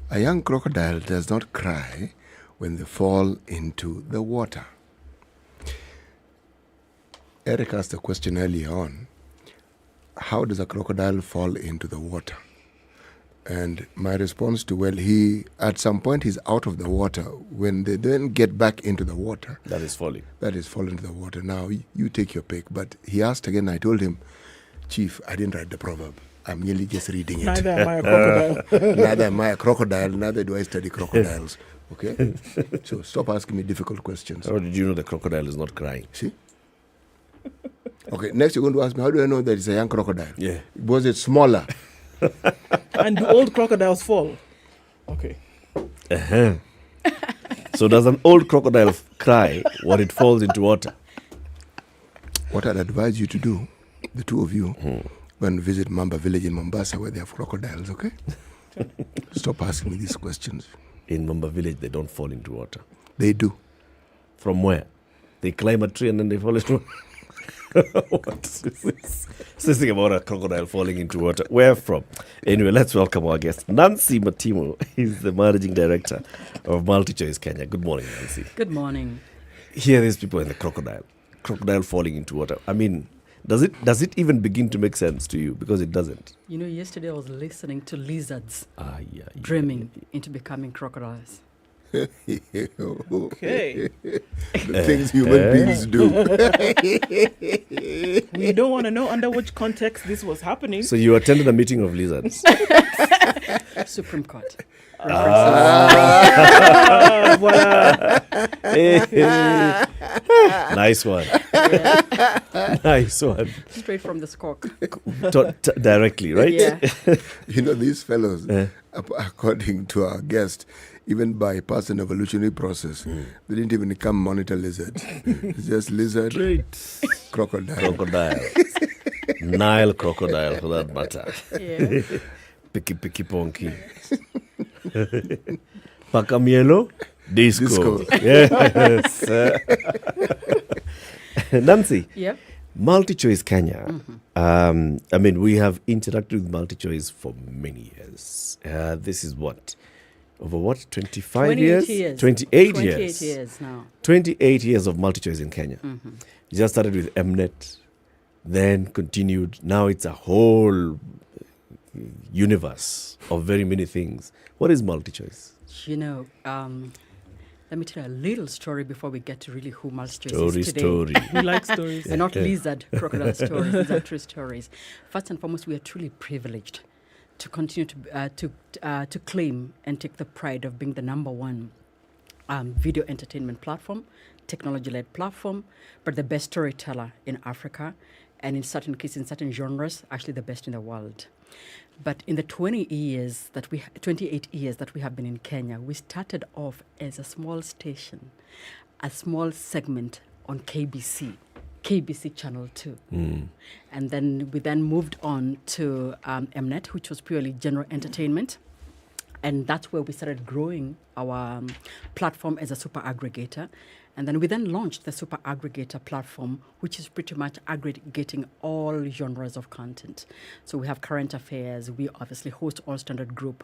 A young crocodile does not cry when they fall into the water. Eric asked a question earlier on, how does a crocodile fall into the water? And my response to, well, at some point he's out of the water. When they then get back into the water, that is falling. That is falling into the water. Now, you take your pick. But he asked again, I told him, Chief, I didn't write the proverb. I'm merely just reading it. Neither am I a crocodile. Neither am I a crocodile. Neither do I study crocodiles. Okay? So stop asking me difficult questions. How did you know the crocodile is not crying? See? Okay, next you're going to ask me, how do I know that it's a young crocodile? Yeah. Was it smaller? And do old crocodiles fall? Okay. Uh-huh. So does an old crocodile cry when it falls into water? What I'd advise you to do, the two of you, when you visit Mamba village in Mombasa where they have crocodiles, okay? Stop asking me these questions. In Mamba village, they don't fall into water. They do. From where? They climb a tree and then they fall into water. What is this? This thing about a crocodile falling into water. Where from? Anyway, let's welcome our guest, Nancy Matimo. He's the managing director of Multichoice Kenya. Good morning, Nancy. Good morning. Here, these people in the crocodile falling into water. I mean, does it even begin to make sense to you? Because it doesn't. You know, yesterday I was listening to lizards dreaming into becoming crocodiles. Okay. The things human beings do. We don't want to know under which context this was happening. So you attended a meeting of lizards? Supreme Court. Nice one. Yeah. Nice one. Straight from the squawk. Directly, right? Yeah. You know, these fellows, according to our guest, even by past an evolutionary process, they didn't even become monitor lizards. It's just lizard, crocodile. Nile crocodile, for that matter. Yeah. Picky ponky. Pacamielo, disco. Yes. Nancy. Yep. Multichoice Kenya. I mean, we have interacted with Multichoice for many years. This is what? Over what? 25 28 years? years. 28 28 years. years now. 28 years of Multichoice in Kenya. You just started with Mnet, then continued. Now it's a whole universe of very many things. What is Multichoice? You know, let me tell you a little story before we get to really who Multichoice is today. Story. We like stories. They're not lizard, crocodile stories. These are true stories. First and foremost, we are truly privileged to continue to claim and take the pride of being the number one video entertainment platform, technology-led platform, but the best storyteller in Africa, and in certain cases, in certain genres, actually the best in the world. But in the 28 years that we have been in Kenya, we started off as a small station, a small segment on KBC Channel 2. And then we moved on to Mnet, which was purely general entertainment. And that's where we started growing our platform as a super aggregator. And then we launched the super aggregator platform, which is pretty much aggregating all genres of content. So we have current affairs. We obviously host all Standard Group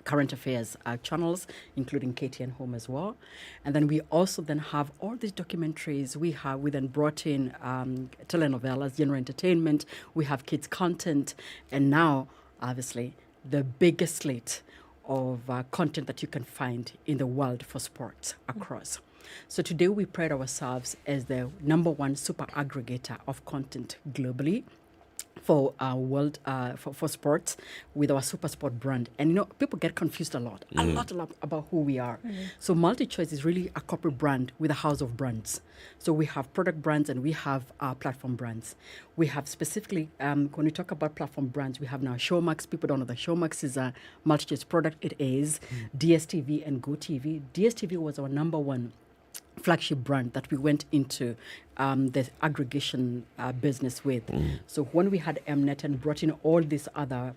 current affairs channels, including KTN Home as well. And then we also have all these documentaries. We then brought in telenovelas, general entertainment. We have kids content. And now, obviously, the biggest slate of content that you can find in the world for sports across. So today we pride ourselves as the number one super aggregator of content globally for our world for sports with our Super Sport brand. And people get confused a lot about who we are. So Multichoice is really a corporate brand with a house of brands. So we have product brands and we have platform brands. We have specifically, when we talk about platform brands, we have now Showmax. People don't know that Showmax is a Multichoice product. It is DSTV and GoTV. DSTV was our number one flagship brand that we went into the aggregation business with. So when we had Mnet and brought in all these other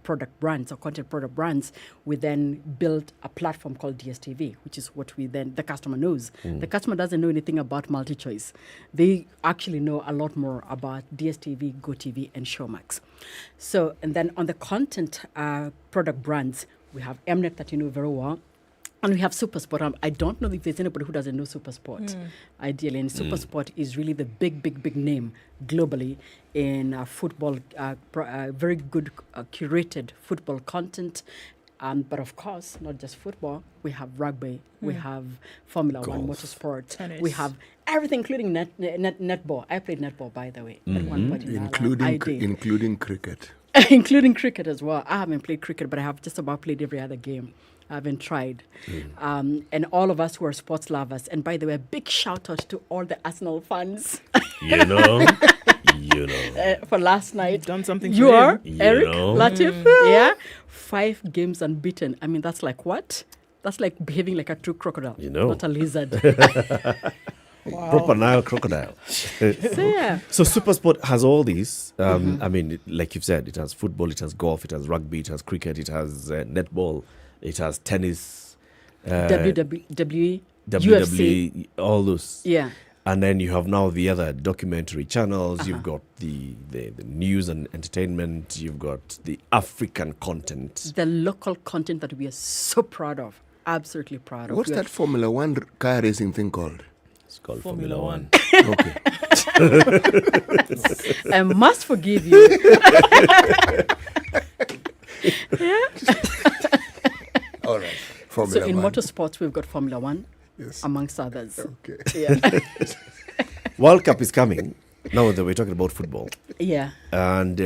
product brands or content product brands, we then built a platform called DSTV, which is what the customer knows. The customer doesn't know anything about Multichoice. They actually know a lot more about DSTV, GoTV, and Showmax. So, and then on the content product brands, we have Mnet that you know very well. And we have SuperSport. I don't know if there's anybody who doesn't know SuperSport, ideally. And SuperSport is really the big name globally in football, very good curated football content. But of course, not just football. We have rugby. We have Formula One, motorsport. Tennis. We have everything, including netball. I played netball, by the way, at one point in my life. Including cricket. Including cricket as well. I haven't played cricket, but I have just about played every other game. I haven't tried. And all of us who are sports lovers. And by the way, a big shout out to all the Arsenal fans. You know. For last night. You've done something you for are, him. Eric, Latif. Yeah. 5 games unbeaten. I mean, that's like what? That's like behaving like a true crocodile. Not a lizard. Wow. Proper Nile crocodile. So SuperSport has all these. I mean, like you've said, it has football, it has golf, it has rugby, it has cricket, it has netball, it has tennis, WWE, UFC, all those. Yeah. And then you have now the other documentary channels. You've got the news and entertainment. You've got the African content. The local content that we are so proud of. Absolutely proud of. What's that Formula One car racing thing called? It's called Formula One. Okay. I must forgive you. All right. So in motorsports, we've got Formula One, amongst others. Okay. Yeah. World Cup is coming. Now that we're talking about football. Yeah. And,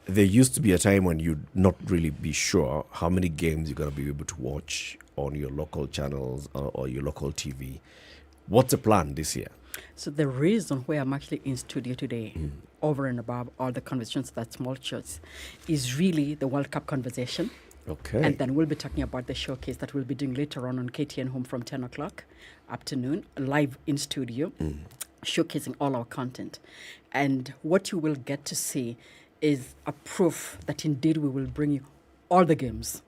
there used to be a time when you'd not really be sure how many games you're going to be able to watch on your local channels or your local TV. What's the plan this year? So the reason why I'm actually in studio today, over and above all the conversations that Small Church, is really the World Cup conversation. Okay. And then we'll be talking about the showcase that we'll be doing later on KTN Home from 10 o'clock afternoon, live in studio, showcasing all our content. And what you will get to see is a proof that indeed we will bring you all the games.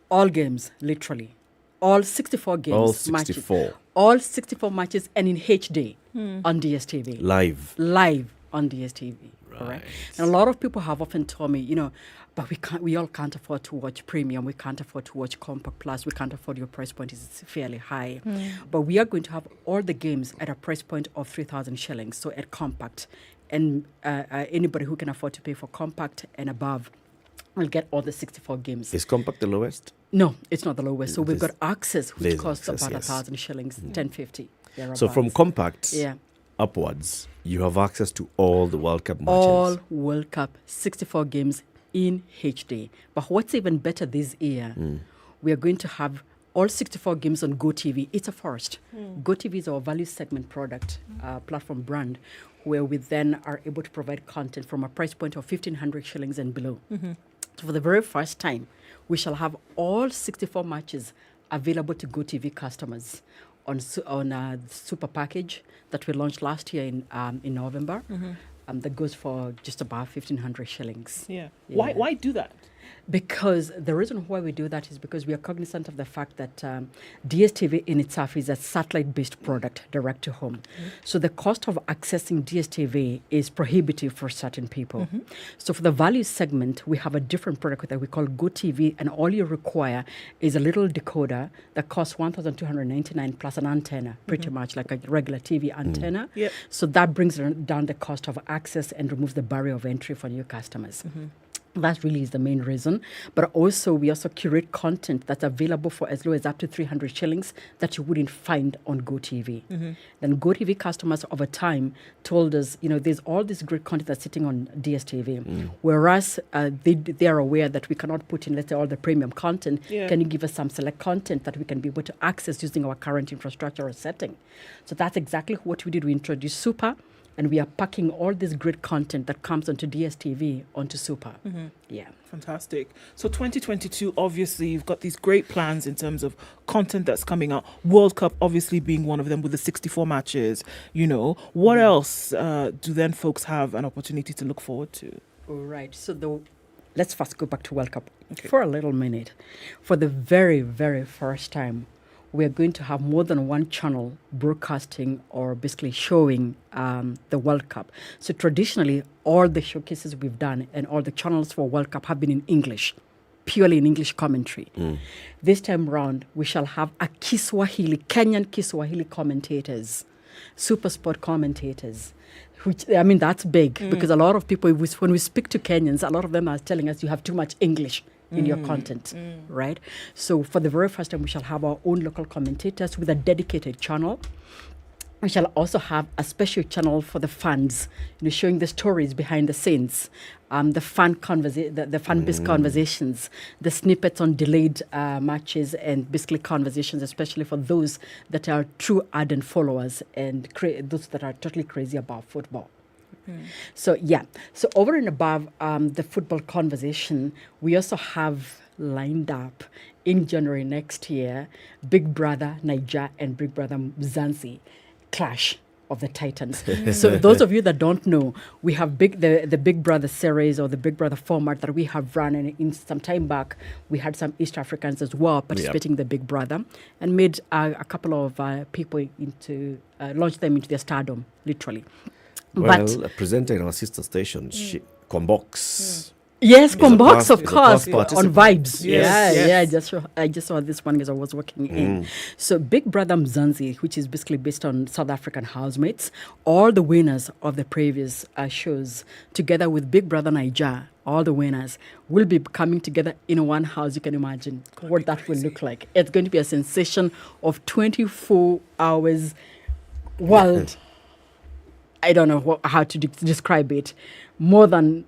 All games, literally. all 64 games. All matches. 64. All 64 matches and in HD on DSTV. Live. Live on DSTV. Right. And a lot of people have often told me, but we all can't afford to watch premium. We can't afford to watch Compact Plus. We can't afford your price point is fairly high. But we are going to have all the games at a price point of 3,000 shillings. So at Compact, and anybody who can afford to pay for Compact and above will get all the 64 games. Is Compact the lowest? No, it's not the lowest. So we've There's- got Access, which there's costs Access, about yes. 1,000 shillings, 1050. So from Compact Yeah. upwards, you have access to all the World Cup matches. All World Cup, 64 games in HD. But what's even better this year, we are going to have all 64 games on GoTV. It's a first. GoTV is our value segment product, platform brand, where we then are able to provide content from a price point of 1,500 shillings and below. So for the very first time, we shall have all 64 matches available to GoTV customers on super package that we launched last year in November. That goes for just about 1,500 shillings. Yeah. Why do that? Because the reason why we do that is because we are cognizant of the fact that DSTV in itself is a satellite-based product, direct to home. So the cost of accessing DSTV is prohibitive for certain people. So for the value segment, we have a different product that we call GoTV, and all you require is a little decoder that costs 1,299 plus an antenna, pretty much like a regular TV antenna. Yep. So that brings down the cost of access and removes the barrier of entry for new customers. That really is the main reason. But also, we also curate content that's available for as low as up to 300 shillings that you wouldn't find on GoTV. Then GoTV customers over time told us, there's all this great content that's sitting on DSTV. Whereas they are aware that we cannot put in, let's say, all the premium content. Can you give us some select content that we can be able to access using our current infrastructure or setting? So that's exactly what we did. We introduced Super. And we are packing all this great content that comes onto DSTV onto Super. Yeah. Fantastic. So 2022, obviously, you've got these great plans in terms of content that's coming out. World Cup, obviously, being one of them with the 64 matches. What else do then folks have an opportunity to look forward to? All right. So let's first go back to World Cup for a little minute. For the very, very first time, we're going to have more than one channel broadcasting or basically showing the World Cup. So traditionally, all the showcases we've done and all the channels for World Cup have been in English, purely in English commentary. This time round, we shall have a Kenyan Kiswahili commentators, super sport commentators. That's big because a lot of people, when we speak to Kenyans, a lot of them are telling us you have too much English in your content, right? So for the very first time, we shall have our own local commentators with a dedicated channel. We shall also have a special channel for the fans, showing the stories behind the scenes, the fan-based conversations, the snippets on delayed matches, and basically conversations, especially for those that are true ardent followers and those that are totally crazy about football. So over and above the football conversation, we also have lined up in January next year, Big Brother Niger and Big Brother Mzansi clash of the Titans. So those of you that don't know, we have the Big Brother series or the Big Brother format that we have run, and in some time back, we had some East Africans as well participating in the Big Brother and made a couple of people launched them into their stardom, literally. Well, a presenter in our sister station, Combox. Yes, Combox, of course, on Vibes. Yes. I just saw this one as I was working in. So Big Brother Mzansi, which is basically based on South African housemates, all the winners of the previous shows, together with Big Brother Niger, all the winners will be coming together in one house. You can imagine what that will look like. It's going to be a sensation of 24 hours world. I don't know how to describe it. More than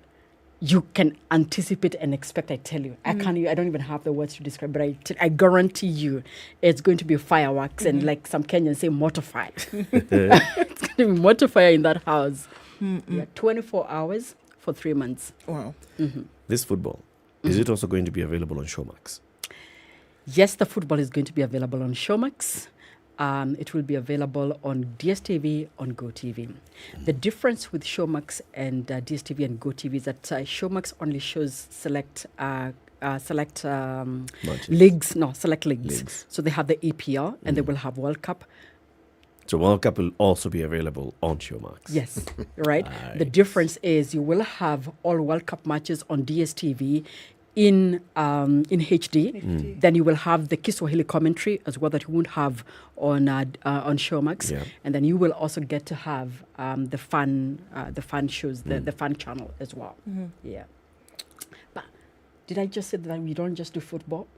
you can anticipate and expect, I tell you. I don't even have the words to describe, but I guarantee you it's going to be fireworks and, like some Kenyans say, mortify. It's going to be mortify in that house. 24 hours for 3 months. Wow. This football, is it also going to be available on Showmax? Yes, the football is going to be available on Showmax. It will be available on DSTV, on GoTV. The difference with Showmax and DSTV and GoTV is that Showmax only shows select select Matches. leagues. No, select leagues. So they have the EPL and they will have World Cup. So World Cup will also be available on Showmax. Yes, right. The difference is you will have all World Cup matches on DSTV in HD. Then you will have the Kiswahili commentary as well that you won't have on Showmax. Yeah. And then you will also get to have the fun shows, the fun channel as well. Yeah. But did I just say that we don't just do football?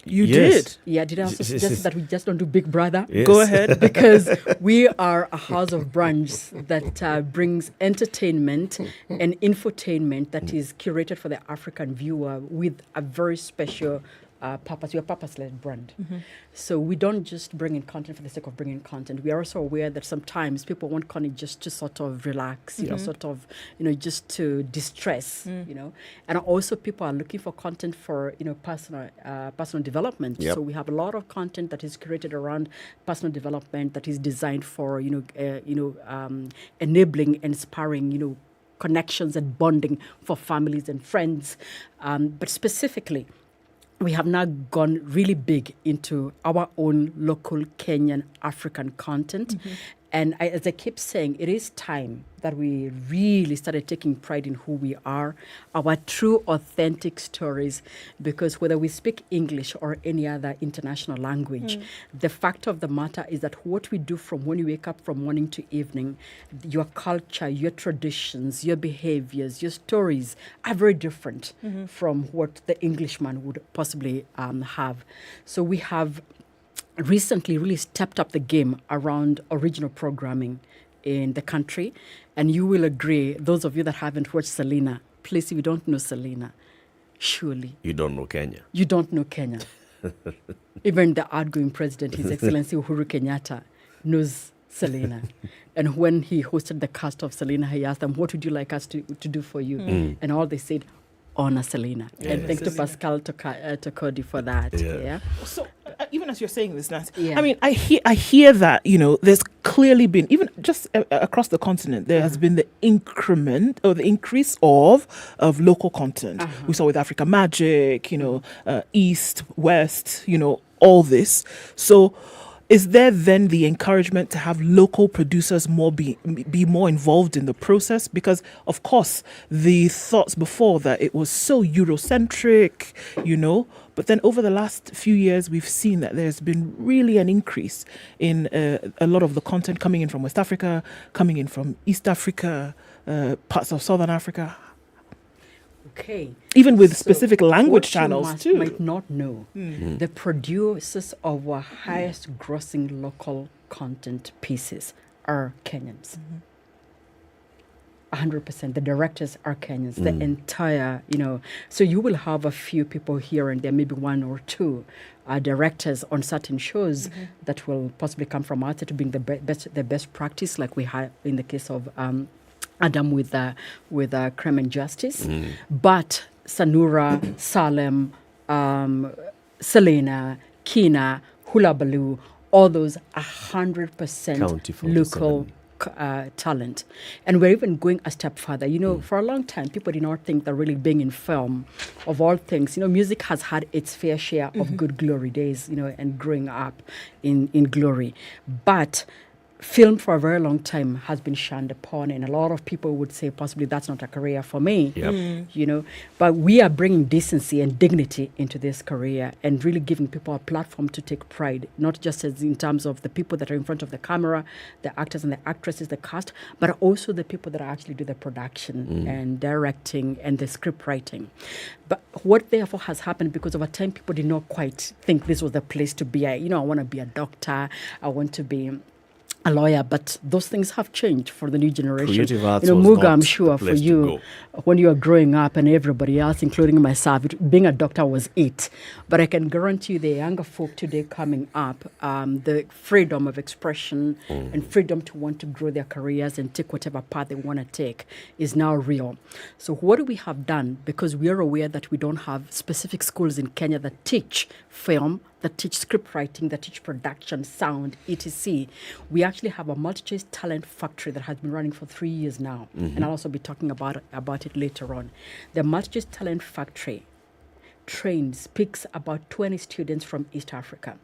You did. Yeah, did I also suggest that we just don't do Big Brother? Yes. Go ahead. Because we are a house of brunch that brings entertainment and infotainment that is curated for the African viewer with a very special purpose. We're a purpose-led brand. So we don't just bring in content for the sake of bringing content. We are also aware that sometimes people want content just to sort of relax, you know, sort of, just to distress, And also people are looking for content for, personal development. Yep. So we have a lot of content that is created around personal development that is designed for, enabling, inspiring, connections and bonding for families and friends. But specifically, we have now gone really big into our own local Kenyan African content. And as I keep saying, it is time that we really started taking pride in who we are, our true, authentic stories, because whether we speak English or any other international language, the fact of the matter is that what we do from when you wake up from morning to evening, your culture, your traditions, your behaviors, your stories are very different from what the Englishman would possibly have. So we have recently really stepped up the game around original programming in the country. And you will agree, those of you that haven't watched Selena, please, if you don't know Selena, surely You don't know Kenya. you don't know Kenya. Even the outgoing president, His Excellency Uhuru Kenyatta, knows Selena. And when he hosted the cast of Selena, he asked them, what would you like us to do for you? And all they said, honor Selena. And thanks to Pascal Tokodi for that. Yeah. So even as you're saying this, Nancy, Yeah. I mean, I hear that, there's clearly been, even just across the continent, there has been the increment or the increase of local content. We saw with Africa Magic, East, West, all this. So is there then the encouragement to have local producers be more involved in the process? Because, of course, the thoughts before that it was so Eurocentric, but then over the last few years, we've seen that there's been really an increase in a lot of the content coming in from West Africa, coming in from East Africa, parts of Southern Africa. Okay. Even with So specific language what channels you too. might not know, the producers of our highest grossing local content pieces are Kenyans. 100%. The directors are Kenyans. The entire, so you will have a few people here and there, maybe one or two directors on certain shows that will possibly come from outside to bring the best practice, like we had in the case of Adam with Crime and Justice. But Sanura, Salem, Selena, Kina, Hula Baloo, all those 100% County 47. local talent. And we're even going a step further. For a long time, people did not think that really being in film, of all things, music has had its fair share of good glory days, and growing up in glory. But film for a very long time has been shunned upon, and a lot of people would say possibly that's not a career for me. But we are bringing decency and dignity into this career and really giving people a platform to take pride, not just as in terms of the people that are in front of the camera, the actors and the actresses, the cast, but also the people that actually do the production and directing and the script writing. But what therefore has happened, because over time people did not quite think this was the place to be. I want to be a doctor, I want to be a lawyer, but those things have changed for the new generation. Creative arts was Muga, not I'm sure the for place to you, go. when you were growing up and everybody else, including myself, being a doctor was it. But I can guarantee you the younger folk today coming up, the freedom of expression and freedom to want to grow their careers and take whatever path they want to take is now real. So what do we have done? Because we are aware that we don't have specific schools in Kenya that teach film, that teach script writing, that teach production, sound, etc. We actually have a Multichoice talent factory that has been running for 3 years now. And I'll also be talking about it later on. The Multichoice talent factory picks about 20 students from East Africa.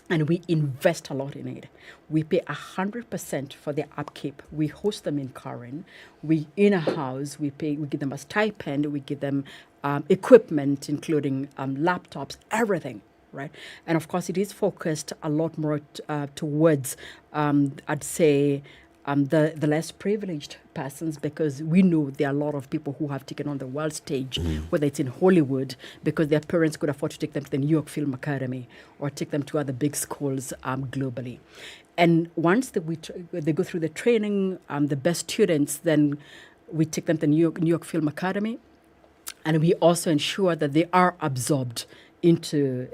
And we invest a lot in it. We pay 100% for their upkeep. We host them in Karen. We in a house. We give them a stipend. We give them equipment, including laptops, everything, right? And of course, it is focused a lot more towards, I'd say, the less privileged persons, because we know there are a lot of people who have taken on the world stage, whether it's in Hollywood, because their parents could afford to take them to the New York Film Academy or take them to other big schools globally. And once they go through the training, the best students, then we take them to the New York Film Academy, and we also ensure that they are absorbed into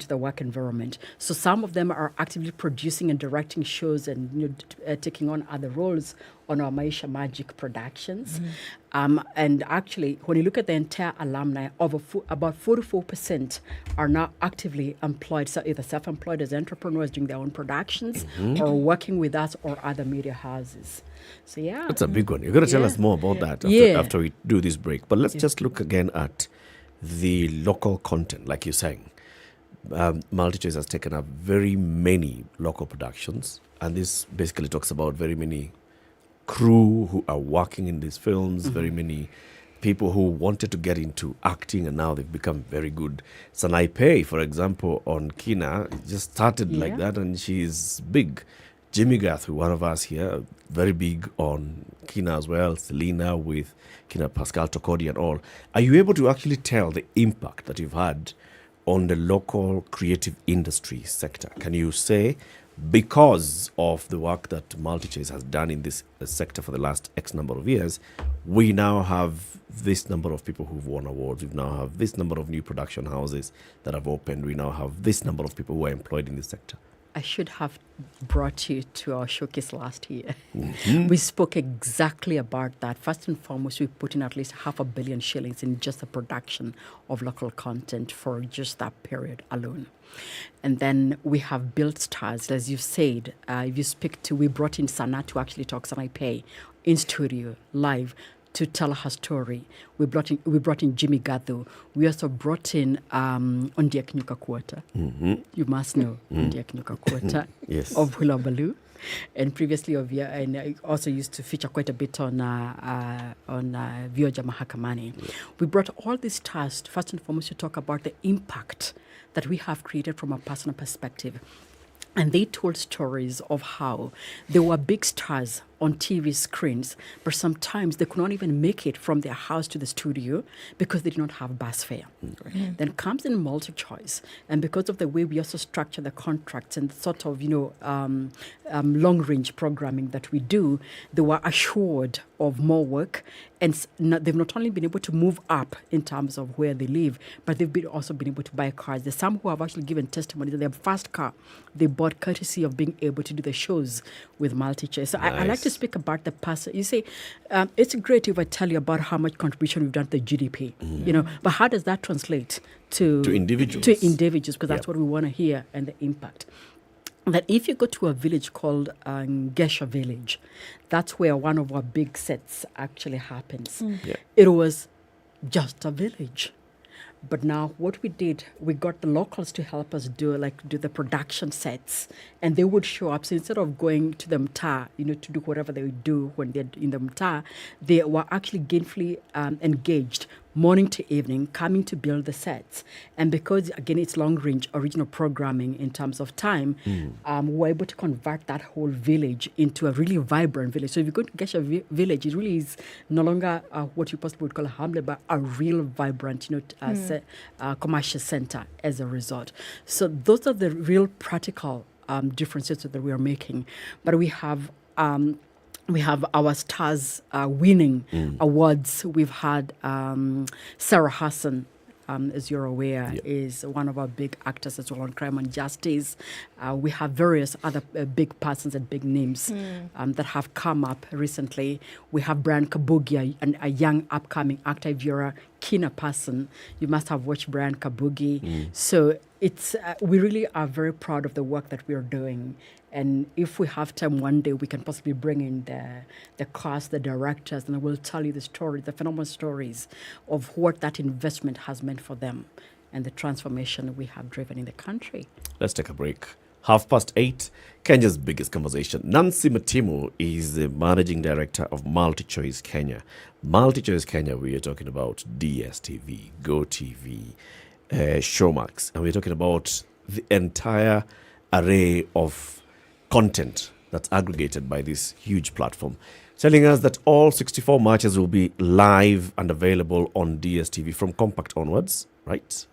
the work environment. So some of them are actively producing and directing shows and taking on other roles on our Maisha Magic productions. And actually, when you look at the entire alumni, about 44% are now actively employed, so either self-employed as entrepreneurs doing their own productions or working with us or other media houses. So yeah. That's a big one. You're going to tell us more about that after we do this break. But let's just look again at the local content, like you're saying. Multichoice has taken up very many local productions, and this basically talks about very many crew who are working in these films, very many people who wanted to get into acting and now they've become very good. Sanaipe, for example, on Kina, just started like that, and she's big. Jimmy Gathu, one of us here, very big on Kina as well. Selena with Kina Pascal Tokodi and all. Are you able to actually tell the impact that you've had on the local creative industry sector? Can you say, because of the work that Multichoice has done in this sector for the last X number of years, we now have this number of people who've won awards, we now have this number of new production houses that have opened, we now have this number of people who are employed in this sector? I should have brought you to our showcase last year. We spoke exactly about that. First and foremost, we put in at least 500 million shillings in just the production of local content for just that period alone. And then we have built stars, as you said. If you speak to, we brought in Sana to actually talk, Sanaipe, in studio, live, to tell her story. We brought in Jimmy Gathu. We also brought in Ondiek Nyukakwota. You must know Ondiek Nyukakwota of Hula Baloo. And previously and I also used to feature quite a bit on Vioja Mahakamani. We brought all these stars, first and foremost, to talk about the impact that we have created from a personal perspective. And they told stories of how there were big stars on TV screens, but sometimes they could not even make it from their house to the studio because they did not have bus fare. Then comes in Multichoice, and because of the way we also structure the contracts and sort of, long-range programming that we do, they were assured of more work, and they've not only been able to move up in terms of where they live, but they've also been able to buy cars. There's some who have actually given testimony that their first car they bought courtesy of being able to do the shows with Multichoice. So I like to speak about the person. You say, it's great if I tell you about how much contribution we've done to the GDP, but how does that translate to individuals? To individuals, because that's what we want to hear, and the impact. That if you go to a village called Gesha Village, that's where one of our big sets actually happens. It was just a village. But now what we did, we got the locals to help us do the production sets, and they would show up. So instead of going to the mtaa, to do whatever they would do when they're in the mtaa, they were actually gainfully engaged morning to evening, coming to build the sets. And because, again, it's long-range original programming in terms of time, we were able to convert that whole village into a really vibrant village. So if you go to Gesha Village, it really is no longer what you possibly would call a hamlet, but a real vibrant, commercial center as a result. So those are the real practical differences that we are making. But we have our stars winning awards. We've had Sarah Hassan, as you're aware, is one of our big actors as well on Crime and Justice. We have various other big persons and big names that have come up recently. We have Brian Kabugi, a young upcoming actor. If you're a Kina person, you must have watched Brian Kabugi. So it's we really are very proud of the work that we are doing. And if we have time one day, we can possibly bring in the cast, the directors, and we'll tell you the stories, the phenomenal stories of what that investment has meant for them and the transformation we have driven in the country. Let's take a break. 8:30, Kenya's biggest conversation. Nancy Matimu is the managing director of Multichoice Kenya. Multichoice Kenya, we are talking about DSTV, GoTV, Showmax, and we're talking about the entire array of content that's aggregated by this huge platform, telling us that all 64 matches will be live and available on DSTV from compact onwards, right?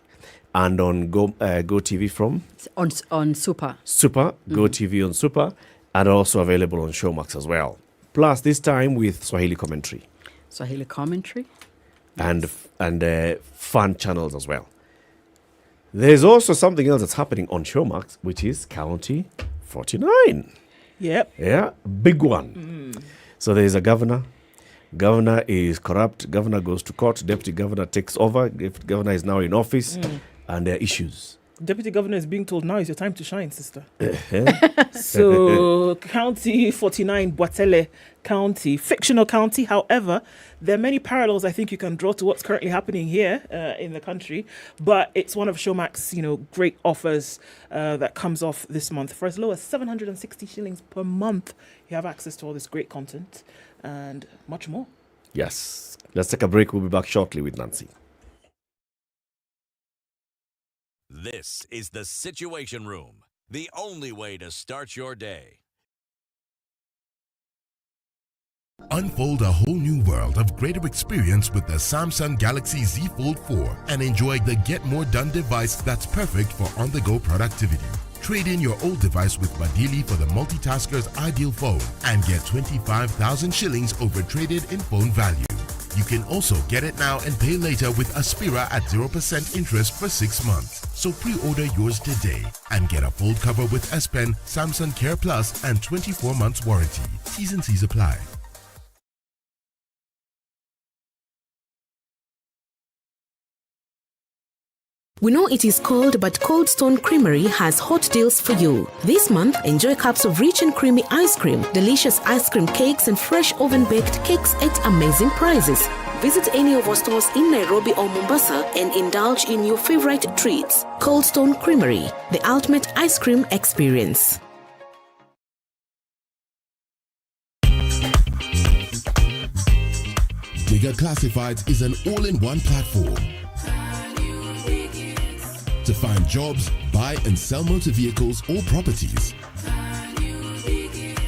And on GoTV from? On Super. Super, GoTV on Super, and also available on Showmax as well. Plus, this time with Swahili commentary. Swahili commentary. And fun channels as well. There's also something else that's happening on Showmax, which is County 49. Yep. Yeah, big one. So there's a governor. Governor is corrupt. Governor goes to court. Deputy governor takes over. Deputy governor is now in office. And there are issues. Deputy governor is being told, now is your time to shine, sister. So, County 49, Boatele County, fictional county. However, there are many parallels I think you can draw to what's currently happening here in the country. But it's one of Showmax's, great offers that comes off this month. For as low as 760 shillings per month, you have access to all this great content and much more. Yes. Let's take a break. We'll be back shortly with Nancy. This is the Situation Room, the only way to start your day. Unfold a whole new world of greater experience with the Samsung Galaxy Z Fold 4 and enjoy the Get More Done device that's perfect for on-the-go productivity. Trade in your old device with Badili for the multitasker's ideal phone and get 25,000 shillings over traded in phone value. You can also get it now and pay later with Aspira at 0% interest for 6 months. So pre-order yours today and get a fold cover with S Pen, Samsung Care Plus and 24 months warranty. T's and C's apply. We know it is cold, but Cold Stone Creamery has hot deals for you. This month, enjoy cups of rich and creamy ice cream, delicious ice cream cakes, and fresh oven-baked cakes at amazing prices. Visit any of our stores in Nairobi or Mombasa and indulge in your favorite treats. Cold Stone Creamery, the ultimate ice cream experience. Digger Classifieds is an all-in-one platform to find jobs, buy and sell motor vehicles or properties,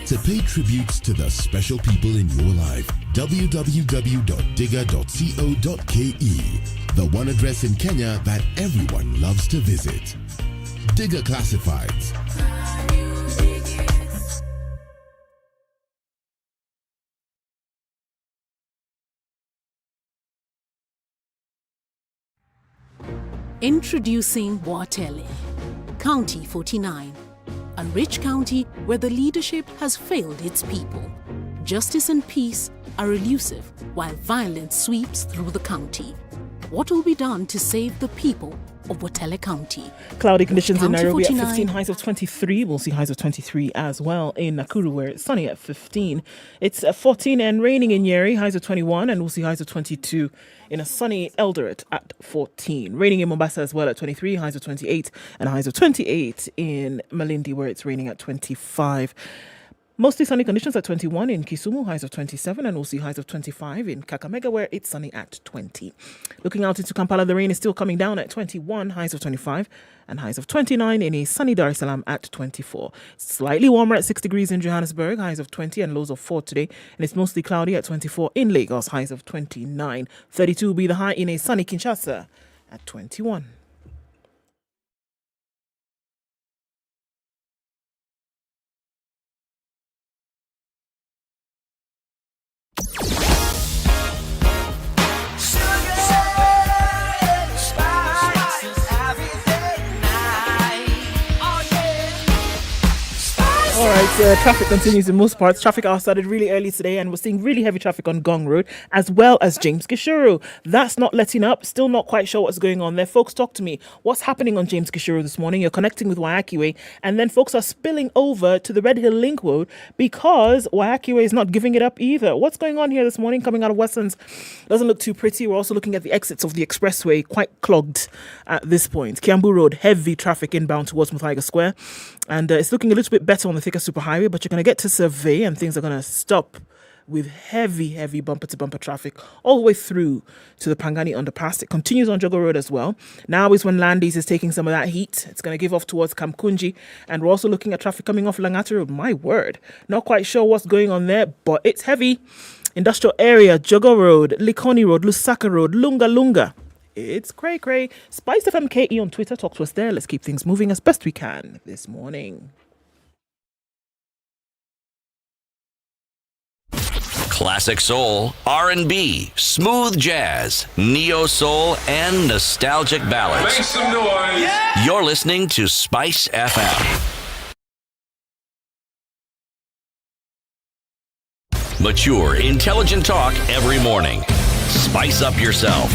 to pay tributes to the special people in your life. www.digger.co.ke, the one address in Kenya that everyone loves to visit. Digger Classifieds. Introducing Boatele, County 49, a rich county where the leadership has failed its people. Justice and peace are elusive while violence sweeps through the county. What will be done to save the people of Boatele County? Cloudy conditions County in Nairobi 49. at 15, highs of 23. We'll see highs of 23 as well in Nakuru, where it's sunny at 15. It's 14 and raining in Nyeri, highs of 21, and we'll see highs of 22 in a sunny Eldoret at 14. Raining in Mombasa as well at 23, highs of 28, and highs of 28 in Malindi, where it's raining at 25. Mostly sunny conditions at 21 in Kisumu, highs of 27, and we'll see highs of 25 in Kakamega, where it's sunny at 20. Looking out into Kampala, the rain is still coming down at 21, highs of 25, and highs of 29 in a sunny Dar es Salaam at 24. Slightly warmer at 6 degrees in Johannesburg, highs of 20 and lows of 4 today, and it's mostly cloudy at 24 in Lagos, highs of 29. 32 will be the high in a sunny Kinshasa at 21. All right, traffic continues in most parts. Traffic hour started really early today, and we're seeing really heavy traffic on Gong Road as well as James Gishuru. That's not letting up. Still not quite sure what's going on there. Folks, talk to me. What's happening on James Gishuru this morning? You're connecting with Waiyaki Way, and then folks are spilling over to the Red Hill Link Road because Waiyaki Way is not giving it up either. What's going on here this morning coming out of Westlands? Doesn't look too pretty. We're also looking at the exits of the expressway, quite clogged at this point. Kiambu Road, heavy traffic inbound towards Muthaiga Square. And it's looking a little bit better on the Thika Superhighway, but you're going to get to Survey and things are going to stop with heavy bumper-to-bumper traffic all the way through to the Pangani underpass. It continues on Jogo Road as well. Now is when Landis is taking some of that heat. It's going to give off towards Kamkunji. And we're also looking at traffic coming off Langata Road. My word. Not quite sure what's going on there, but it's heavy. Industrial area, Jogo Road, Likoni Road, Lusaka Road, Lunga. It's cray. SpiceFM KE on Twitter. Talk to us there. Let's keep things moving as best we can this morning. Classic soul, R&B, smooth jazz, neo soul, and nostalgic ballads. Make some noise. Yeah. You're listening to Spice FM. Mature, intelligent talk every morning. Spice up yourself.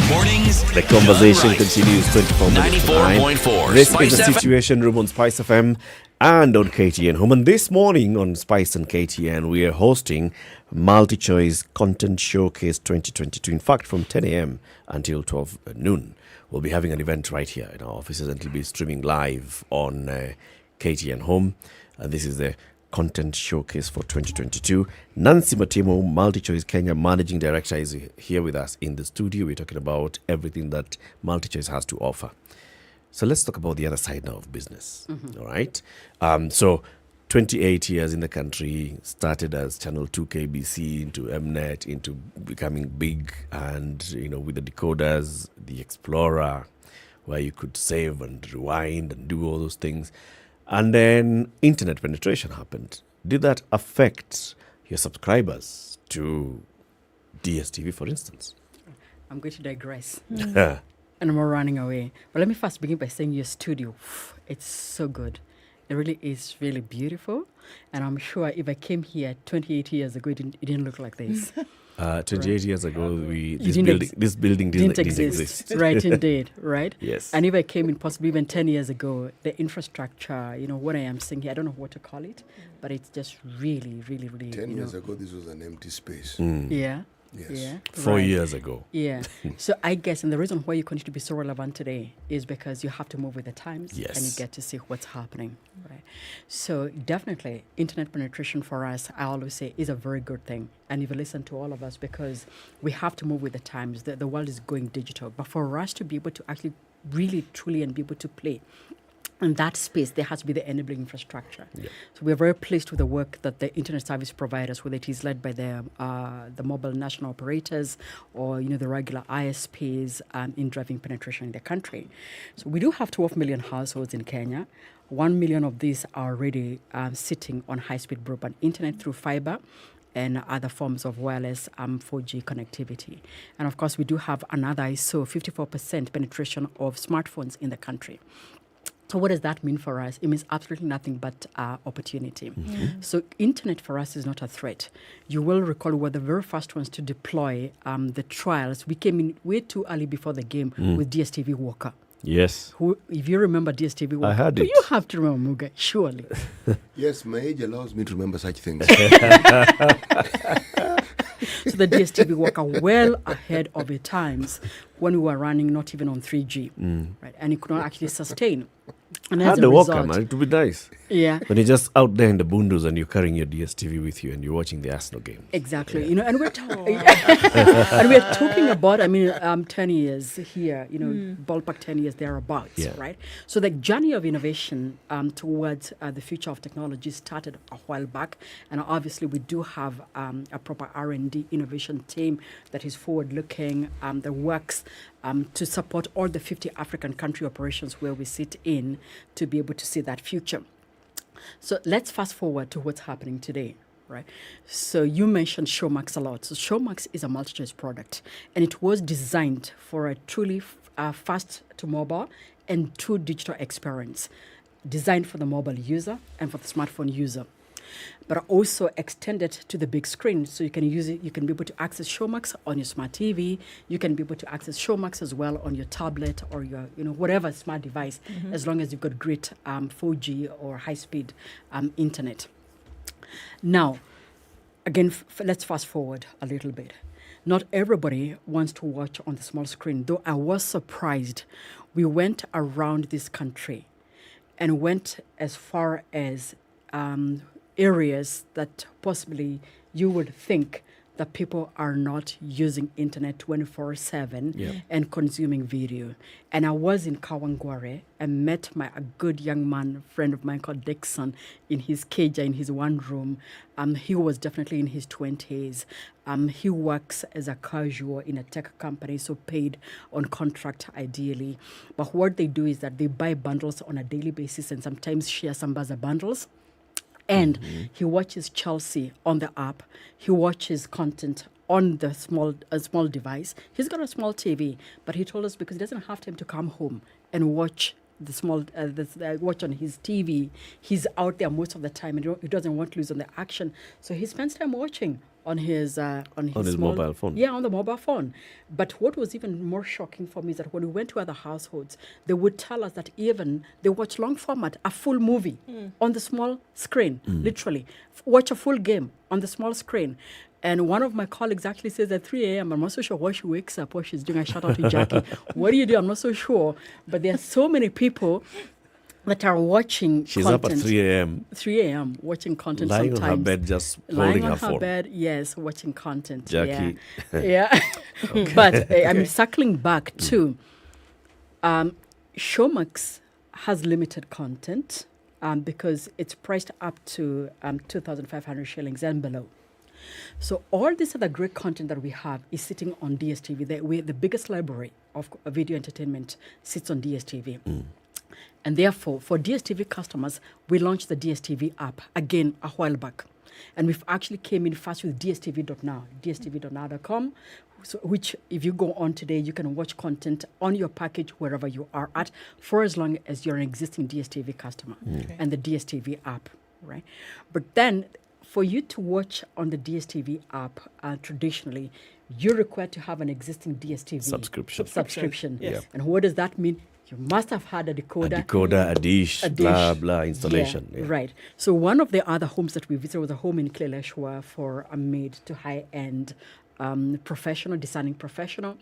Mornings. The conversation continues 24 minutes. 94.4. This Spice is the FM. Situation Room on Spice FM and on KTN Home. And this morning on Spice and KTN, we are hosting Multichoice Content Showcase 2022. In fact, from 10 a.m. until 12 noon, we'll be having an event right here in our offices, and it'll be streaming live on KTN Home. This is the Content Showcase for 2022. Nancy Matimo, Multichoice Kenya Managing Director, is here with us in the studio. We're talking about everything that Multichoice has to offer. So let's talk about the other side now of business. All right. So 28 years in the country, started as Channel 2 KBC, into Mnet, into becoming big, and with the decoders, the Explorer, where you could save and rewind and do all those things. And then internet penetration happened. Did that affect your subscribers to DSTV, for instance? I'm going to digress. And I'm running away. But let me first begin by saying your studio, it's so good. It really is really beautiful. And I'm sure if I came here 28 years ago, it didn't look like this. 28 years ago, this building didn't exist. Right, indeed, right? Yes. And if I came in possibly even 10 years ago, the infrastructure, what I am seeing here, I don't know what to call it, but it's just really, really, really... 10 years ago, this was an empty space. Yeah. Yes. Yeah. 4 years ago. Yeah. So I guess, and the reason why you continue to be so relevant today is because you have to move with the times. Yes. And you get to see what's happening. Right. So definitely, internet penetration for us, I always say, is a very good thing. And if you listen to all of us, because we have to move with the times. The world is going digital. But for us to be able to actually really, truly, and be able to play in that space, there has to be the enabling infrastructure. Yeah. So we're very pleased with the work that the internet service providers, whether it is led by the mobile national operators or the regular ISPs, in driving penetration in the country. So we do have 12 million households in Kenya. 1 million of these are already sitting on high-speed broadband internet through fiber and other forms of wireless 4G connectivity. And of course, we do have another ISO 54% penetration of smartphones in the country. So what does that mean for us? It means absolutely nothing but opportunity. So internet for us is not a threat. You will recall we were the very first ones to deploy the trials. We came in way too early before the game with DSTV Walker. Yes. If you remember DSTV Walker, I had it. You have to remember Muga, surely. Yes, my age allows me to remember such things. So the DSTV Walker well ahead of its times when we were running not even on 3G, right? And it could not actually sustain. And as a result, Walker, man, it would be nice. Yeah. When you're just out there in the bundos and you're carrying your DSTV with you and you're watching the Arsenal game. Exactly. And we're and we're talking about 10 years here, ballpark 10 years thereabouts, right? So the journey of innovation towards the future of technology started a while back, and obviously we do have a proper R&D innovation team that is forward-looking, that works to support all the 50 African country operations where we sit in to be able to see that future. So let's fast forward to what's happening today. right? So you mentioned Showmax a lot. So Showmax is a multi-choice product, and it was designed for a truly fast to mobile and true digital experience, designed for the mobile user and for the smartphone user, but also extended to the big screen. So you can use it, you can be able to access Showmax on your smart TV, you can be able to access Showmax as well on your tablet or your, whatever smart device, as long as you've got great 4G or high-speed internet. Now, again, let's fast forward a little bit. Not everybody wants to watch on the small screen, though I was surprised. We went around this country and went as far as areas that possibly you would think that people are not using internet 24/7 and consuming video. And I was in Kawangware and met a good young man, friend of mine called Dixon, in his cage, in his one room. He was definitely in his 20s. He works as a casual in a tech company, so paid on contract ideally. But what they do is that they buy bundles on a daily basis and sometimes share some buzzer bundles. And he watches Chelsea on the app. He watches content on the small device. He's got a small TV, but he told us because he doesn't have time to come home and watch the small watch on his TV. He's out there most of the time, and he doesn't want to lose on the action, so he spends time watching on his mobile phone. Yeah, on the mobile phone. But what was even more shocking for me is that when we went to other households, they would tell us that even they watch long format, a full movie on the small screen, literally. Watch a full game on the small screen. And one of my colleagues actually says at 3 a.m., I'm not so sure why she wakes up, what she's doing. I shout out to Jackie. What do you do? I'm not so sure. But there are so many people that are watching She's content. up at 3 a.m. 3 a.m. watching content lying sometimes. on her bed, just lying holding on her her phone. bed, yes, watching content. Jackie. Yeah. But I'm circling back to Showmax has limited content because it's priced up to 2,500 shillings and below. So all this other great content that we have is sitting on DSTV. The biggest library of video entertainment sits on DSTV. And therefore, for DSTV customers, we launched the DSTV app again a while back. And we've actually came in first with DSTV.now, DSTV.now.com, which if you go on today, you can watch content on your package wherever you are at for as long as you're an existing DSTV customer and the DSTV app, right? But then for you to watch on the DSTV app, traditionally, you're required to have an existing DSTV subscription. Yes. And what does that mean? You must have had a decoder. A dish, blah, blah, installation. Yeah, right. So one of the other homes that we visited was a home in Kileleshwa for a mid to high-end professional, discerning professional,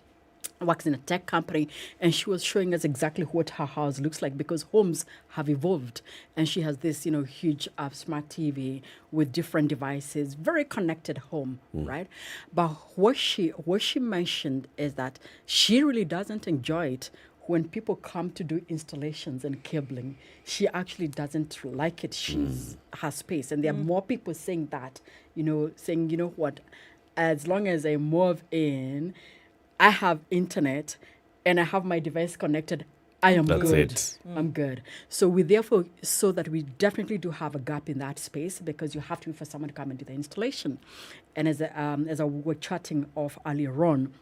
works in a tech company, and she was showing us exactly what her house looks like because homes have evolved. And she has this, huge smart TV with different devices, very connected home, right? But what she mentioned is that she really doesn't enjoy it when people come to do installations and cabling. She actually doesn't like it. She's her space. And there are more people saying that, saying, what, as long as I move in, I have internet and I have my device connected, I am That's good. it. I'm good. So we therefore saw that we definitely do have a gap in that space because you have to wait for someone to come and do the installation. And as I were chatting off earlier on,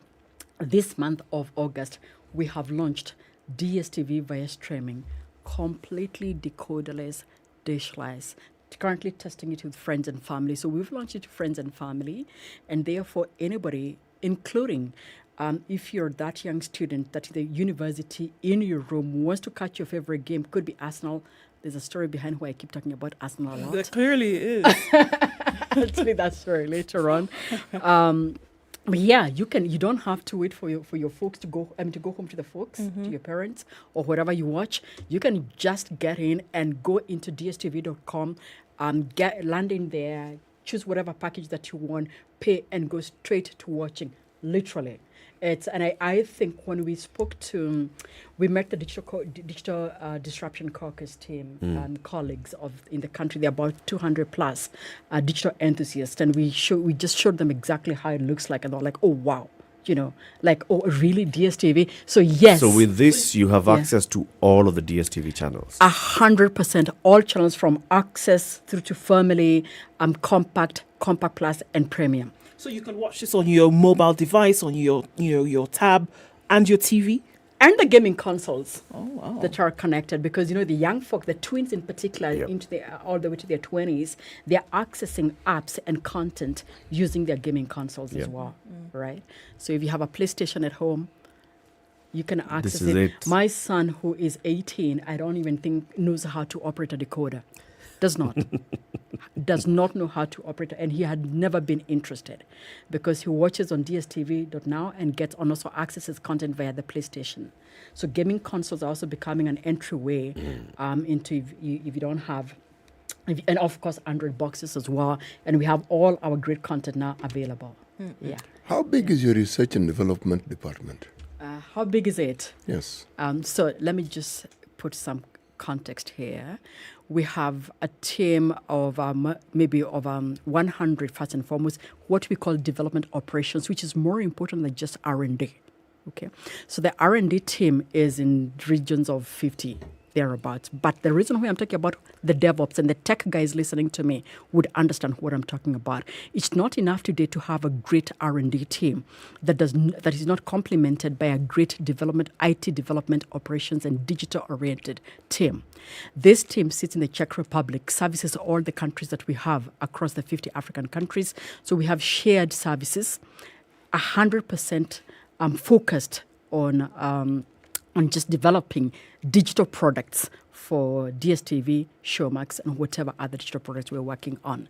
this month of August, we have launched DSTV via streaming, completely decoderless, dishless. Currently testing it with friends and family. So we've launched it to friends and family, and therefore anybody, including if you're that young student that the university in your room wants to catch your favorite game, could be Arsenal. There's a story behind why I keep talking about Arsenal a lot. There clearly is. I'll tell you that story later on. But yeah, you don't have to wait for your folks to go home to the folks, to your parents, or whatever you watch. You can just get in and go into dstv.com, land in there, choose whatever package that you want, pay, and go straight to watching, literally. I think when we met the digital disruption caucus team, colleagues in the country. There are about 200 plus digital enthusiasts, and we just showed them exactly how it looks like, and they're like, "Oh wow, like, oh, really, DSTV? So, yes. So with this, you have access to all of the DSTV channels. 100%. All channels from Access through to Family, Compact, Compact Plus, and Premium. So you can watch this on your mobile device, on your tab, and your TV? And the gaming consoles wow. that are connected, because the young folk, the tweens in particular, into all the way to their 20s, they're accessing apps and content using their gaming consoles as well, right? So if you have a PlayStation at home, you can access it. My son, who is 18, I don't even think knows how to operate a decoder. Does not know how to operate, and he had never been interested, because he watches on DSTV.now and gets on also accesses content via the PlayStation. So gaming consoles are also becoming an entryway into if you don't have, and of course Android boxes as well. And we have all our great content now available. Yeah. How big is your research and development department? How big is it? Yes. So let me just put some context here. We have a team of maybe 100 first and foremost, what we call development operations, which is more important than just R&D. Okay, so the R&D team is in regions of 50 thereabouts. But the reason why I'm talking about the DevOps and the tech guys listening to me would understand what I'm talking about. It's not enough today to have a great R&D team that is not complemented by a great development, IT development, operations, and digital-oriented team. This team sits in the Czech Republic, services all the countries that we have across the 50 African countries. So we have shared services, 100% focused on just developing digital products for DSTV, Showmax, and whatever other digital products we're working on.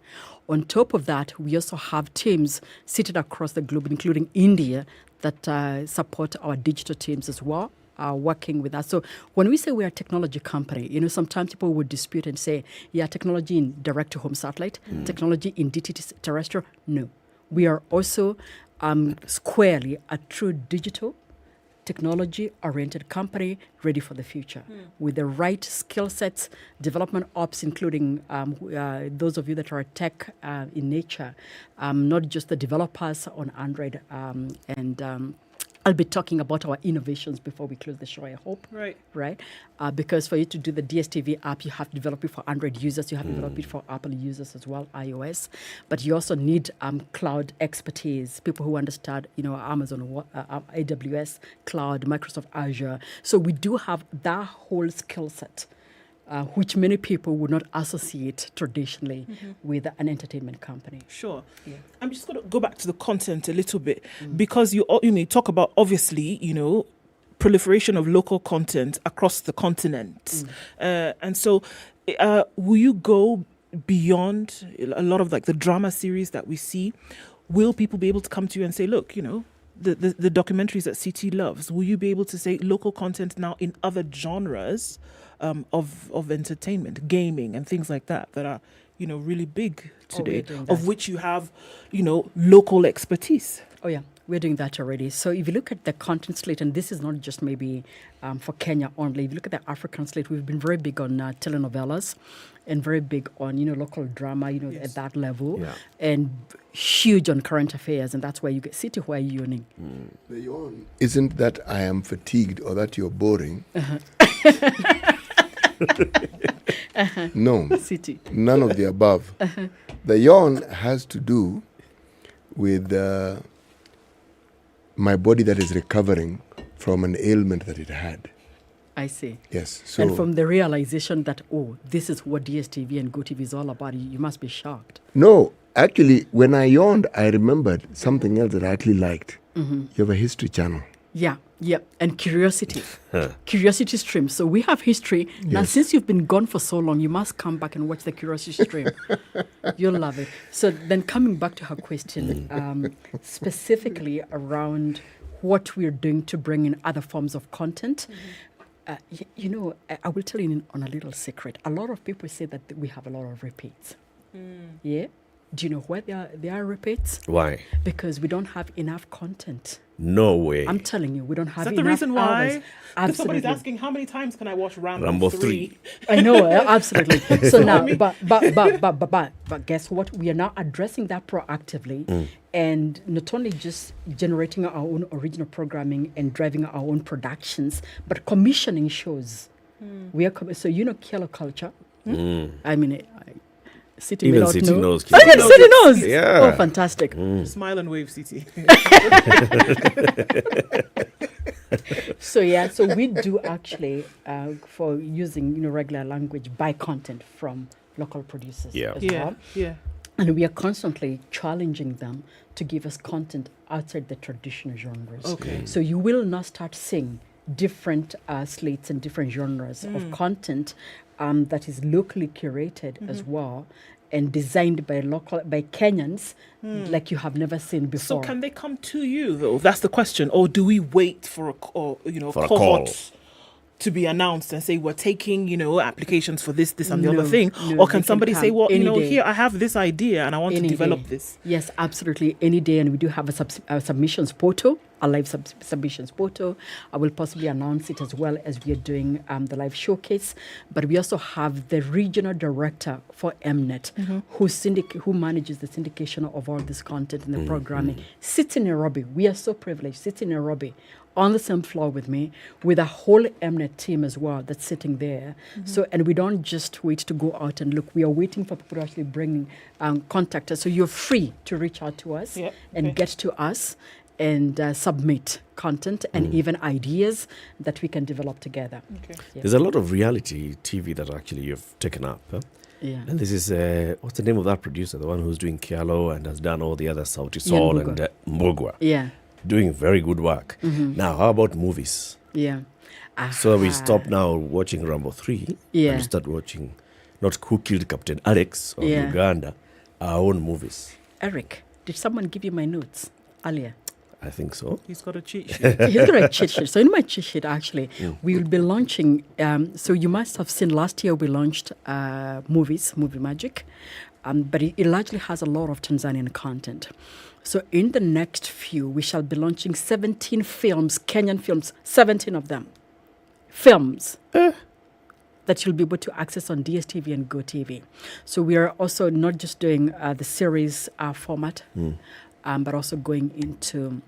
On top of that, we also have teams seated across the globe, including India, that support our digital teams as well, working with us. So when we say we're a technology company, sometimes people would dispute and say, yeah, technology in direct-to-home satellite, technology in DTT terrestrial. No. We are also squarely a true digital technology-oriented company ready for the future with the right skill sets, development ops, including those of you that are tech in nature, not just the developers on Android. I'll be talking about our innovations before we close the show, I hope. Right? Because for you to do the DSTV app, you have to develop it for Android users. You have to develop it for Apple users as well, iOS. But you also need cloud expertise, people who understand, Amazon, AWS, cloud, Microsoft Azure. So we do have that whole skill set, which many people would not associate traditionally with an entertainment company. Sure. Yeah. I'm just going to go back to the content a little bit, because you talk about, obviously, proliferation of local content across the continent. And so will you go beyond a lot of like the drama series that we see? Will people be able to come to you and say, look, the documentaries that CT loves, will you be able to say local content now in other genres of entertainment, gaming and things like that are, really big today, of which you have, local expertise? Oh, yeah. We're doing that already. So if you look at the content slate, and this is not just maybe for Kenya only, if you look at the African slate, we've been very big on telenovelas and very big on, local drama, at that level, and huge on current affairs. And that's where you get City, where you're yawning. The yawn isn't that I am fatigued or that you're boring. No, City. None of the above. The yawn has to do with my body that is recovering from an ailment that it had. I see. Yes. So and from the realization that, this is what DSTV and GoTV is all about, you must be shocked. No, actually, when I yawned, I remembered something else that I actually liked. You have a history channel. Yeah. And curiosity. Curiosity stream. So we have history. Now, since you've been gone for so long, you must come back and watch the curiosity stream. You'll love it. So then coming back to her question, specifically around what we're doing to bring in other forms of content, I will tell you on a little secret. A lot of people say that we have a lot of repeats. Yeah? Do you know why there are repeats? Why? Because we don't have enough content. No way. I'm telling you, we don't have Is that enough the reason why? hours. Because Absolutely. somebody's asking, how many times can I watch Rambo 3? I know, absolutely. So now, but guess what? We are now addressing that proactively, and not only just generating our own original programming and driving our own productions, but commissioning shows. We are so Kilo culture. I mean. City Even may not City know. knows. Oh, yeah, City knows. Yeah. Oh, fantastic. Smile and wave, City. So we do actually, for using regular language, buy content from local producers. As well. And we are constantly challenging them to give us content outside the traditional genres. Okay. So you will not start seeing different slates and different genres of content that is locally curated as well and designed by Kenyans like you have never seen before. So can they come to you though? That's the question. Or do we wait for a cohort call to be announced and say we're taking applications for this and the No, other thing? no, Or can they somebody can say, come well, any day. here I have this idea and I want to Any develop day. this? Yes, absolutely. Any day. And we do have a submissions portal, a live submissions portal. I will possibly announce it as well as we are doing the live showcase. But we also have the regional director for MNET who manages the syndication of all this content and the programming. Sits in Nairobi. We are so privileged. Sits in Nairobi on the same floor with me, with a whole MNET team as well that's sitting there. So, and we don't just wait to go out and look. We are waiting for people to actually bring contact us. So you're free to reach out to us and get to us and submit content and even ideas that we can develop together. There's a lot of reality TV that actually you've taken up. Huh? Yeah. And this is, what's the name of that producer? The one who's doing Kialo and has done all the other Sauti Sol and Mbugua. Yeah. Doing very good work. Now, how about movies? Yeah. So we stop now watching Rambo 3 and start watching not Who Killed Captain Alex or Uganda, our own movies. Eric, did someone give you my notes earlier? I think so. He's got a cheat sheet. He's got a cheat sheet. So in my cheat sheet, actually, we will be launching, so you must have seen last year we launched Movie Magic, but it largely has a lot of Tanzanian content. So in the next few, we shall be launching 17 films, Kenyan films, 17 of them. Films that you'll be able to access on DSTV and GoTV. So we are also not just doing the series format, but also going into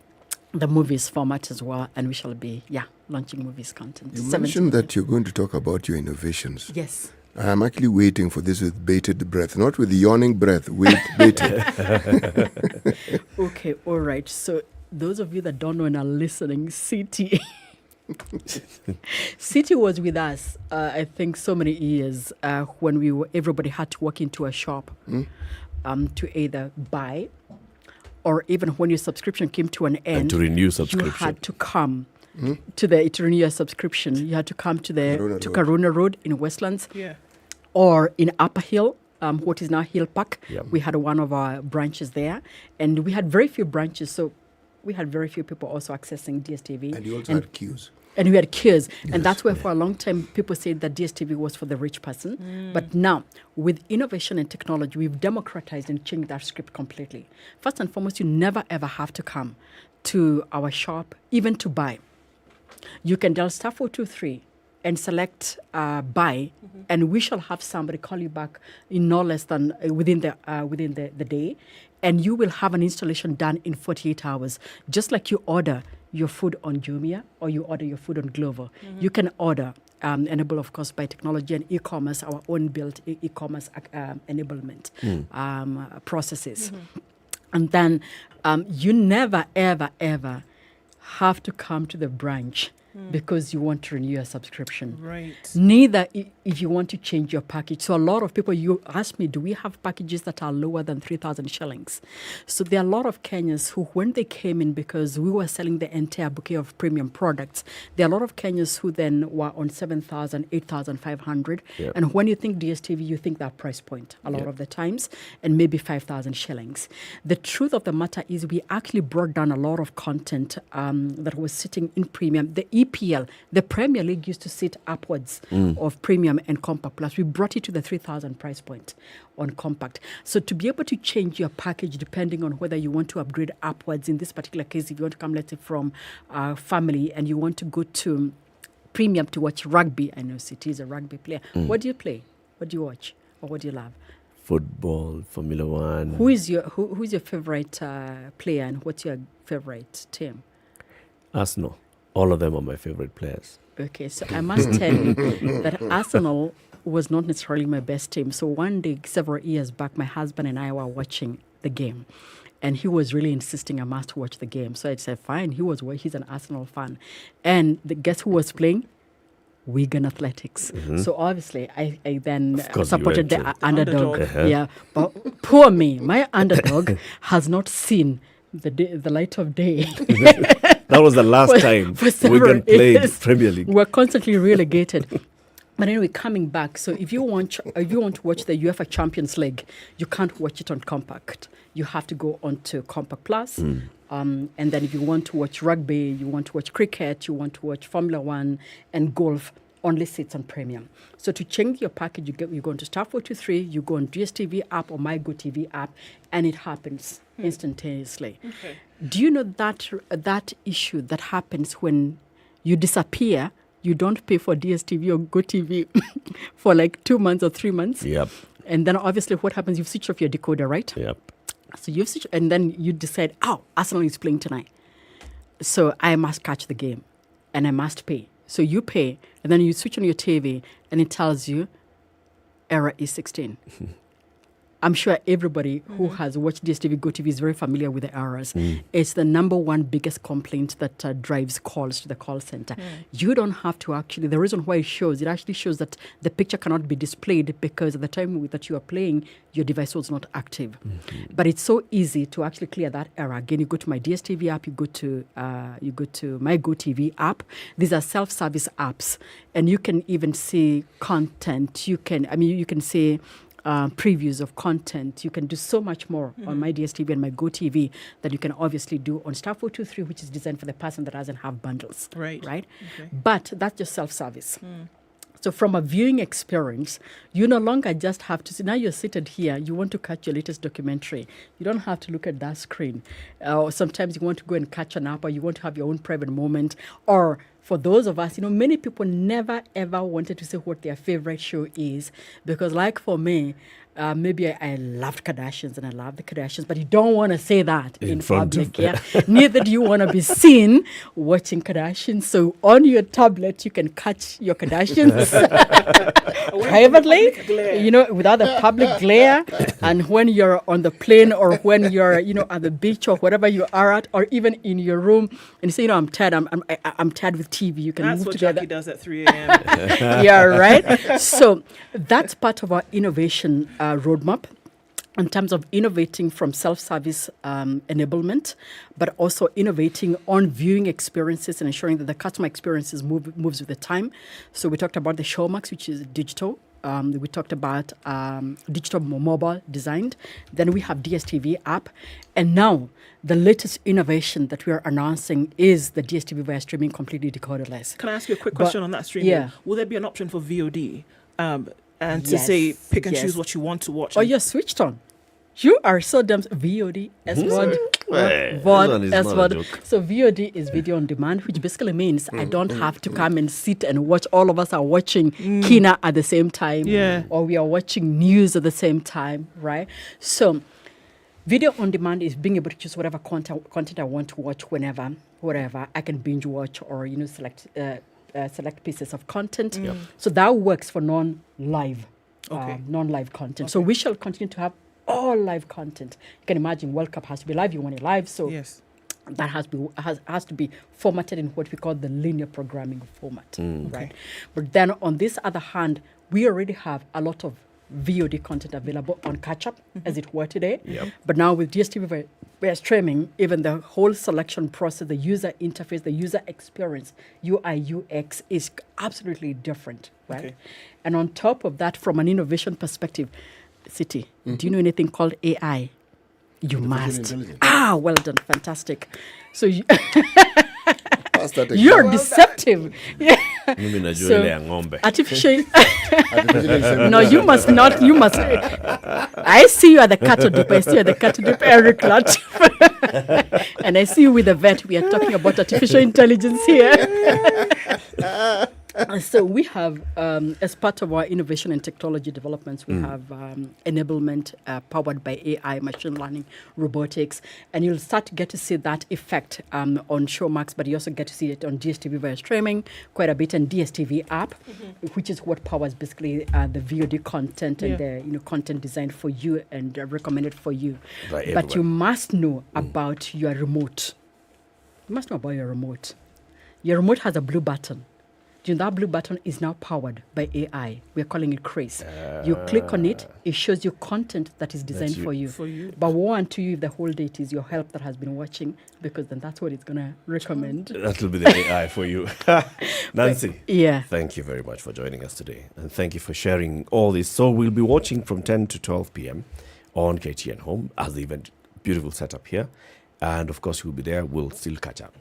the movies format as well. And we shall be, launching movies content. You mentioned that you're going to talk about your innovations. Yes. I'm actually waiting for this with bated breath, not with yawning breath, bated. Okay, all right. So those of you that don't know and are listening, City was with us, I think, so many years when everybody had to walk into a shop to either buy or even when your subscription came to an end. And to renew subscription. You had to come to renew your subscription. You had to come to Karuna Road in Westlands. Yeah. Or in Upper Hill, what is now Hill Park. We had one of our branches there. And we had very few branches, so we had very few people also accessing DSTV. And you also had queues. And we had queues. Yes. And that's where for a long time people said that DSTV was for the rich person. But now, with innovation and technology, we've democratized and changed that script completely. First and foremost, you never ever have to come to our shop, even to buy. You can dial *423 and select buy, and we shall have somebody call you back in no less than within the day, and you will have an installation done in 48 hours, just like you order your food on Jumia or you order your food on Glovo. You can order, enabled of course by technology and e-commerce, our own built e-commerce enablement processes. And then you never, ever, ever have to come to the branch because you want to renew your subscription. Right. Neither if you want to change your package. So a lot of people, you ask me, do we have packages that are lower than 3,000 shillings? So there are a lot of Kenyans who, when they came in, because we were selling the entire bouquet of premium products, there are a lot of Kenyans who then were on 7,000, 8,500. Yep. And when you think DSTV, you think that price point a lot of the times, and maybe 5,000 shillings. The truth of the matter is we actually brought down a lot of content that was sitting in premium. The EPL, the Premier League used to sit upwards of Premium and Compact Plus. We brought it to the 3,000 price point on Compact. So to be able to change your package depending on whether you want to upgrade upwards, in this particular case, if you want to come, let's say, from family and you want to go to Premium to watch rugby. I know City is a rugby player. What do you play? What do you watch? Or what do you love? Football, Formula One. Who's your favorite player and what's your favorite team? Arsenal. All of them are my favorite players. Okay, so I must tell you that Arsenal was not necessarily my best team. So one day, several years back, my husband and I were watching the game. And he was really insisting I must watch the game. So I said, fine. He's an Arsenal fan. And guess who was playing? Wigan Athletics. So obviously, I then supported the underdog. Yeah, but poor me, my underdog has not seen the light of day. That was the last time Wigan played Premier League. We're constantly relegated. But anyway, coming back, so if you want to watch the UEFA Champions League, you can't watch it on Compact. You have to go on to Compact Plus. And then if you want to watch rugby, you want to watch cricket, you want to watch Formula One and golf, only sits on Premium. So to change your package, you go into Star 423, you go on DSTV app or MyGoTV app, and it happens instantaneously. Okay. Do you know that issue that happens when you disappear? You don't pay for DSTV or GoTV for like 2 months or 3 months. Yep. And then obviously what happens, you switch off your decoder, right? Yep. So you switch, and then you decide, Arsenal is playing tonight. So I must catch the game and I must pay. So you pay, and then you switch on your TV and it tells you error is 16. I'm sure everybody who has watched DSTV, GoTV is very familiar with the errors. It's the number one biggest complaint that drives calls to the call center. You don't have to actually, the reason why it actually shows that the picture cannot be displayed because at the time that you are playing, your device was not active. But it's so easy to actually clear that error. Again, you go to my DSTV app, you go to my GoTV app. These are self-service apps, and you can even see content. You can see previews of content. You can do so much more on my DSTV and my GoTV that you can obviously do on Star 423, which is designed for the person that doesn't have bundles. Right? Okay. But that's just self-service. So from a viewing experience, you no longer just have to see, now you're seated here, you want to catch your latest documentary. You don't have to look at that screen. Or sometimes you want to go and catch an app, or you want to have your own private moment. Or for those of us, many people never ever wanted to say what their favorite show is, because like for me, maybe I loved Kardashians and I love the Kardashians, but you don't want to say that in public. Neither do you want to be seen watching Kardashians. So on your tablet, you can catch your Kardashians privately, without the public glare. And when you're on the plane or when you're, at the beach or whatever you are at, or even in your room, and you say, I'm tired. I'm tired with TV. You can that's move what together. Jackie does at 3 a.m. Yeah, right. So that's part of our innovation roadmap in terms of innovating from self-service enablement, but also innovating on viewing experiences and ensuring that the customer experiences moves with the time. So we talked about the Showmax, which is digital. We talked about digital mobile designed. Then we have DSTV app. And now the latest innovation that we are announcing is the DSTV via streaming completely decoderless. Can I ask you a quick question on that streaming? Yeah. Will there be an option for VOD? And to say, pick and choose what you want to watch? Oh, you're switched on. You are so damn VOD, SVOD, VOD, SVOD. So VOD is video on demand, which basically means I don't have to come and sit and watch. All of us are watching Kina at the same time, or we are watching news at the same time, right? So video on demand is being able to choose whatever content I want to watch whenever, wherever. I can binge watch or select pieces of content. So that works for non-live content. So we shall continue to have all live content. You can imagine World Cup has to be live. You want it live, so that has to be formatted in what we call the linear programming format, right? But then on this other hand, we already have a lot of VOD content available on catch-up, as it were today. But now with DSTV via streaming, even the whole selection process, the user interface, the user experience, UI, UX is absolutely different, right? And on top of that, from an innovation perspective, City, do you know anything called AI? You must. Well done. Fantastic. So You're deceptive. Yeah. Mimi najua ile ya ng'ombe. Artificial. No, you must not. You must. I see you at the cattle dip. I see you at the cattle dip, Eric Lott. And I see you with the vet. We are talking about artificial intelligence here. So we have, as part of our innovation and technology developments, we have enablement powered by AI, machine learning, robotics, and you'll start to get to see that effect on Showmax, but you also get to see it on DSTV via streaming quite a bit, and DSTV app, which is what powers basically the VOD content and the content designed for you and recommended for you. But you must know about your remote. You must know about your remote. Your remote has a blue button. That blue button is now powered by AI. We're calling it Craze. You click on it, it shows you content that is designed for you. But woe unto you if the whole day it is your help that has been watching, because then that's what it's going to recommend. That'll be the AI for you. Nancy, thank you very much for joining us today. And thank you for sharing all this. So we'll be watching from 10 to 12 p.m. on KTN Home as the event. Beautiful setup here. And of course, we'll be there. We'll still catch up.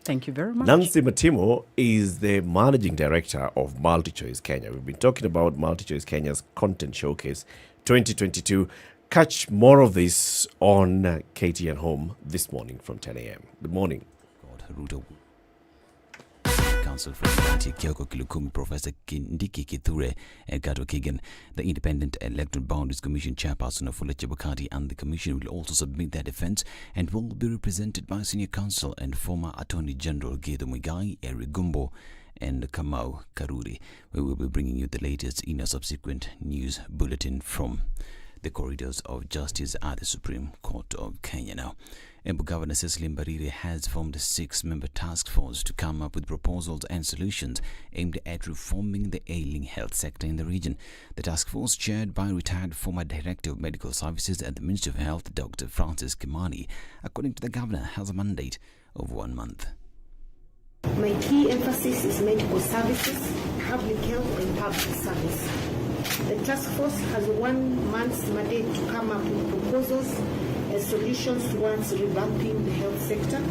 Thank you very much. Nancy Matimo is the managing director of Multichoice Kenya. We've been talking about Multichoice Kenya's Content Showcase 2022. Catch more of this on KTN Home this morning from 10 a.m. Good morning. Council for County Kioko Kilukumi, Professor Kindiki Kithure and Kato Kigan, the Independent Electoral Boundaries Commission chairperson of Fuller Chebukati, and the commission will also submit their defense and will be represented by Senior Counsel and former Attorney General Gedo Muigai, Eric Gumbo, and Kamau Karuri. We will be bringing you the latest in a subsequent news bulletin from the corridors of justice at the Supreme Court of Kenya now. Embu Governor Cecily Mbarire has formed a 6-member task force to come up with proposals and solutions aimed at reforming the ailing health sector in the region. The task force, chaired by retired former Director of Medical Services at the Ministry of Health, Dr. Francis Kimani, according to the Governor, has a mandate of 1 month. My key emphasis is medical services, public health, and public service. The task force has 1 month's mandate to come up with proposals and solutions towards revamping the health sector,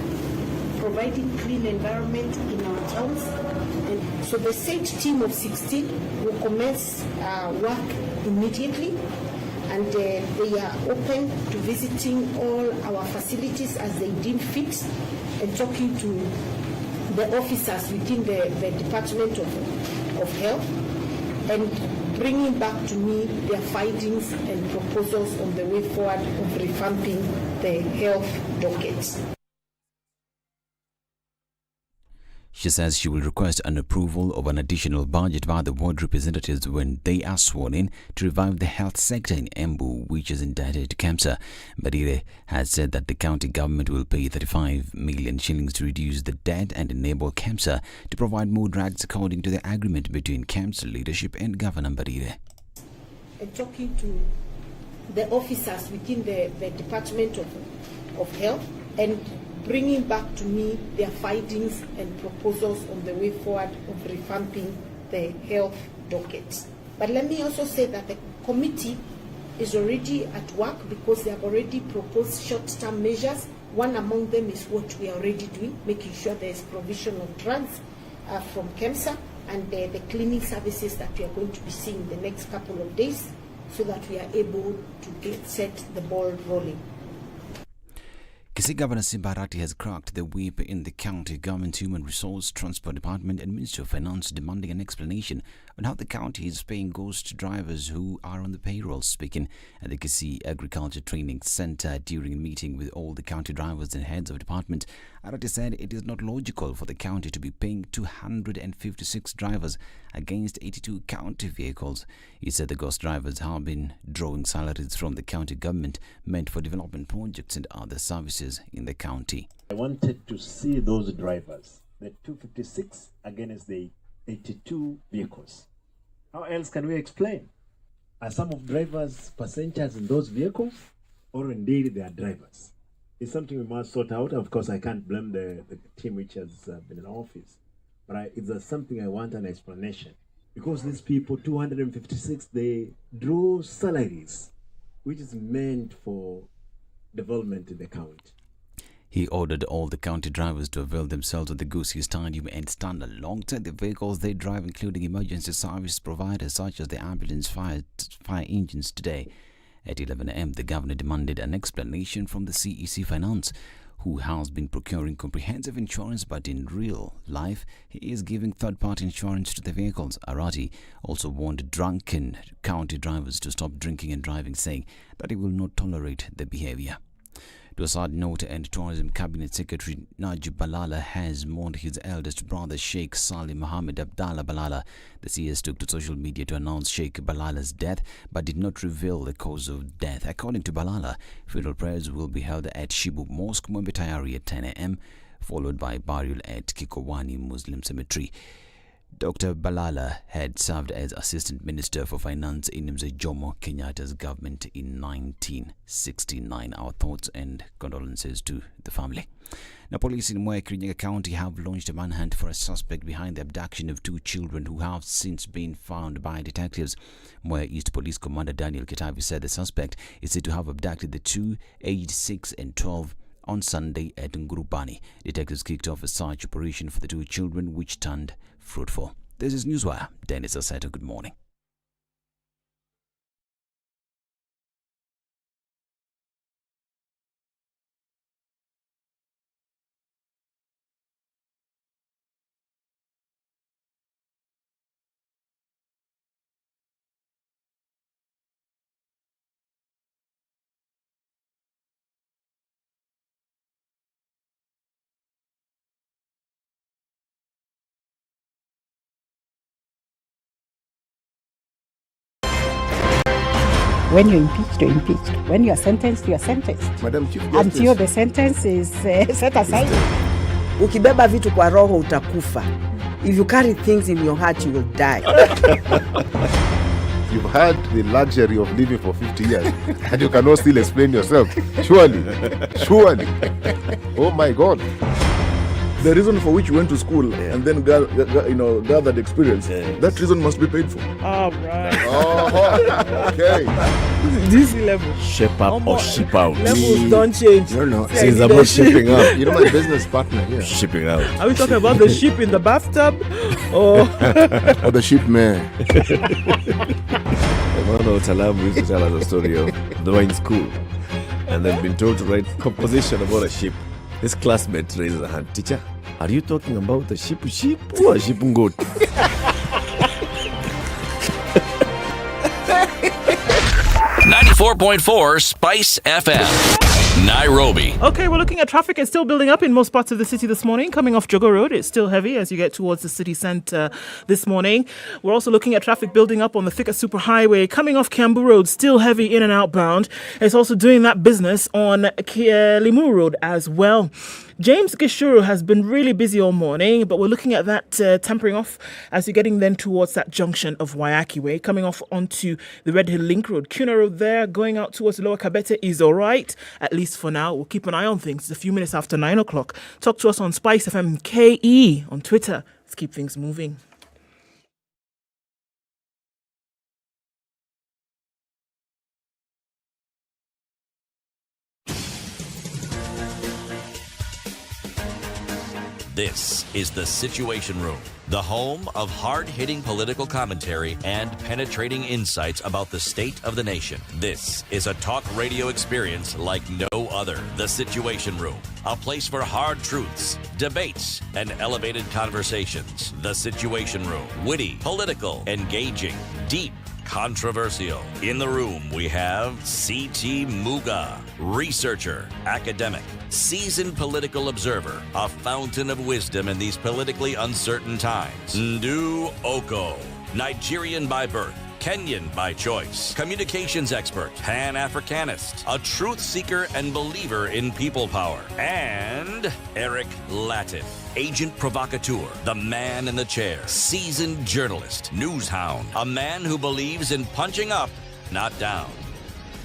providing clean environment in our towns. And so the said team of 16 will commence work immediately, and they are open to visiting all our facilities as they deem fit and talking to the officers within the Department of Health and bringing back to me their findings and proposals on the way forward of revamping the health dockets. She says she will request an approval of an additional budget by the ward representatives when they are sworn in to revive the health sector in Embu, which is indebted to KEMSA. Mbarire has said that the county government will pay 35 million shillings to reduce the debt and enable KEMSA to provide more drugs according to the agreement between KEMSA leadership and Governor Mbarire. And talking to the officers within the Department of Health and bringing back to me their findings and proposals on the way forward of revamping the health dockets. But let me also say that the committee is already at work because they have already proposed short-term measures. One among them is what we are already doing, making sure there is provision of drugs from KEMSA and the cleaning services that we are going to be seeing in the next couple of days so that we are able to set the ball rolling. Kisii Governor Simbarati has cracked the whip in the county government Human Resource, Transport Department and Ministry of Finance, demanding an explanation on how the county is paying ghost drivers who are on the payroll. Speaking at the Kisii Agriculture Training Centre during a meeting with all the county drivers and heads of department, Arati said it is not logical for the county to be paying 256 drivers against 82 county vehicles. He said the ghost drivers have been drawing salaries from the county government meant for development projects and other services in the county. I wanted to see those drivers, the 256 against the 82 vehicles. How else can we explain? Are some of drivers passengers in those vehicles, or indeed they are drivers? It's something we must sort out. Of course, I can't blame the team which has been in office, but it's something I want an explanation. Because these people, 256, they draw salaries, which is meant for development in the county. He ordered all the county drivers to avail themselves of the Gusii Stadium and stand alongside the vehicles they drive, including emergency service providers such as the ambulance fire engines today. At 11 a.m., the governor demanded an explanation from the CEC Finance, who has been procuring comprehensive insurance, but in real life, he is giving third-party insurance to the vehicles. Arati also warned drunken county drivers to stop drinking and driving, saying that he will not tolerate the behavior. To a sad note, and Tourism Cabinet Secretary Najib Balala has mourned his eldest brother Sheikh Salim Mohammed Abdallah Balala. The CS took to social media to announce Sheikh Balala's death, but did not reveal the cause of death. According to Balala, funeral prayers will be held at Shibu Mosque, Mwembe Tayari at 10 a.m., followed by burial at Kikowani Muslim Cemetery. Dr. Balala had served as Assistant Minister for Finance in Mzee Jomo Kenyatta's government in 1969. Our thoughts and condolences to the family. Now, police in Nyeri County have launched a manhunt for a suspect behind the abduction of 2 children who have since been found by detectives. Mwea East Police Commander Daniel Kitavi said the suspect is said to have abducted the 2, aged 6 and 12, on Sunday at Ngurubani. Detectives kicked off a search operation for the 2 children, which turned fruitful. This is Newswire. Dennis Asato, good morning. When you're impeached, you're impeached. When you're sentenced, you're sentenced. Madam Chief Justice. Until the sentence is set aside. Ukibeba vitu kwa roho utakufa. If you carry things in your heart, you will die. You've had the luxury of living for 50 years and you cannot still explain yourself. Surely. Oh my God. The reason for which you went to school and then gathered experience, that reason must be paid for. All right. Oh, okay. This level. Shape up or ship out. Levels don't change. No. It's about shipping out. You know my business partner here. Shipping out. Are we talking about the sheep in the bathtub? Or the sheep man? Emmanuel Talabu used to tell us a story of they were in school and they've been told to write composition about a sheep. His classmate raises a hand. Teacher, are you talking about the sheep or sheep goat? 94.4 Spice FM, Nairobi. Okay, we're looking at traffic. It's still building up in most parts of the city this morning. Coming off Jogo Road, it's still heavy as you get towards the city centre this morning. We're also looking at traffic building up on the Thika Superhighway. Coming off Kiambu Road, still heavy in and outbound. It's also doing that business on Limu Road as well. James Gishuru has been really busy all morning, but we're looking at that tempering off as you're getting then towards that junction of Wayaki Way, coming off onto the Red Hill Link Road. Kuna Road there, going out towards Lower Kabete is all right, at least for now. We'll keep an eye on things. It's a few minutes after 9 o'clock. Talk to us on SpiceFM KE on Twitter. Let's keep things moving. This is The Situation Room, the home of hard-hitting political commentary and penetrating insights about the state of the nation. This is a talk radio experience like no other. The Situation Room, a place for hard truths, debates, and elevated conversations. The Situation Room, witty, political, engaging, deep, controversial. In the room, we have C.T. Muga, researcher, academic, seasoned political observer, a fountain of wisdom in these politically uncertain times. Ndu Oko, Nigerian by birth, Kenyan by choice, communications expert, Pan-Africanist, a truth seeker and believer in people power, and Eric Latif, agent provocateur, the man in the chair, seasoned journalist, news hound, a man who believes in punching up, not down.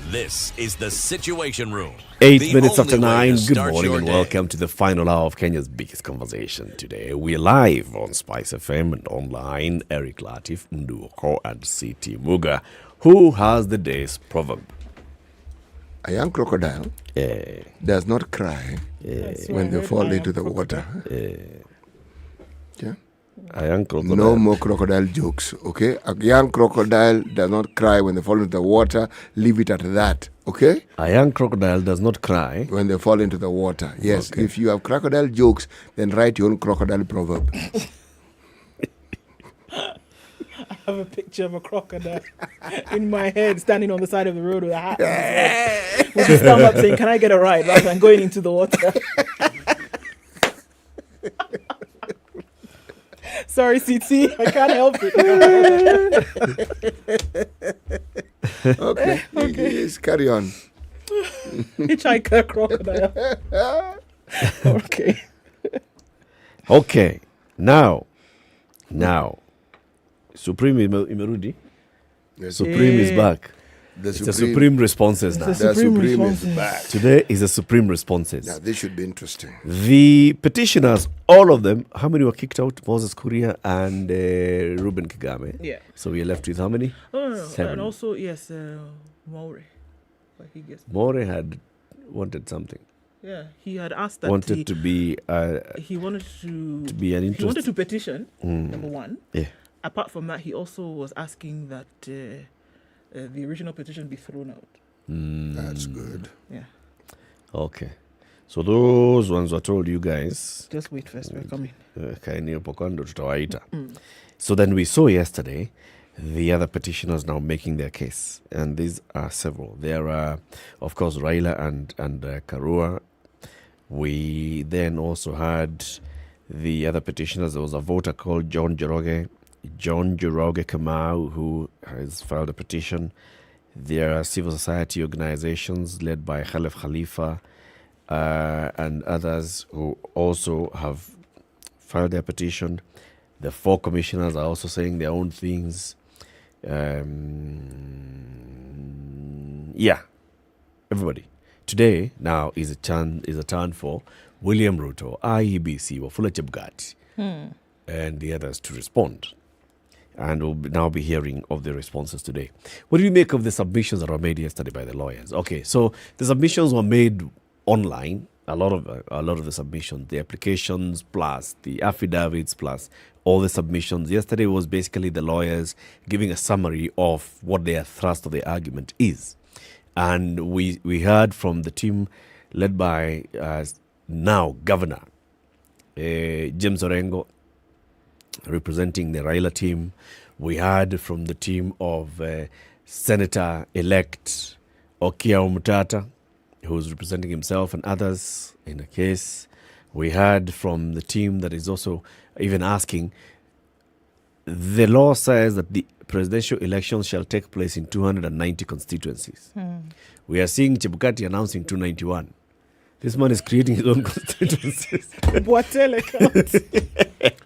This is The Situation Room. 8 minutes after 9. Good morning and welcome to the final hour of Kenya's biggest conversation today. We're live on Spice FM and online. Eric Latif, Nduoko and C.T. Muga. Who has the day's proverb? A young crocodile does not cry when they fall into the water. Yeah. A young crocodile. No more crocodile jokes, okay? A young crocodile does not cry when they fall into the water. Leave it at that, okay? A young crocodile does not cry when they fall into the water. Yes, if you have crocodile jokes, then write your own crocodile proverb. I have a picture of a crocodile in my head standing on the side of the road with a hat on his head, with his thumb up saying, "Can I get a ride?" rather than going into the water. Sorry, CT, I can't help it. Okay, yes, carry on. Hitchhiker crocodile. Okay. Okay, now, Supreme imerudi. Supreme is back. It's a Supreme responses now. The Supreme is back. Today is a Supreme responses. Now, this should be interesting. The petitioners, all of them, how many were kicked out? Moses Kuria and Ruben Kigame. Yeah. So we are left with how many? No. 7. And also, yes, Maure. Maure had wanted something. Yeah, he had asked that wanted to be he wanted to be an interest. He wanted to petition, number one. Yeah. Apart from that, he also was asking that the original petition be thrown out. That's good. Yeah. Okay. So those ones were told you guys. Just wait first, we're coming. So then we saw yesterday the other petitioners now making their case. And these are several. There are, of course, Raila and Karua. We then also had the other petitioners. There was a voter called John Joroge Kamau, who has filed a petition. There are civil society organizations led by Khalif Khalifa and others who also have filed their petition. The 4 commissioners are also saying their own things. Everybody. Today now is a turn for William Ruto, IEBC, Wafula Chebukati, and the others to respond. And we'll now be hearing of the responses today. What do you make of the submissions that were made yesterday by the lawyers? Okay, so the submissions were made online. A lot of the submissions, the applications plus the affidavits plus all the submissions. Yesterday was basically the lawyers giving a summary of what their thrust of the argument is. And we heard from the team led by now Governor James Orengo, representing the Raila team. We heard from the team of Senator-elect Okia Omutata, who's representing himself and others in a case. We heard from the team that is also even asking, the law says that the presidential elections shall take place in 290 constituencies. We are seeing Chebukati announcing 291. This man is creating his own constituencies. Boatele county.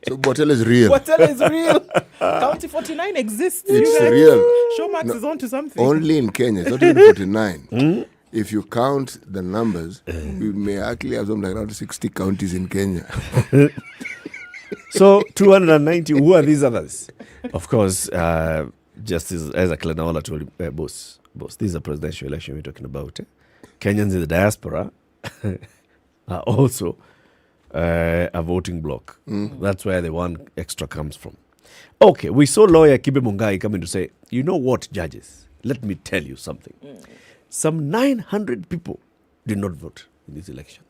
So Boatele is real. Boatele is real. County 49 exists. It's real. Showmax is on to something. Only in Kenya. It's not even 49. If you count the numbers, we may actually have something like around 60 counties in Kenya. So 290, who are these others? Of course, just as a Klenaola told him, boss, this is a presidential election we're talking about. Kenyans in the diaspora are also a voting bloc. That's where the one extra comes from. Okay, we saw lawyer Kibe Mungai coming to say, you know what, judges, let me tell you something. Some 900 people did not vote in this election.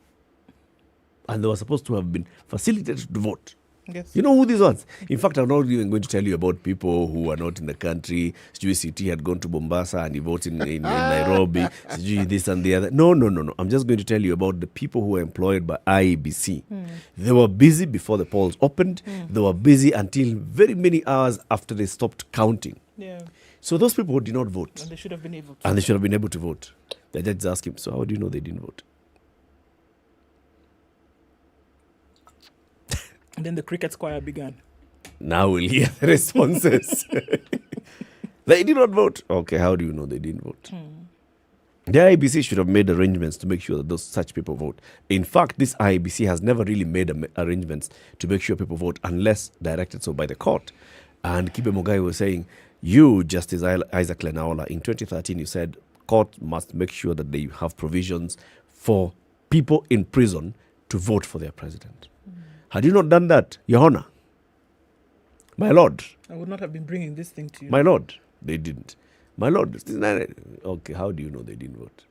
And they were supposed to have been facilitated to vote. Yes. You know who these ones? In fact, I'm not even going to tell you about people who are not in the country. CT had gone to Mombasa and he voted in Nairobi. This and the other. No. I'm just going to tell you about the people who were employed by IEBC. They were busy before the polls opened. They were busy until very many hours after they stopped counting. Yeah. So those people did not vote. And they should have been able to. And they should have been able to vote. The judges asked him, so how do you know they didn't vote? And then the cricket choir began. Now we'll hear the responses. They did not vote. Okay, how do you know they didn't vote? The IEBC should have made arrangements to make sure that such people vote. In fact, this IEBC has never really made arrangements to make sure people vote unless directed so by the court. And Kibe Mugai was saying, you, Justice Isaac Lenaola, in 2013 you said court must make sure that they have provisions for people in prison to vote for their president. Had you not done that, Your Honor, my lord, I would not have been bringing this thing to you. my lord, they didn't. My lord, okay, how do you know they didn't vote?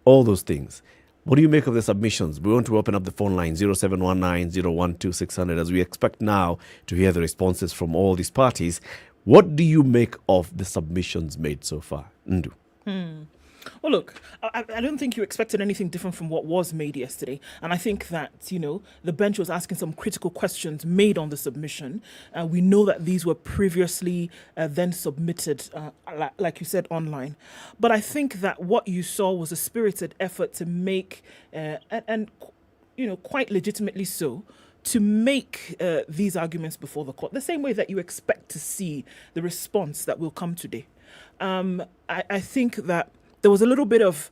All those things. What do you make of the submissions? We want to open up the phone line 0719-012-600 as we expect now to hear the responses from all these parties. What do you make of the submissions made so far? Ndu. Well, look, I don't think you expected anything different from what was made yesterday. And I think that, the bench was asking some critical questions made on the submission. We know that these were previously then submitted, like you said, online. But I think that what you saw was a spirited effort to make, and quite legitimately so, to make these arguments before the court, the same way that you expect to see the response that will come today. I think that there was a little bit of,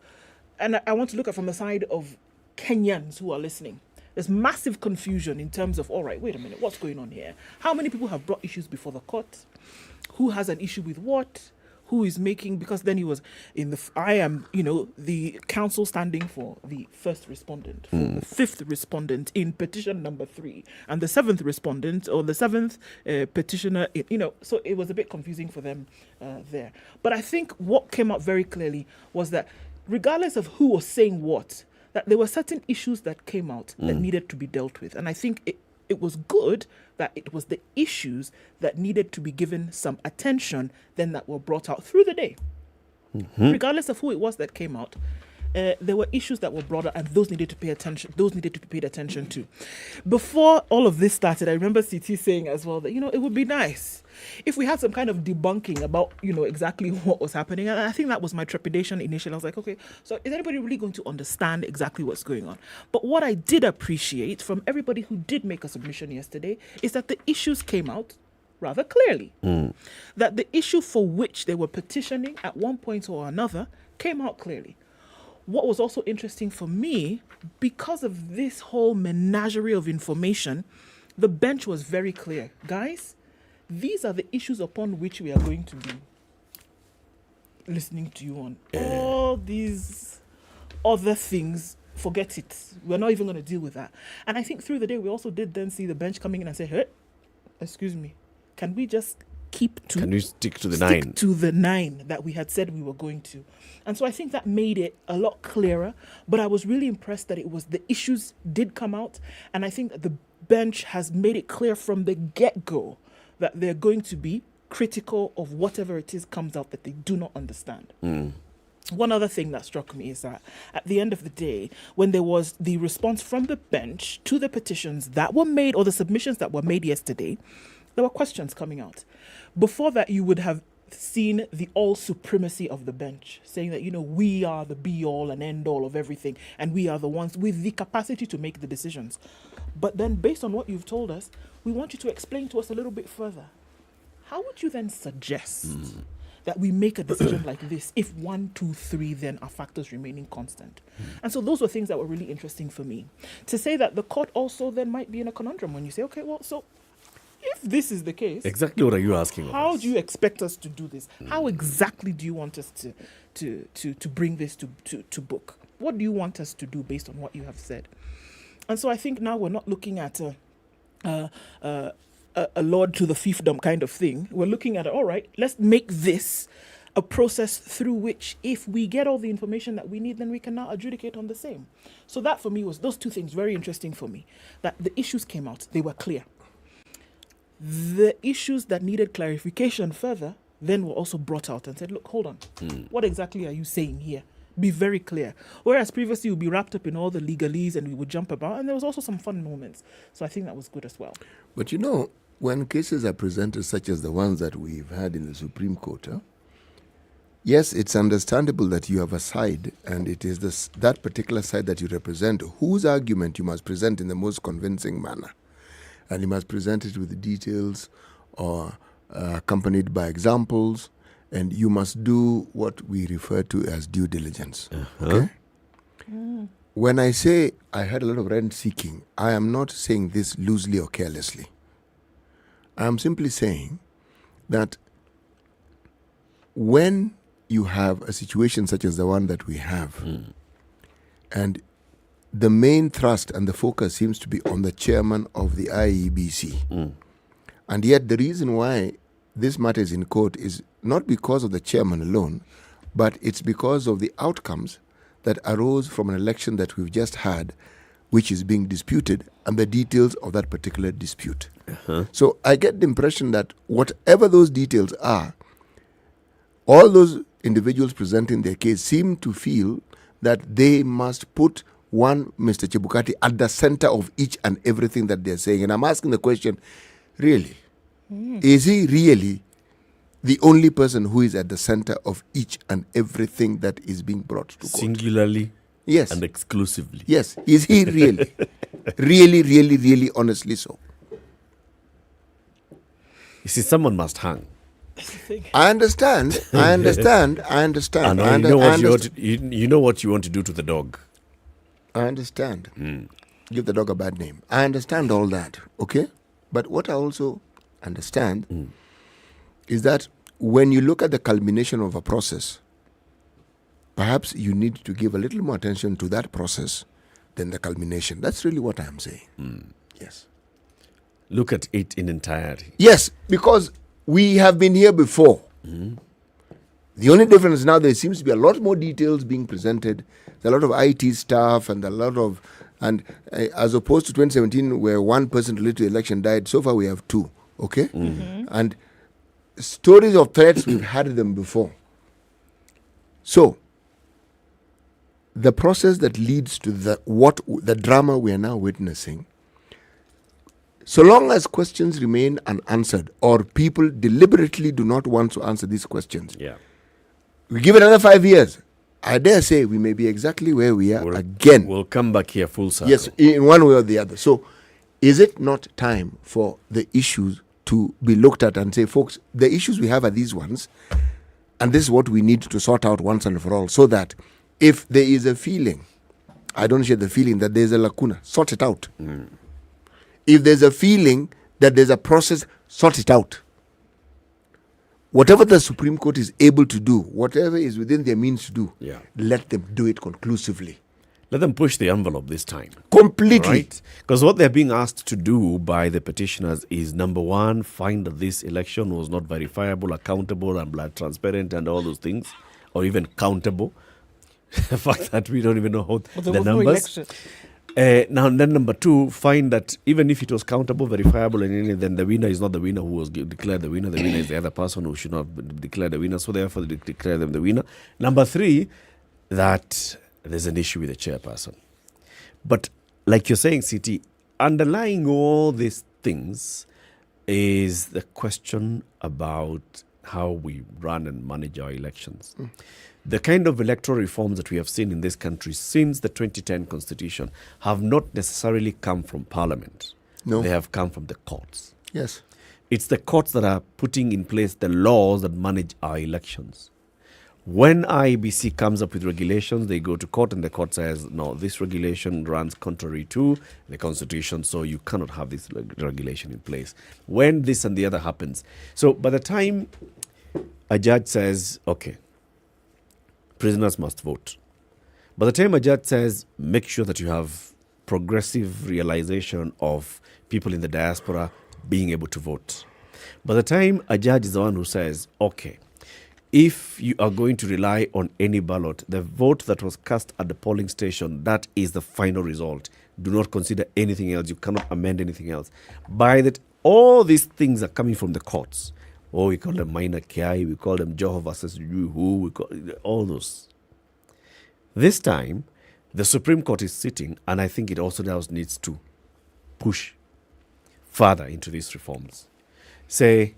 and I want to look at from the side of Kenyans who are listening. There's massive confusion in terms of, all right, wait a minute, what's going on here? How many people have brought issues before the court? Who has an issue with what? Who is making, because then he was I am, the counsel standing for the first respondent, for the fifth respondent in petition number 3, and the seventh respondent, or the seventh petitioner, so it was a bit confusing for them there. But I think what came out very clearly was that regardless of who was saying what, that there were certain issues that came out that needed to be dealt with. And I think it was good that it was the issues that needed to be given some attention then that were brought out through the day. Regardless of who it was that came out, there were issues that were brought out, and those needed to pay attention. Those needed to be paid attention to. Before all of this started, I remember CT saying as well that it would be nice if we had some kind of debunking about exactly what was happening. And I think that was my trepidation initially. I was like, okay, so is anybody really going to understand exactly what's going on? But what I did appreciate from everybody who did make a submission yesterday is that the issues came out rather clearly. That the issue for which they were petitioning at one point or another came out clearly. What was also interesting for me, because of this whole menagerie of information, the bench was very clear. Guys, these are the issues upon which we are going to be listening to you on. All these other things, forget it. We're not even going to deal with that. And I think through the day, we also did then see the bench coming in and say, hey, excuse me, can we just can we stick to the 9? Stick to the 9 that we had said we were going to. And so I think that made it a lot clearer. But I was really impressed that it was the issues did come out. And I think that the bench has made it clear from the get-go that they're going to be critical of whatever it is comes out that they do not understand. One other thing that struck me is that at the end of the day, when there was the response from the bench to the petitions that were made, or the submissions that were made yesterday, there were questions coming out. Before that, you would have seen the all supremacy of the bench, saying that, we are the be-all and end-all of everything, and we are the ones with the capacity to make the decisions. But then, based on what you've told us, we want you to explain to us a little bit further. How would you then suggest that we make a decision like this if 1, 2, 3 then are factors remaining constant? And so those were things that were really interesting for me. To say that the court also then might be in a conundrum when you say, okay, well, so if this is the case, exactly what are you asking? How do you expect us to do this? How exactly do you want us to bring this to book? What do you want us to do based on what you have said? And so I think now we're not looking at a lord to the fiefdom kind of thing. We're looking at, all right, let's make this a process through which, if we get all the information that we need, then we can now adjudicate on the same. So that for me was those two things very interesting for me. That the issues came out, they were clear. The issues that needed clarification further then were also brought out and said, look, hold on. What exactly are you saying here? Be very clear. Whereas previously we'd be wrapped up in all the legalese and we would jump about, and there was also some fun moments. So I think that was good as well. But when cases are presented such as the ones that we've had in the Supreme Court, yes, it's understandable that you have a side, and it is that particular side that you represent whose argument you must present in the most convincing manner. And you must present it with details or accompanied by examples, and you must do what we refer to as due diligence. Okay? When I say I had a lot of rent seeking, I am not saying this loosely or carelessly. I am simply saying that when you have a situation such as the one that we have, and the main thrust and the focus seems to be on the chairman of the IEBC. And yet the reason why this matter is in court is not because of the chairman alone, but it's because of the outcomes that arose from an election that we've just had, which is being disputed, and the details of that particular dispute. So I get the impression that whatever those details are, all those individuals presenting their case seem to feel that they must put one Mr. Chebukati at the center of each and everything that they're saying. And I'm asking the question, really? Is he really the only person who is at the center of each and everything that is being brought to court? Singularly? Yes. And exclusively? Yes. Is he really? really, honestly so? You see, someone must hang. I understand. And you know what you want to do to the dog. I understand. Give the dog a bad name. I understand all that, okay? But what I also understand is that when you look at the culmination of a process, perhaps you need to give a little more attention to that process than the culmination. That's really what I am saying. Yes. Look at it in entirety. Yes, because we have been here before. The only difference now, there seems to be a lot more details being presented. There's a lot of IT stuff and as opposed to 2017 where one person related to the election died, so far we have two, okay? And stories of threats, we've had them before. So, the process that leads to the drama we are now witnessing, so long as questions remain unanswered or people deliberately do not want to answer these questions, we give it another 5 years, I dare say we may be exactly where we are again. We'll come back here full circle. Yes, in one way or the other. So, is it not time for the issues to be looked at and say, folks, the issues we have are these ones, and this is what we need to sort out once and for all, so that if there is a feeling, I don't share the feeling that there's a lacuna, sort it out. If there's a feeling that there's a process, sort it out. Whatever the Supreme Court is able to do, whatever is within their means to do, let them do it conclusively. Let them push the envelope this time. Completely. Right? Because what they're being asked to do by the petitioners is, number one, find that this election was not verifiable, accountable, and blood transparent, and all those things, or even countable. The fact that we don't even know how the numbers. Now, then number two, find that even if it was countable, verifiable, and then the winner is not the winner who was declared the winner. The winner is the other person who should not be declared the winner. So therefore, they declare them the winner. Number three, that there's an issue with the chairperson. But like you're saying, CT, underlying all these things is the question about how we run and manage our elections. The kind of electoral reforms that we have seen in this country since the 2010 Constitution have not necessarily come from Parliament. No. They have come from the courts. Yes. It's the courts that are putting in place the laws that manage our elections. When IEBC comes up with regulations, they go to court and the court says, no, this regulation runs contrary to the Constitution, so you cannot have this regulation in place. When this and the other happens. So by the time a judge says, okay, prisoners must vote. By the time a judge says, make sure that you have progressive realization of people in the diaspora being able to vote. By the time a judge is the one who says, okay, if you are going to rely on any ballot, the vote that was cast at the polling station, that is the final result. Do not consider anything else. You cannot amend anything else. By that, all these things are coming from the courts. Oh, we call them minor KI, we call them Joho versus who, we call all those. This time, the Supreme Court is sitting, and I think it also now needs to push further into these reforms. Say,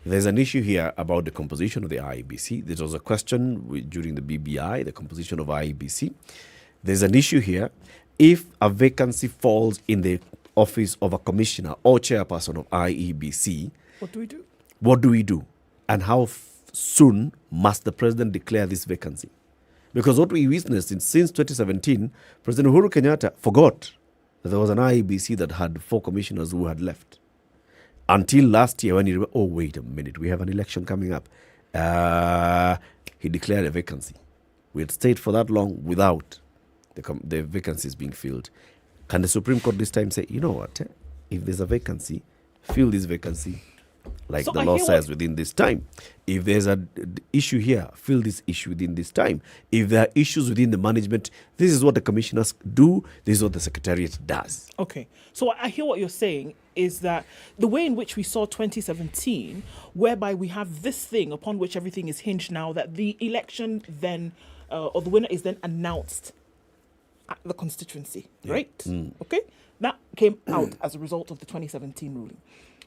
there's an issue here about the composition of the IEBC. There was a question during the BBI, the composition of IEBC. There's an issue here. If a vacancy falls in the office of a commissioner or chairperson of IEBC, what do we do? What do we do? And how soon must the president declare this vacancy? Because what we witnessed since 2017, President Uhuru Kenyatta forgot that there was an IEBC that had 4 commissioners who had left. Until last year when he remembered, oh, wait a minute, we have an election coming up. he declared a vacancy. We had stayed for that long without the vacancies being filled. Can the Supreme Court this time say, you know what, if there's a vacancy, fill this vacancy like the law says within this time. If there's an issue here, fill this issue within this time. If there are issues within the management, this is what the commissioners do, this is what the secretariat does. Okay, so I hear what you're saying is that the way in which we saw 2017, whereby we have this thing upon which everything is hinged now, that the election then, or the winner is then announced at the constituency, right? Okay, that came out as a result of the 2017 ruling.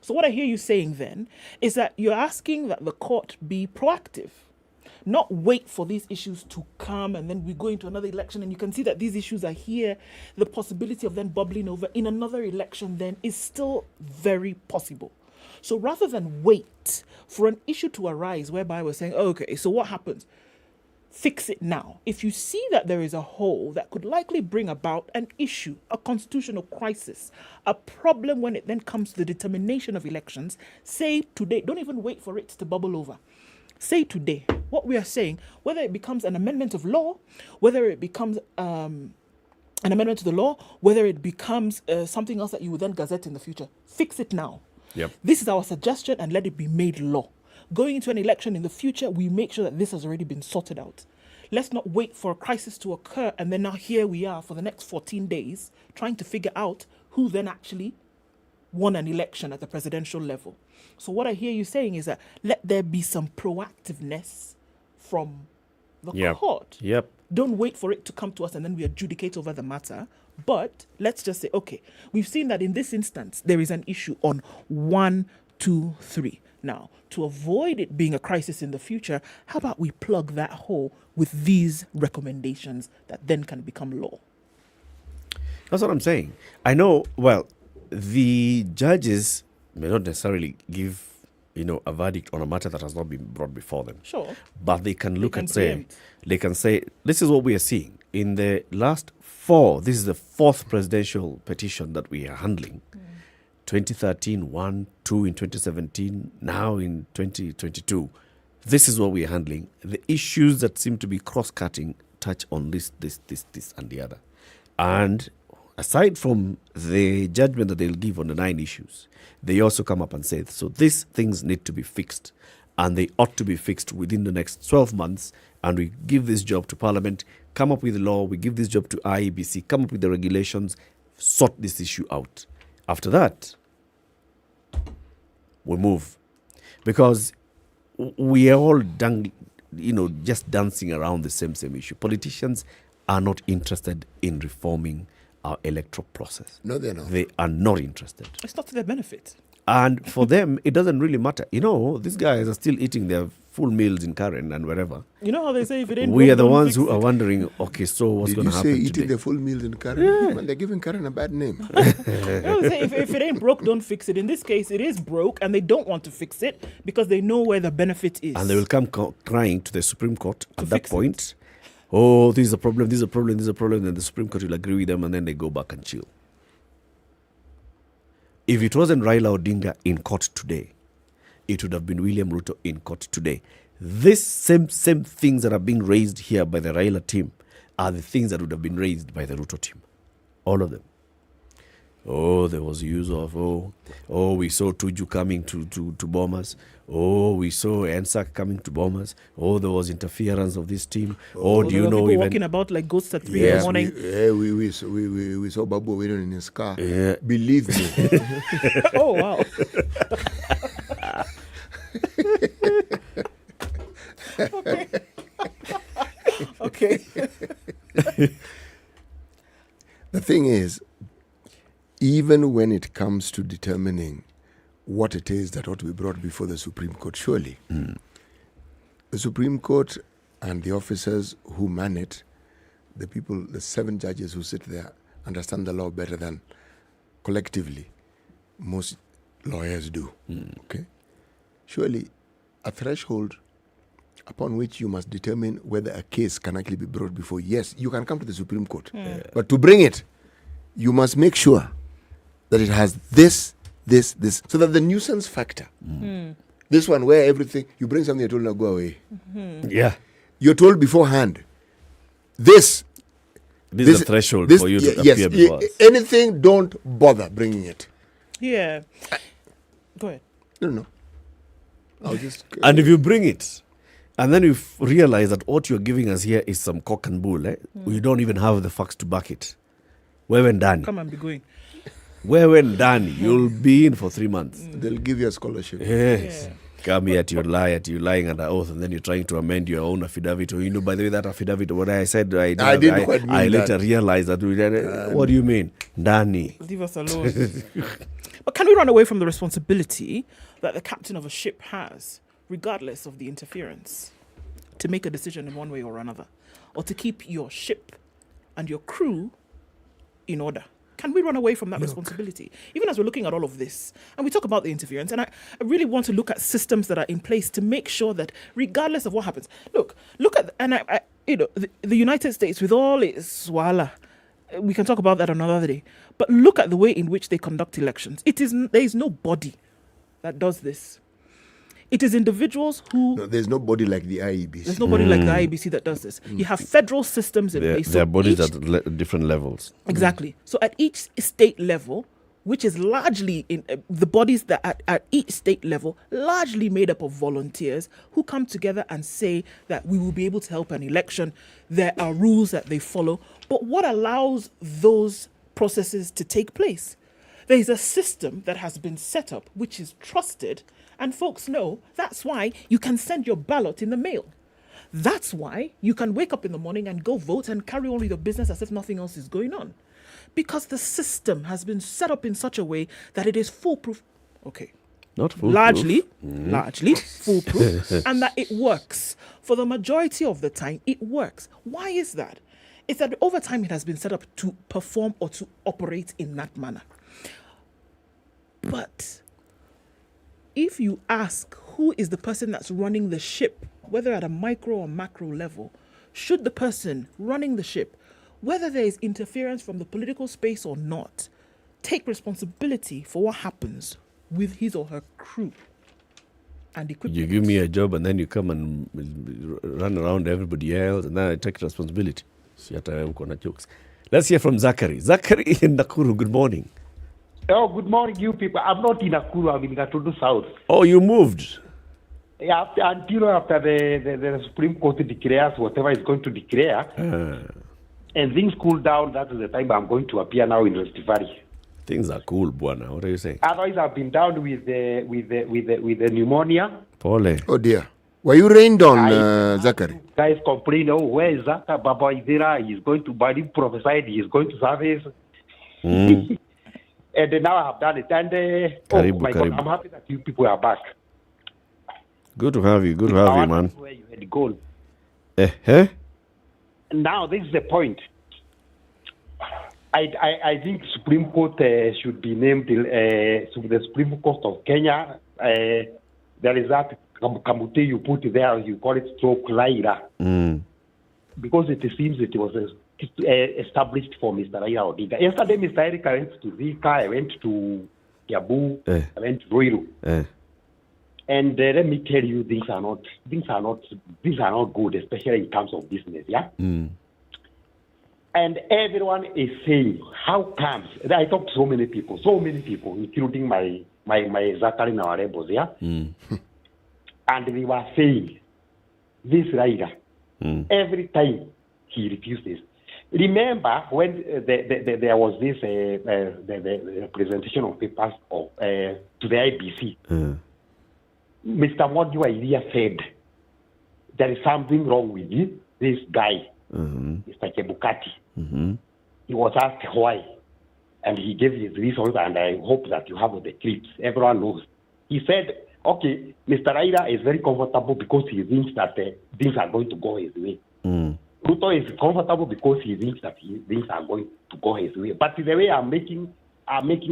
So what I hear you saying then is that you're asking that the court be proactive, not wait for these issues to come and then we go into another election and you can see that these issues are here. The possibility of them bubbling over in another election then is still very possible. So rather than wait for an issue to arise whereby we're saying, okay, so what happens? Fix it now. If you see that there is a hole that could likely bring about an issue, a constitutional crisis, a problem when it then comes to the determination of elections, say today, don't even wait for it to bubble over. Say today, what we are saying, whether it becomes an amendment of law, whether it becomes an amendment to the law, whether it becomes something else that you will then gazette in the future, fix it now. Yep. This is our suggestion and let it be made law. Going into an election in the future, we make sure that this has already been sorted out. Let's not wait for a crisis to occur and then now here we are for the next 14 days trying to figure out who then actually won an election at the presidential level. So what I hear you saying is that let there be some proactiveness from the court. Yep. Don't wait for it to come to us and then we adjudicate over the matter. But let's just say, okay, we've seen that in this instance, there is an issue on 1, 2, 3. Now, to avoid it being a crisis in the future, how about we plug that hole with these recommendations that then can become law? That's what I'm saying. I know, well, the judges may not necessarily give, a verdict on a matter that has not been brought before them. Sure. But they can look and say, this is what we are seeing. In the last 4, this is the 4th presidential petition that we are handling. 2013, 1, 2 in 2017, now in 2022. This is what we're handling. The issues that seem to be cross-cutting touch on this, and the other. And aside from the judgment that they'll give on the 9 issues, they also come up and say, so these things need to be fixed, and they ought to be fixed within the next 12 months, and we give this job to Parliament, come up with the law, we give this job to IEBC, come up with the regulations, sort this issue out. After that, we move. Because we are all just dancing around the same issue. Politicians are not interested in reforming our electoral process. No, they're not. They are not interested. It's not to their benefit. And for them, it doesn't really matter. These guys are still eating their full meals in Karen and wherever. You know how they say if it ain't we broke, are the don't ones fix who it. are wondering, okay, so what's going to happen Did you say today? eating the full meals in Karen? Yeah. Man, they're giving Karen a bad name. You know, they say if it ain't broke, don't fix it. In this case, it is broke and they don't want to fix it because they know where the benefit is. And they will come crying to the Supreme Court at that point. Oh, this is a problem, this is a problem, this is a problem. And the Supreme Court will agree with them and then they go back and chill. If it wasn't Raila Odinga in court today, it would have been William Ruto in court today. These same things that are being raised here by the Raila team are the things that would have been raised by the Ruto team. All of them. Oh, there was use of, we saw Tuju coming to Bomas. Oh, we saw Ensak coming to Bomas. Oh, there was interference of this team. Oh, do you know people even... walking about like ghosts at 3 in the morning. We saw Babu waiting in his car. Yeah. Believe me. Oh, wow. Okay. The thing is, even when it comes to determining what it is that ought to be brought before the Supreme Court, surely the Supreme Court and the officers who man it, the people, the 7 judges who sit there, understand the law better than collectively most lawyers do. Okay? Surely a threshold upon which you must determine whether a case can actually be brought before. Yes, you can come to the Supreme Court, but to bring it, you must make sure that it has this, so that the nuisance factor, this one where everything, you bring something, you're told, now go away. Yeah. you're told beforehand, this is the threshold for you to appear before us. Anything, don't bother bringing it. Yeah. Go ahead. No. I'll just. And if you bring it, and then you realize that what you're giving us here is some cock and bull, we don't even have the facts to back it. Where when done? Come and be going. Where when done, you'll be in for 3 months. They'll give you a scholarship. Yes. Yeah. Come here to lying under oath, and then you're trying to amend your own affidavit. Or, by the way, that affidavit, what I said, I later realized that. What do you mean? Dani. Leave us alone. But can we run away from the responsibility that the captain of a ship has, regardless of the interference, to make a decision in one way or another, or to keep your ship and your crew in order? Can we run away from that responsibility? Even as we're looking at all of this, and we talk about the interference, and I really want to look at systems that are in place to make sure that regardless of what happens, look at, and the United States with all its swala, we can talk about that another day, but look at the way in which they conduct elections. There is no body that does this. It is individuals who... No, there's nobody like the IEBC. There's nobody like the IEBC that does this. You have federal systems in place. There are bodies at different levels. Exactly. So at each state level, which is largely in the bodies that at each state level, largely made up of volunteers who come together and say that we will be able to help an election. There are rules that they follow. But what allows those processes to take place? There is a system that has been set up which is trusted, and folks know that's why you can send your ballot in the mail. That's why you can wake up in the morning and go vote and carry on with your business as if nothing else is going on. Because the system has been set up in such a way that it is foolproof. Okay. Not foolproof. Largely foolproof. And that it works. For the majority of the time, it works. Why is that? It's that over time it has been set up to perform or to operate in that manner. But if you ask who is the person that's running the ship, whether at a micro or macro level, should the person running the ship, whether there is interference from the political space or not, take responsibility for what happens with his or her crew and equipment? You give me a job and then you come and run around everybody else, and then I take responsibility. Let's hear from Zachary. Zachary in Nakuru, good morning. Oh, good morning, you people. I'm not in Nakuru, I'm in Gatudu South. Oh, you moved? Yeah, until after the Supreme Court declares whatever it's going to declare, and things cool down, that is the time I'm going to appear now in Rift Valley. Things are cool, Buana. What are you saying? Otherwise, I've been down with the pneumonia. Pole. Oh dear. Were you rained on, Zachary? Guys complain, where is Zaka Baba Idira? He's going to Bali, prophesied he's going to service. And now I have done it. And God, I'm happy that you people are back. Good to have you. Good to have you, man. Where you had goal. Now, this is the point. I think Supreme Court should be named the Supreme Court of Kenya. There is that Kamute you put there, you call it stroke Laira. Because it seems it was established for Mr. Raila Odinga. Yesterday, Mr. Eric, I went to Zika, I went to Yabu, I went to Ruiru. And let me tell you, these are not good, especially in terms of business, yeah? And everyone is saying, how comes? I talked to so many people, including my Zachary Nawarebos, yeah? And they were saying, this Raila, every time he refuses. Remember when there was this the presentation of papers to the IBC, Mr. Modi Idea said, there is something wrong with this guy, Mr. Chebukati. He was asked why, and he gave his reasons, and I hope that you have the clips. Everyone knows. He said, okay, Mr. Raila is very comfortable because he thinks that things are going to go his way. Ruto is comfortable because he thinks that things are going to go his way. But the way I'm making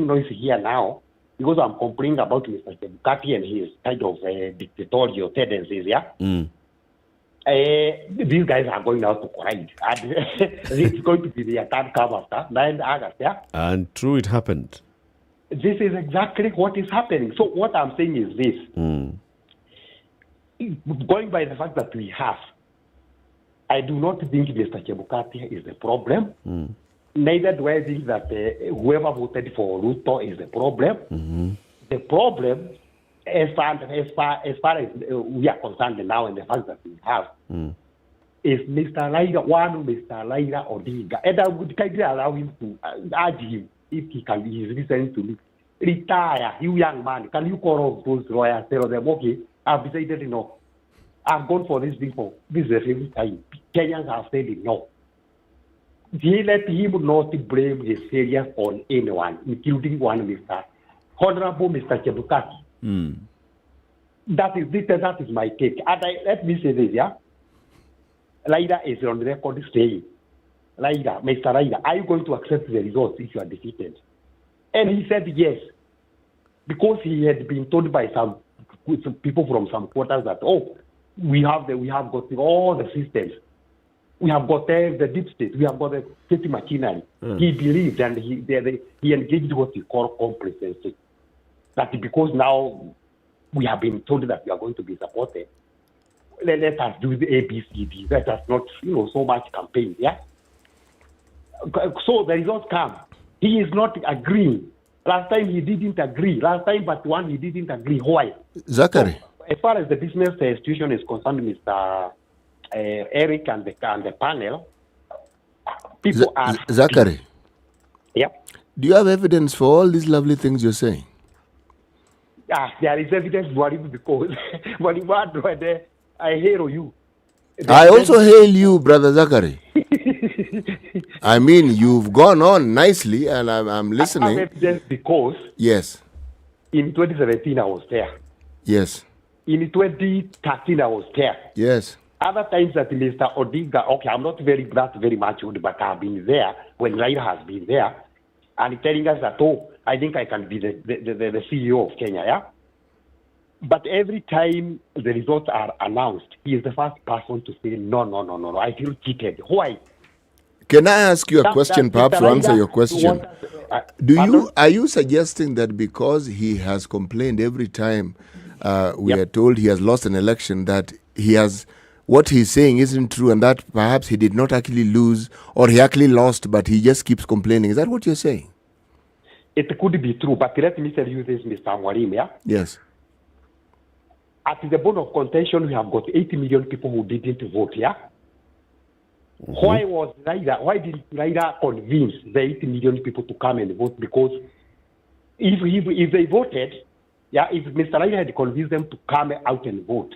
noise here now, because I'm complaining about Mr. Chebukati and his kind of dictatorial tendencies, yeah? These guys are going out to collide. And it's going to be their turn come after 9 August, yeah? And true, it happened. This is exactly what is happening. So what I'm saying is this. Going by the fact that we have I do not think Mr. Chebukati is the problem. Neither do I think that whoever voted for Ruto is the problem. The problem, as far as we are concerned now, and the fact that we have, is Mr. Raila Odinga. And I would kindly allow him to urge him, if he can, he is listening to me, retire, you young man. Can you call off those lawyers, tell them, okay, I've decided enough. I've gone for this before. This is the same time. Kenyans have said enough. He let him not blame his failures on anyone, including one Mr. Honorable Mr. Chebukati. That is my take. And let me say this, yeah? Raila is on the record saying, Mr. Raila, are you going to accept the results if you are defeated? And he said yes, because he had been told by some people from some quarters that, oh, we have got all the systems. We have got the deep state. We have got the state machinery. He believed, and he engaged what we call complacency. That because now we have been told that we are going to be supported, let us do the ABCD. Let us not, so much campaign. Yeah. So the results come. He is not agreeing. Last time he didn't agree. Last time, but one he didn't agree. Why? Zachary. So, as far as the business situation is concerned, Mr. Eric and the panel, people are... Zachary. Yep. Do you have evidence for all these lovely things you're saying? There is evidence because I hail you. I also hail you, Brother Zachary. I mean, you've gone on nicely, and I'm listening. I have evidence because... Yes. In 2017, I was there. Yes. In 2013, I was there. Yes. Other times that Mr. Odinga, okay, I'm not very much old, but I've been there when Raila has been there, and telling us that, oh, I think I can be the CEO of Kenya, yeah? But every time the results are announced, he is the first person to say, no, I feel cheated. Why? Can I ask you a question, perhaps, to answer your question? Are you suggesting that because he has complained every time we are told he has lost an election, that he has, what he's saying isn't true, and that perhaps he did not actually lose, or he actually lost, but he just keeps complaining? Is that what you're saying? It could be true, but let me tell you this, Mr. Mwarim, yeah? Yes. At the board of contention, we have got 80 million people who didn't vote, yeah? Why did Raila convince the 80 million people to come and vote? Because if they voted, yeah, if Mr. Raila had convinced them to come out and vote,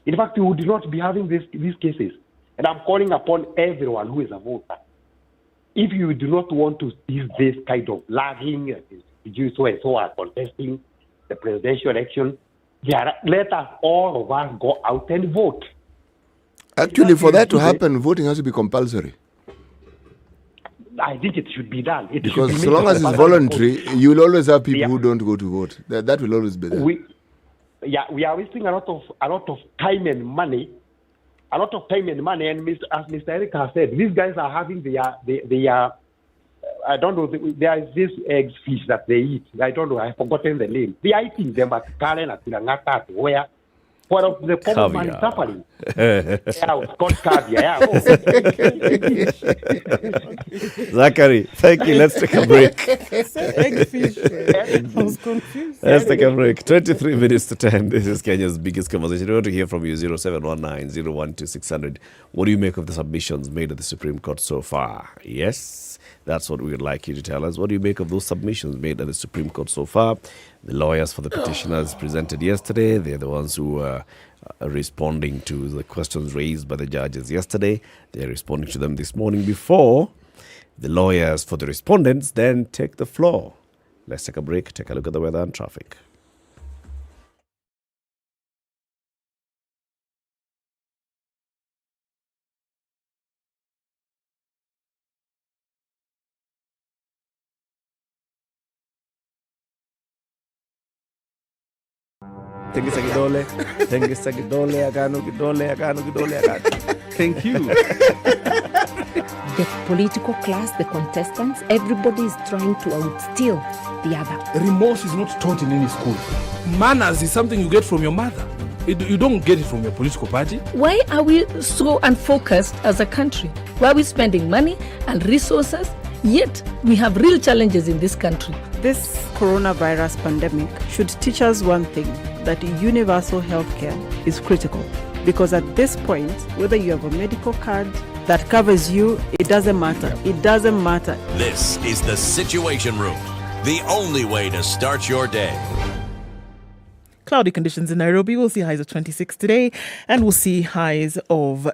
in fact, we would not be having these cases. And I'm calling upon everyone who is a voter. If you do not want to see this kind of lagging, so and so are contesting the presidential election, let us, all of us, go out and vote. Actually, for that to happen, voting has to be compulsory. I think it should be done. Because so long as it's voluntary, you will always have people who don't go to vote. That will always be there. We are wasting a lot of time and money. And as Mr. Eric has said, these guys are having their I don't know, there is this egg fish that they eat. I don't know, I've forgotten the name. They are eating them at Karen, at Tilangata, where the common man is suffering. It's called caviar. Zachary, thank you. Let's take a break. Egg fish. I was confused. Let's take a break. 23 minutes to 10. This is Kenya's biggest conversation. We want to hear from you. 0719 012 600. What do you make of the submissions made at the Supreme Court so far? Yes. That's what we would like you to tell us. What do you make of those submissions made at the Supreme Court so far? The lawyers for the petitioners presented yesterday. They're the ones who are responding to the questions raised by the judges yesterday. They're responding to them this morning before the lawyers for the respondents then take the floor. Let's take a break, take a look at the weather and traffic. Tengisa kidole, agano kidole. Thank you. The political class, the contestants, everybody is trying to outsteal the other. Remorse is not taught in any school. Manners is something you get from your mother. You don't get it from your political party. Why are we so unfocused as a country? Why are we spending money and resources, yet we have real challenges in this country? This coronavirus pandemic should teach us one thing, that universal healthcare is critical. Because at this point, whether you have a medical card that covers you, it doesn't matter. It doesn't matter. This is the Situation Room, the only way to start your day. Cloudy conditions in Nairobi. We'll see highs of 26 today, and we'll see highs of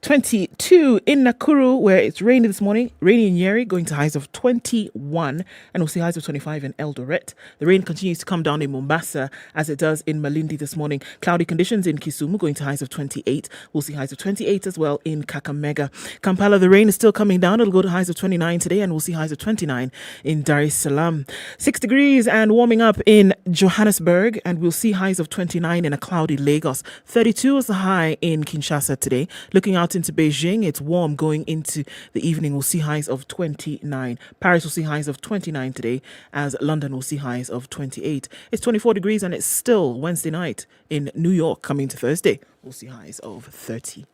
22 in Nakuru, where it's rainy this morning. Rainy in Nyeri, going to highs of 21, and we'll see highs of 25 in Eldoret. The rain continues to come down in Mombasa, as it does in Malindi this morning. Cloudy conditions in Kisumu, going to highs of 28. We'll see highs of 28 as well in Kakamega. Kampala, the rain is still coming down. It'll go to highs of 29 today, and we'll see highs of 29 in Dar es Salaam. 6 degrees and warming up in Johannesburg, and we'll see highs of 29 in a cloudy Lagos. 32 is the high in Kinshasa today. Looking out into Beijing, it's warm going into the evening. We'll see highs of 29. Paris will see highs of 29 today, as London will see highs of 28. It's 24 degrees, and it's still Wednesday night in New York. Coming to Thursday, we'll see highs of 30.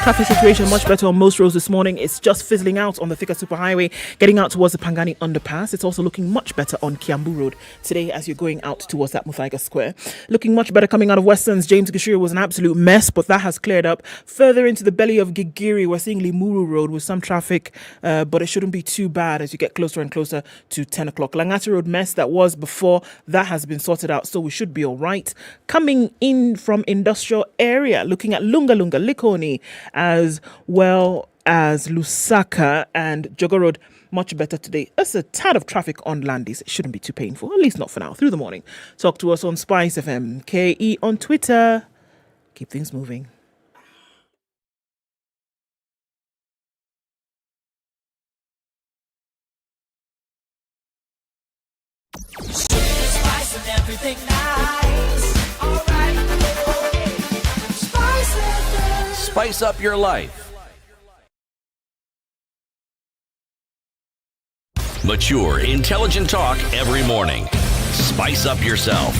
Traffic situation much better on most roads this morning. It's just fizzling out on the Thika Superhighway, getting out towards the Pangani Underpass. It's also looking much better on Kiambu Road today as you're going out towards that Muthaiga Square. Looking much better coming out of Westlands. James Gishiri was an absolute mess, but that has cleared up. Further into the belly of Gigiri, we're seeing Limuru Road with some traffic, but it shouldn't be too bad as you get closer and closer to 10 o'clock. Langata Road mess that was before, that has been sorted out, so we should be all right. Coming in from industrial area, looking at Lunga Lunga, Likoni, as well as Lusaka and Jogo Road, much better today. There's a tad of traffic on Landis. It shouldn't be too painful, at least not for now, through the morning. Talk to us on SpiceFM, KE on Twitter. Keep things moving. Spice and everything nice. All right. Spice up your life. Mature, intelligent talk every morning. Spice up yourself.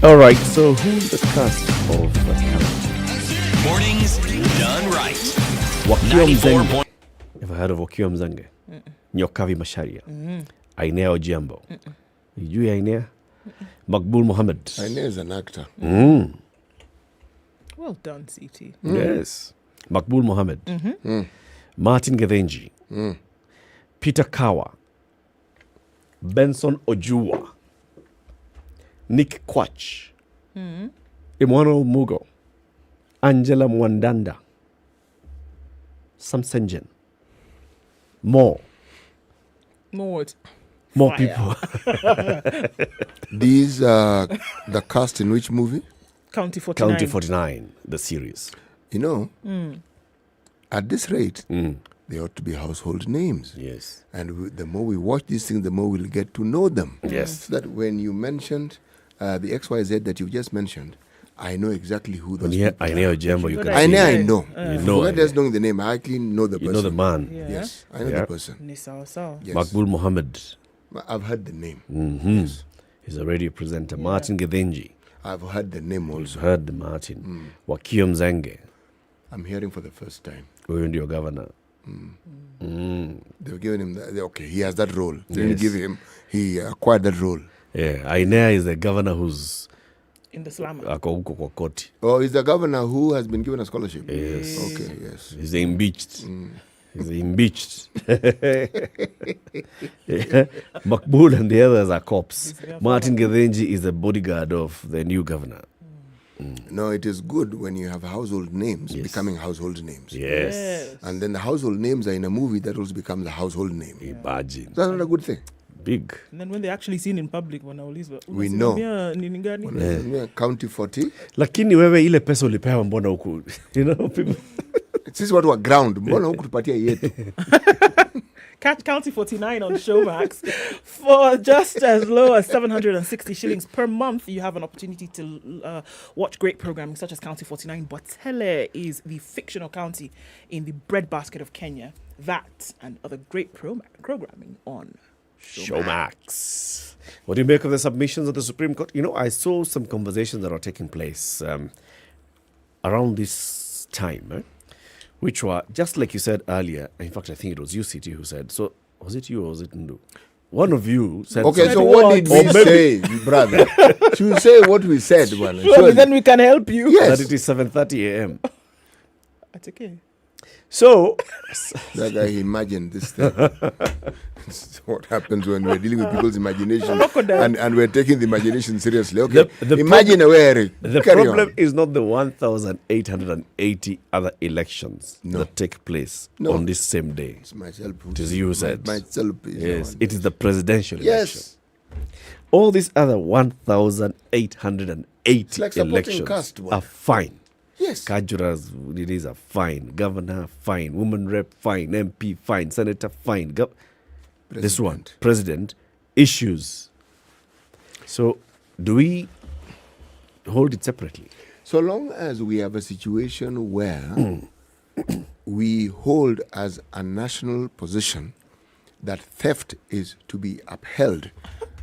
All right, so who's the cast of Account? Mornings done right. Wakiwa 94 Mzenge. Ever heard of Wakiwa Mzenge? Nyokavi Masharia. Ainea Ojiambo. You Ainea? Makbul Mohammed. Ainea is an actor. Well done, CT. Yes. Makbul Mohammed. Martin Gethenji. Peter Kawa. Benson Ojua. Nick Kwach. Emmanuel Mugo. Angela Mwandanda. Sam Senjen. More Fire. people. These are the cast in which movie? County 49. County 49, the series. You know, at this rate, they ought to be household names. Yes. And the more we watch these things, the more we'll get to know them. Yes. So that when you mentioned the XYZ that you just mentioned, I know exactly who those people I know Jumbo. You can I know. I know. You know. Forget just knowing the name. I actually know the person. You know the man. Yeah. Yes, I know the person. Yes. Makbul Mohammed. I've heard the name. Yes. He's a radio presenter. Martin Gethenji. I've heard the name also. You've heard the Martin. Wakiwa Mzenge. I'm hearing for the first time. We're your governor. They've given him that. Okay, he has that role. They didn't give him. He acquired that role. Yeah, Ainea is the governor who's in the slum. Oh, he's the governor who has been given a scholarship. Yes. Okay, yes. He's the impeached. He's the impeached. Makbul and the others are cops. Martin Gethenji is the bodyguard of the new governor. No, it is good when you have household names becoming household names. Yes. And then the household names are in a movie that also becomes a household name. Imagine. That's not a good thing. Big. And then when they're actually seen in public, we know. County 40. Lakini wewe ile pesa ulipewa mbona huku? You know, people. Sisi watu wa ground, mbona huku tupatia yetu? Catch County 49 on Showmax. For just as low as 760 shillings per month, you have an opportunity to watch great programming such as County 49. Botele is the fictional county in the breadbasket of Kenya. That and other great programming on Showmax. What do you make of the submissions of the Supreme Court? You know, I saw some conversations that are taking place around this time, which were, just like you said earlier, in fact, I think it was you, CT, who said, so was it you or was it Ndu? One of you said... Okay, so what did we say, brother? Should we say what we said? Surely then we can help you. Yes. That it is 7:30 a.m. That's okay. So... that guy imagined this thing. What happens when we're dealing with people's imagination and we're taking the imagination seriously. Okay, imagine Eric. The problem is not the 1,880 other elections that take place on this same day. It's myself. It is you said. Myself. Yes, it is the presidential election. All these other 1,880 like elections are fine. Yes. Kajuras, it is a fine. Governor, fine. Woman rep, fine. MP, fine. Senator, fine. This one, president, issues. So, do we hold it separately? So long as we have a situation where we hold as a national position that theft is to be upheld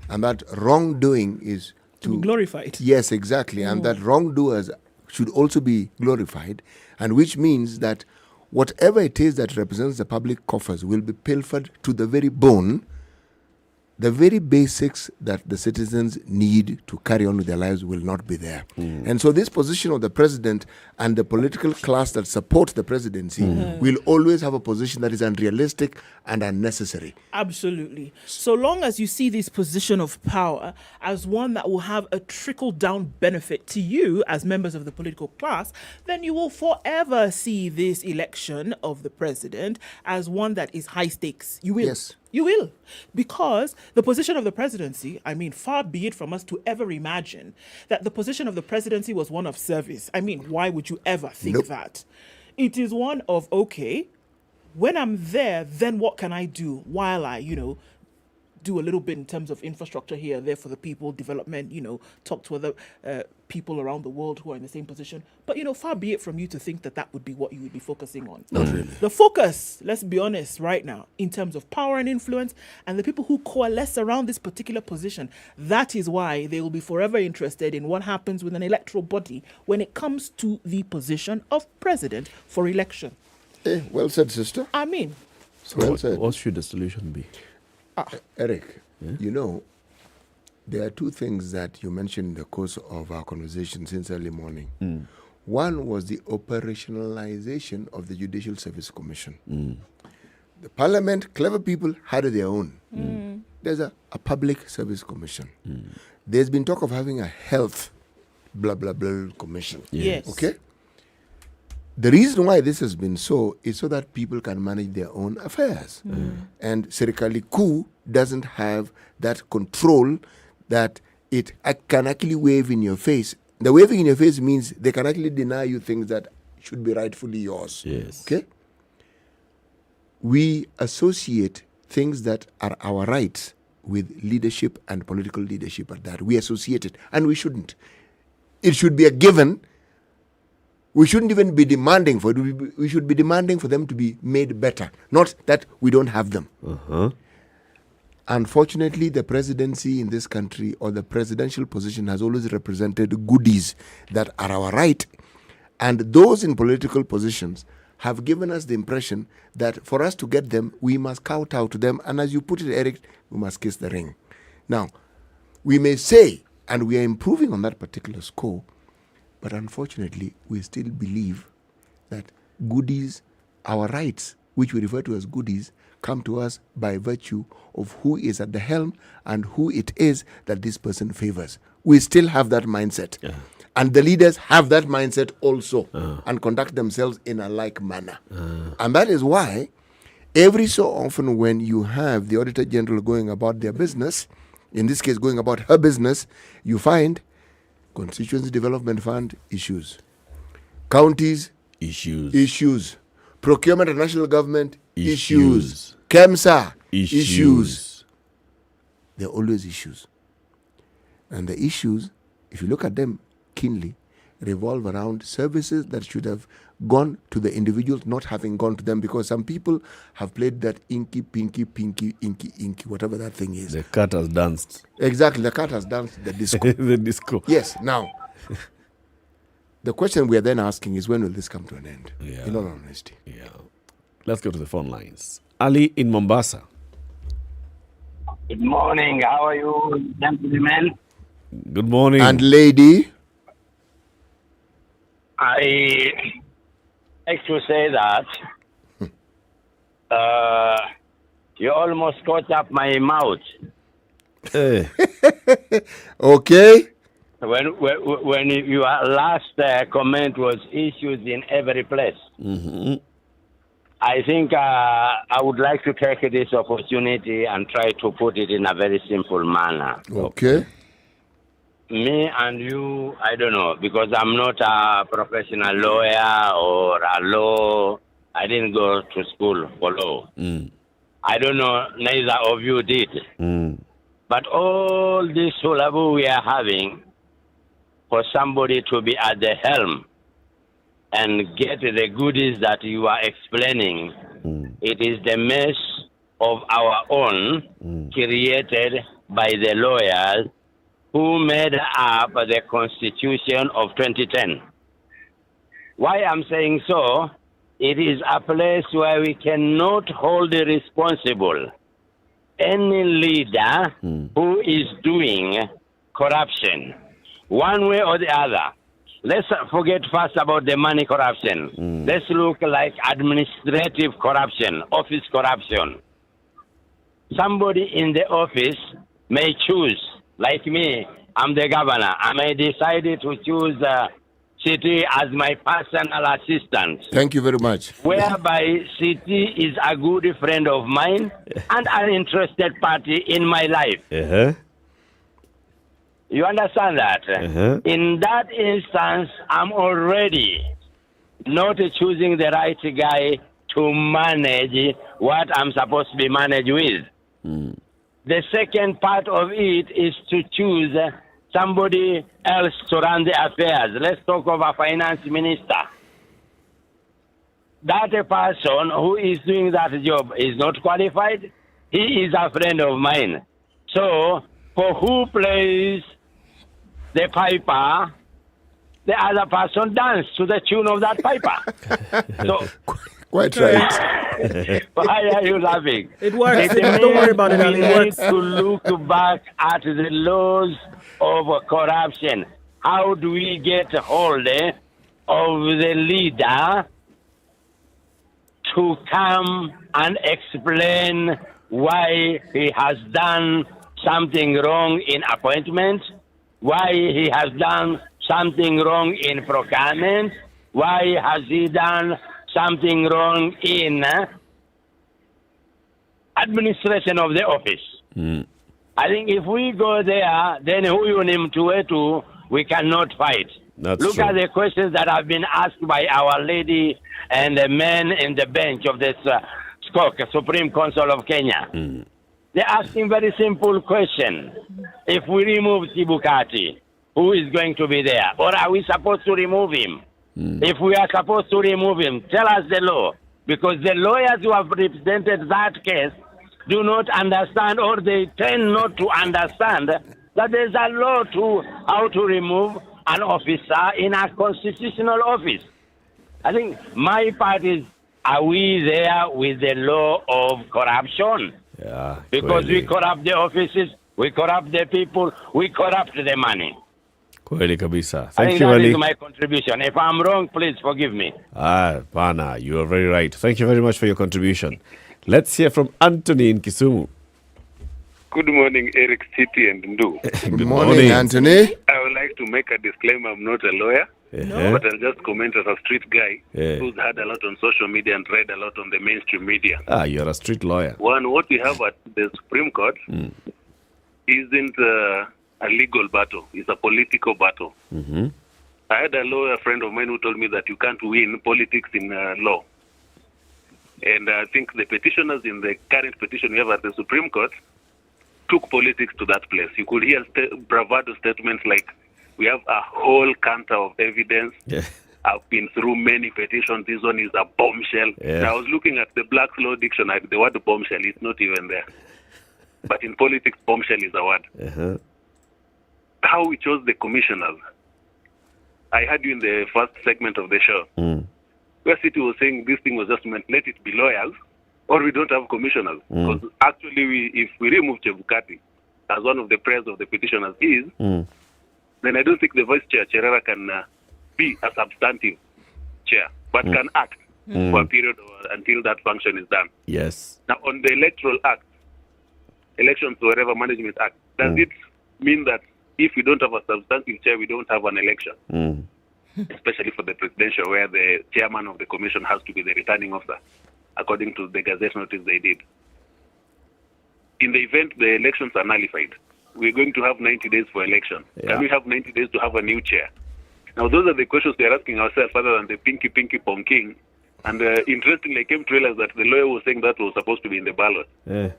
and that wrongdoing is to be glorified. Yes, exactly. And that wrongdoers should also be glorified, and which means that whatever it is that represents the public coffers will be pilfered to the very bone. The very basics that the citizens need to carry on with their lives will not be there. And so this position of the president and the political class that support the presidency will always have a position that is unrealistic and unnecessary. Absolutely. So long as you see this position of power as one that will have a trickle-down benefit to you as members of the political class, then you will forever see this election of the president as one that is high stakes. You will. Yes. You will. Because the position of the presidency, I mean, far be it from us to ever imagine that the position of the presidency was one of service. I mean, why would you ever think that? It is one of, okay, when I'm there, then what can I do while I, do a little bit in terms of infrastructure here, there for the people, development, talk to other people around the world who are in the same position. But, far be it from you to think that that would be what you would be focusing on. Not really. The focus, let's be honest right now, in terms of power and influence and the people who coalesce around this particular position, that is why they will be forever interested in what happens with an electoral body when it comes to the position of president for election. Well said, sister. I mean. Well said. What should the solution be? Eric, there are two things that you mentioned in the course of our conversation since early morning. One was the operationalization of the Judicial Service Commission. The Parliament, clever people, had their own. There's a public service commission. There's been talk of having a health blah, blah, blah commission. Yes. Okay? The reason why this has been so is so that people can manage their own affairs. And Serikali Kuu doesn't have that control that it can actually wave in your face. The waving in your face means they can actually deny you things that should be rightfully yours. Yes. Okay? We associate things that are our rights with leadership and political leadership at that. We associate it, and we shouldn't. It should be a given. We shouldn't even be demanding for it. We should be demanding for them to be made better, not that we don't have them. Unfortunately, the presidency in this country or the presidential position has always represented goodies that are our right. And those in political positions have given us the impression that for us to get them, we must kowtow to them. And as you put it, Eric, we must kiss the ring. Now, we may say, and we are improving on that particular score, but unfortunately, we still believe that goodies, our rights, which we refer to as goodies, come to us by virtue of who is at the helm and who it is that this person favors. We still have that mindset. And the leaders have that mindset also and conduct themselves in a like manner. And that is why every so often when you have the Auditor General going about their business, in this case going about her business, you find Constituency Development Fund issues, counties issues, procurement and national government issues. KEMSA, issues. They're always issues. And the issues, if you look at them keenly, revolve around services that should have gone to the individuals not having gone to them, because some people have played that inky, pinky, whatever that thing is. The cat has danced. Exactly, the cat has danced the disco. The disco. Yes, now, the question we are then asking is, when will this come to an end? Yeah. In all honesty. Yeah. Let's go to the phone lines. Ali in Mombasa. Good morning. How are you, gentlemen? Good morning. And lady. I like to say that you almost caught up my mouth. Okay. When your last comment was issues in every place. Mm-hmm. I think I would like to take this opportunity and try to put it in a very simple manner. Okay. Me and you, I don't know, because I'm not a professional lawyer or a law. I didn't go to school for law. I don't know, neither of you did. But all this hullabaloo we are having, for somebody to be at the helm and get the goodies that you are explaining, it is the mess of our own created by the lawyers who made up the Constitution of 2010. Why I'm saying so, it is a place where we cannot hold responsible any leader who is doing corruption, one way or the other. Let's forget first about the money corruption. Let's look like administrative corruption, office corruption. Somebody in the office may choose, like me, I'm the governor. I may decide to choose City as my personal assistant. Thank you very much. Whereby City is a good friend of mine and an interested party in my life. You understand that? In that instance, I'm already not choosing the right guy to manage what I'm supposed to be managed with. The second part of it is to choose somebody else to run the affairs. Let's talk of a finance minister. That person who is doing that job is not qualified. He is a friend of mine. So, for who plays the piper, the other person dances to the tune of that piper. So, quite right. Why are you laughing? It works. It Don't worry about it, Ali. We It need works. to look back at the laws of corruption. How do we get hold of the leader to come and explain why he has done something wrong in appointment, why he has done something wrong in procurement, why has he done something wrong in administration of the office. I think if we go there, then who you name to, we cannot fight. Look at the questions that have been asked by Our Lady and the men in the bench of this Supreme Council of Kenya. They're asking very simple question. If we remove Chebukati, who is going to be there? Or are we supposed to remove him? If we are supposed to remove him, tell us the law. Because the lawyers who have represented that case do not understand, or they tend not to understand, that there's a law to how to remove an officer in a constitutional office. I think my part is, are we there with the law of corruption? Yeah. Because kweli. we corrupt the offices, we corrupt the people, we corrupt the money. Kweli kabisa. I Thank think you, that Ali. is my contribution. If I'm wrong, please forgive me. Pana, you are very right. Thank you very much for your contribution. Let's hear from Anthony in Kisumu. Good morning, Eric, City, and Ndu. Good morning, Anthony. I would like to make a disclaimer. I'm not a lawyer, but I'll just comment as a street guy who's had a lot on social media and read a lot on the mainstream media. You're a street lawyer. One, what we have at the Supreme Court isn't a legal battle. It's a political battle. I had a lawyer friend of mine who told me that you can't win politics in law. And I think the petitioners in the current petition we have at the Supreme Court took politics to that place. You could hear bravado statements like, we have a whole canter of evidence. Yeah. I've been through many petitions. This one is a bombshell. Yeah. Now, I was looking at the Black's Law Dictionary. The word bombshell is not even there. But in politics, bombshell is a word. Uh-huh. How we chose the commissioners. I heard you in the first segment of the show, where City was saying this thing was just meant, let it be lawyers, or we don't have commissioners. Because actually, if we remove Chebukati as one of the prayers of the petitioners then I don't think the Vice Chair, Cherera, can be a substantive chair, but can act for a period until that function is done. Yes. Now, on the Electoral Act, Elections Wherever Management Act, does it mean that if we don't have a substantive chair, we don't have an election? Especially for the presidential, where the chairman of the commission has to be the returning officer, according to the Gazette notice they did. In the event the elections are nullified, we're going to have 90 days for election. Yeah. Can we have 90 days to have a new chair? Now, those are the questions we are asking ourselves, other than the pinky ponking. And interestingly, I came to realize that the lawyer was saying that was supposed to be in the ballot. Yeah.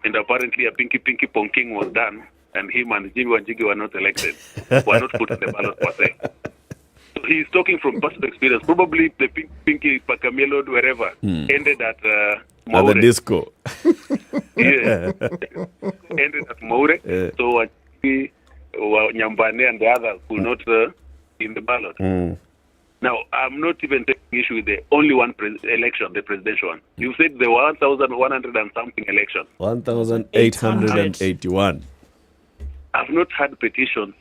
And apparently a pinky ponking was done, and him and Jimmy Wanjigi were not elected, were not put in the ballot per se. So he's talking from personal experience. Probably the pinky Pacamelo, wherever, ended at Maure. At the disco. Yeah. Ended at Maure. Yeah. So Nyambane and the others were not in the ballot. Now, I'm not even taking issue with the only one election, the presidential one. You said there were 1,100 and something elections. 1,881. I've not had petitions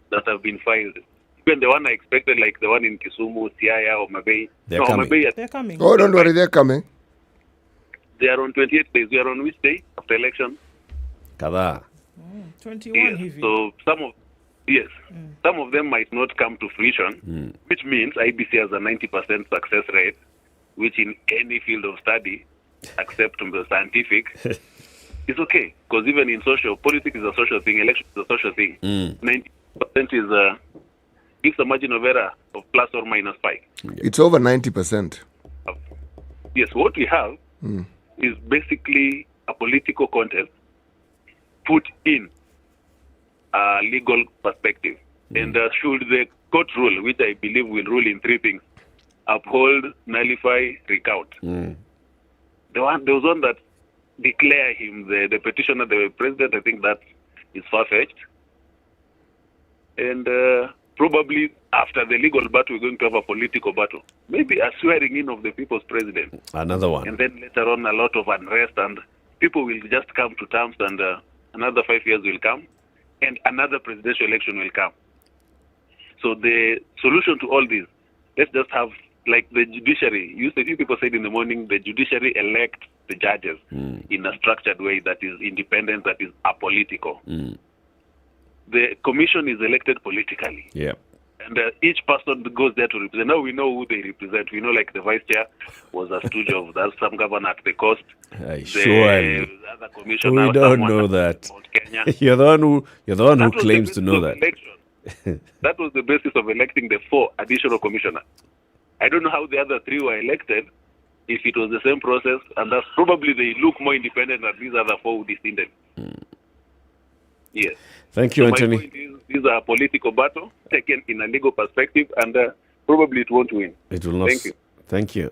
that have been filed. Even the one I expected, like the one in Kisumu, Siaya, or Mabei. They're coming. They're coming. Oh, don't worry, they're coming. They are on 28 days. We are on which day after election? Kada. 21 Yes. So some of them might not come to fruition, which means IBC has a 90% success rate, which in any field of study, except from the scientific, is okay. Because even in social, politics is a social thing, election is a social thing. 90% is gives a margin of error of plus or minus 5. It's over 90%. Yes, what we have is basically a political contest put in a legal perspective. And should the court rule, which I believe will rule in 3 things, uphold, nullify, recount. There was one that declare him the petitioner, the president. I think that is far-fetched. And probably after the legal battle, we're going to have a political battle. Maybe a swearing in of the people's president. Another one. And then later on, a lot of unrest, and people will just come to terms, and another 5 years will come, and another presidential election will come. So the solution to all this, let's just have, like the judiciary. You people said in the morning, the judiciary elect the judges in a structured way that is independent, that is apolitical. The commission is elected politically. Yeah. And each person goes there to represent. Now we know who they represent. We know, like the vice chair was a stooge of that, some governor at the coast. Surely. The other commissioner, We don't know that. Kenya. You're the one who That was claims the to know basis that. of election. That was the basis of electing the 4 additional commissioners. I don't know how the other 3 were elected, if it was the same process, and that's probably they look more independent than these other 4 who descended. Yes. Thank you, So Anthony. my point is, these are a political battle taken in a legal perspective, and probably it won't win. It will not. Thank you. Thank you.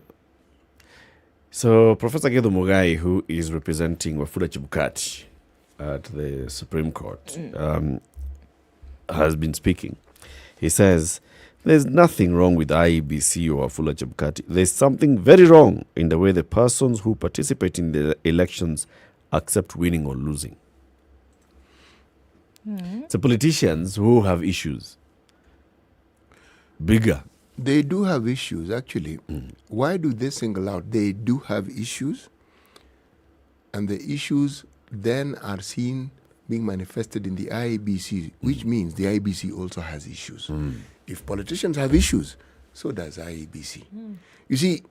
So, Professor Gedo Mugai, who is representing Wafula Chebukati at the Supreme Court, has been speaking. He says, there's nothing wrong with IEBC or Wafula Chebukati. There's something very wrong in the way the persons who participate in the elections accept winning or losing. It's the politicians who have issues. Bigger. They do have issues, actually. Why do they single out? They do have issues, and the issues then are seen being manifested in the IEBC, which means the IEBC also has issues. If politicians have issues, so does IEBC. You see,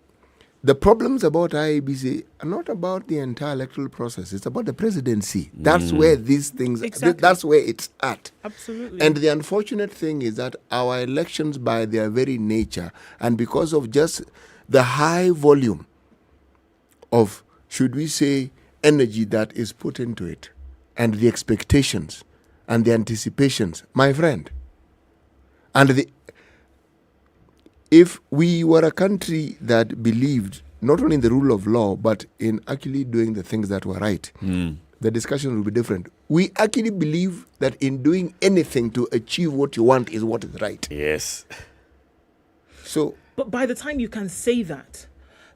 the problems about IEBC are not about the entire electoral process. It's about the presidency. That's where these things, that's where it's at. Absolutely. And the unfortunate thing is that our elections, by their very nature, and because of just the high volume of, should we say, energy that is put into it, and the expectations and the anticipations, my friend. And if we were a country that believed not only in the rule of law, but in actually doing the things that were right, the discussion will be different. We actually believe that in doing anything to achieve what you want is what is right. Yes. So, but by the time you can say that,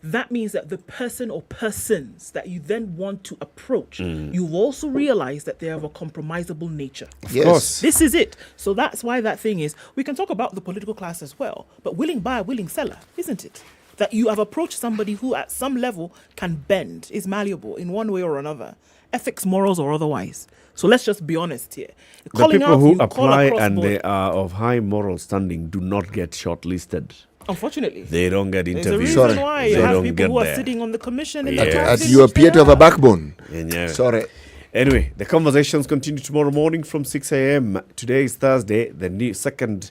that means that the person or persons that you then want to approach, you've also realized that they have a compromisable nature. Of course. This is it. So that's why that thing is, we can talk about the political class as well, but willing buyer, willing seller, isn't it? That you have approached somebody who at some level can bend, is malleable in one way or another, ethics, morals, or otherwise. So let's just be honest here. The people who apply and they are of high moral standing do not get shortlisted. Unfortunately. They don't get interviewed. There's a reason why you have people who are sitting on the commission in the As you appear to have a backbone. Yeah. Sorry. Anyway, the conversations continue tomorrow morning from 6 a.m. Today is Thursday. The new second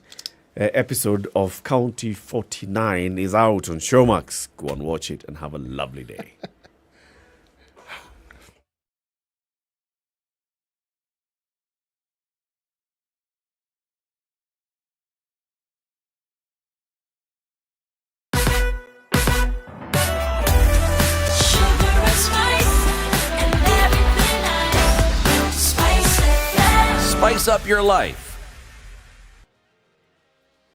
episode of County 49 is out on Showmax. Go and watch it and have a lovely day. Spice up your life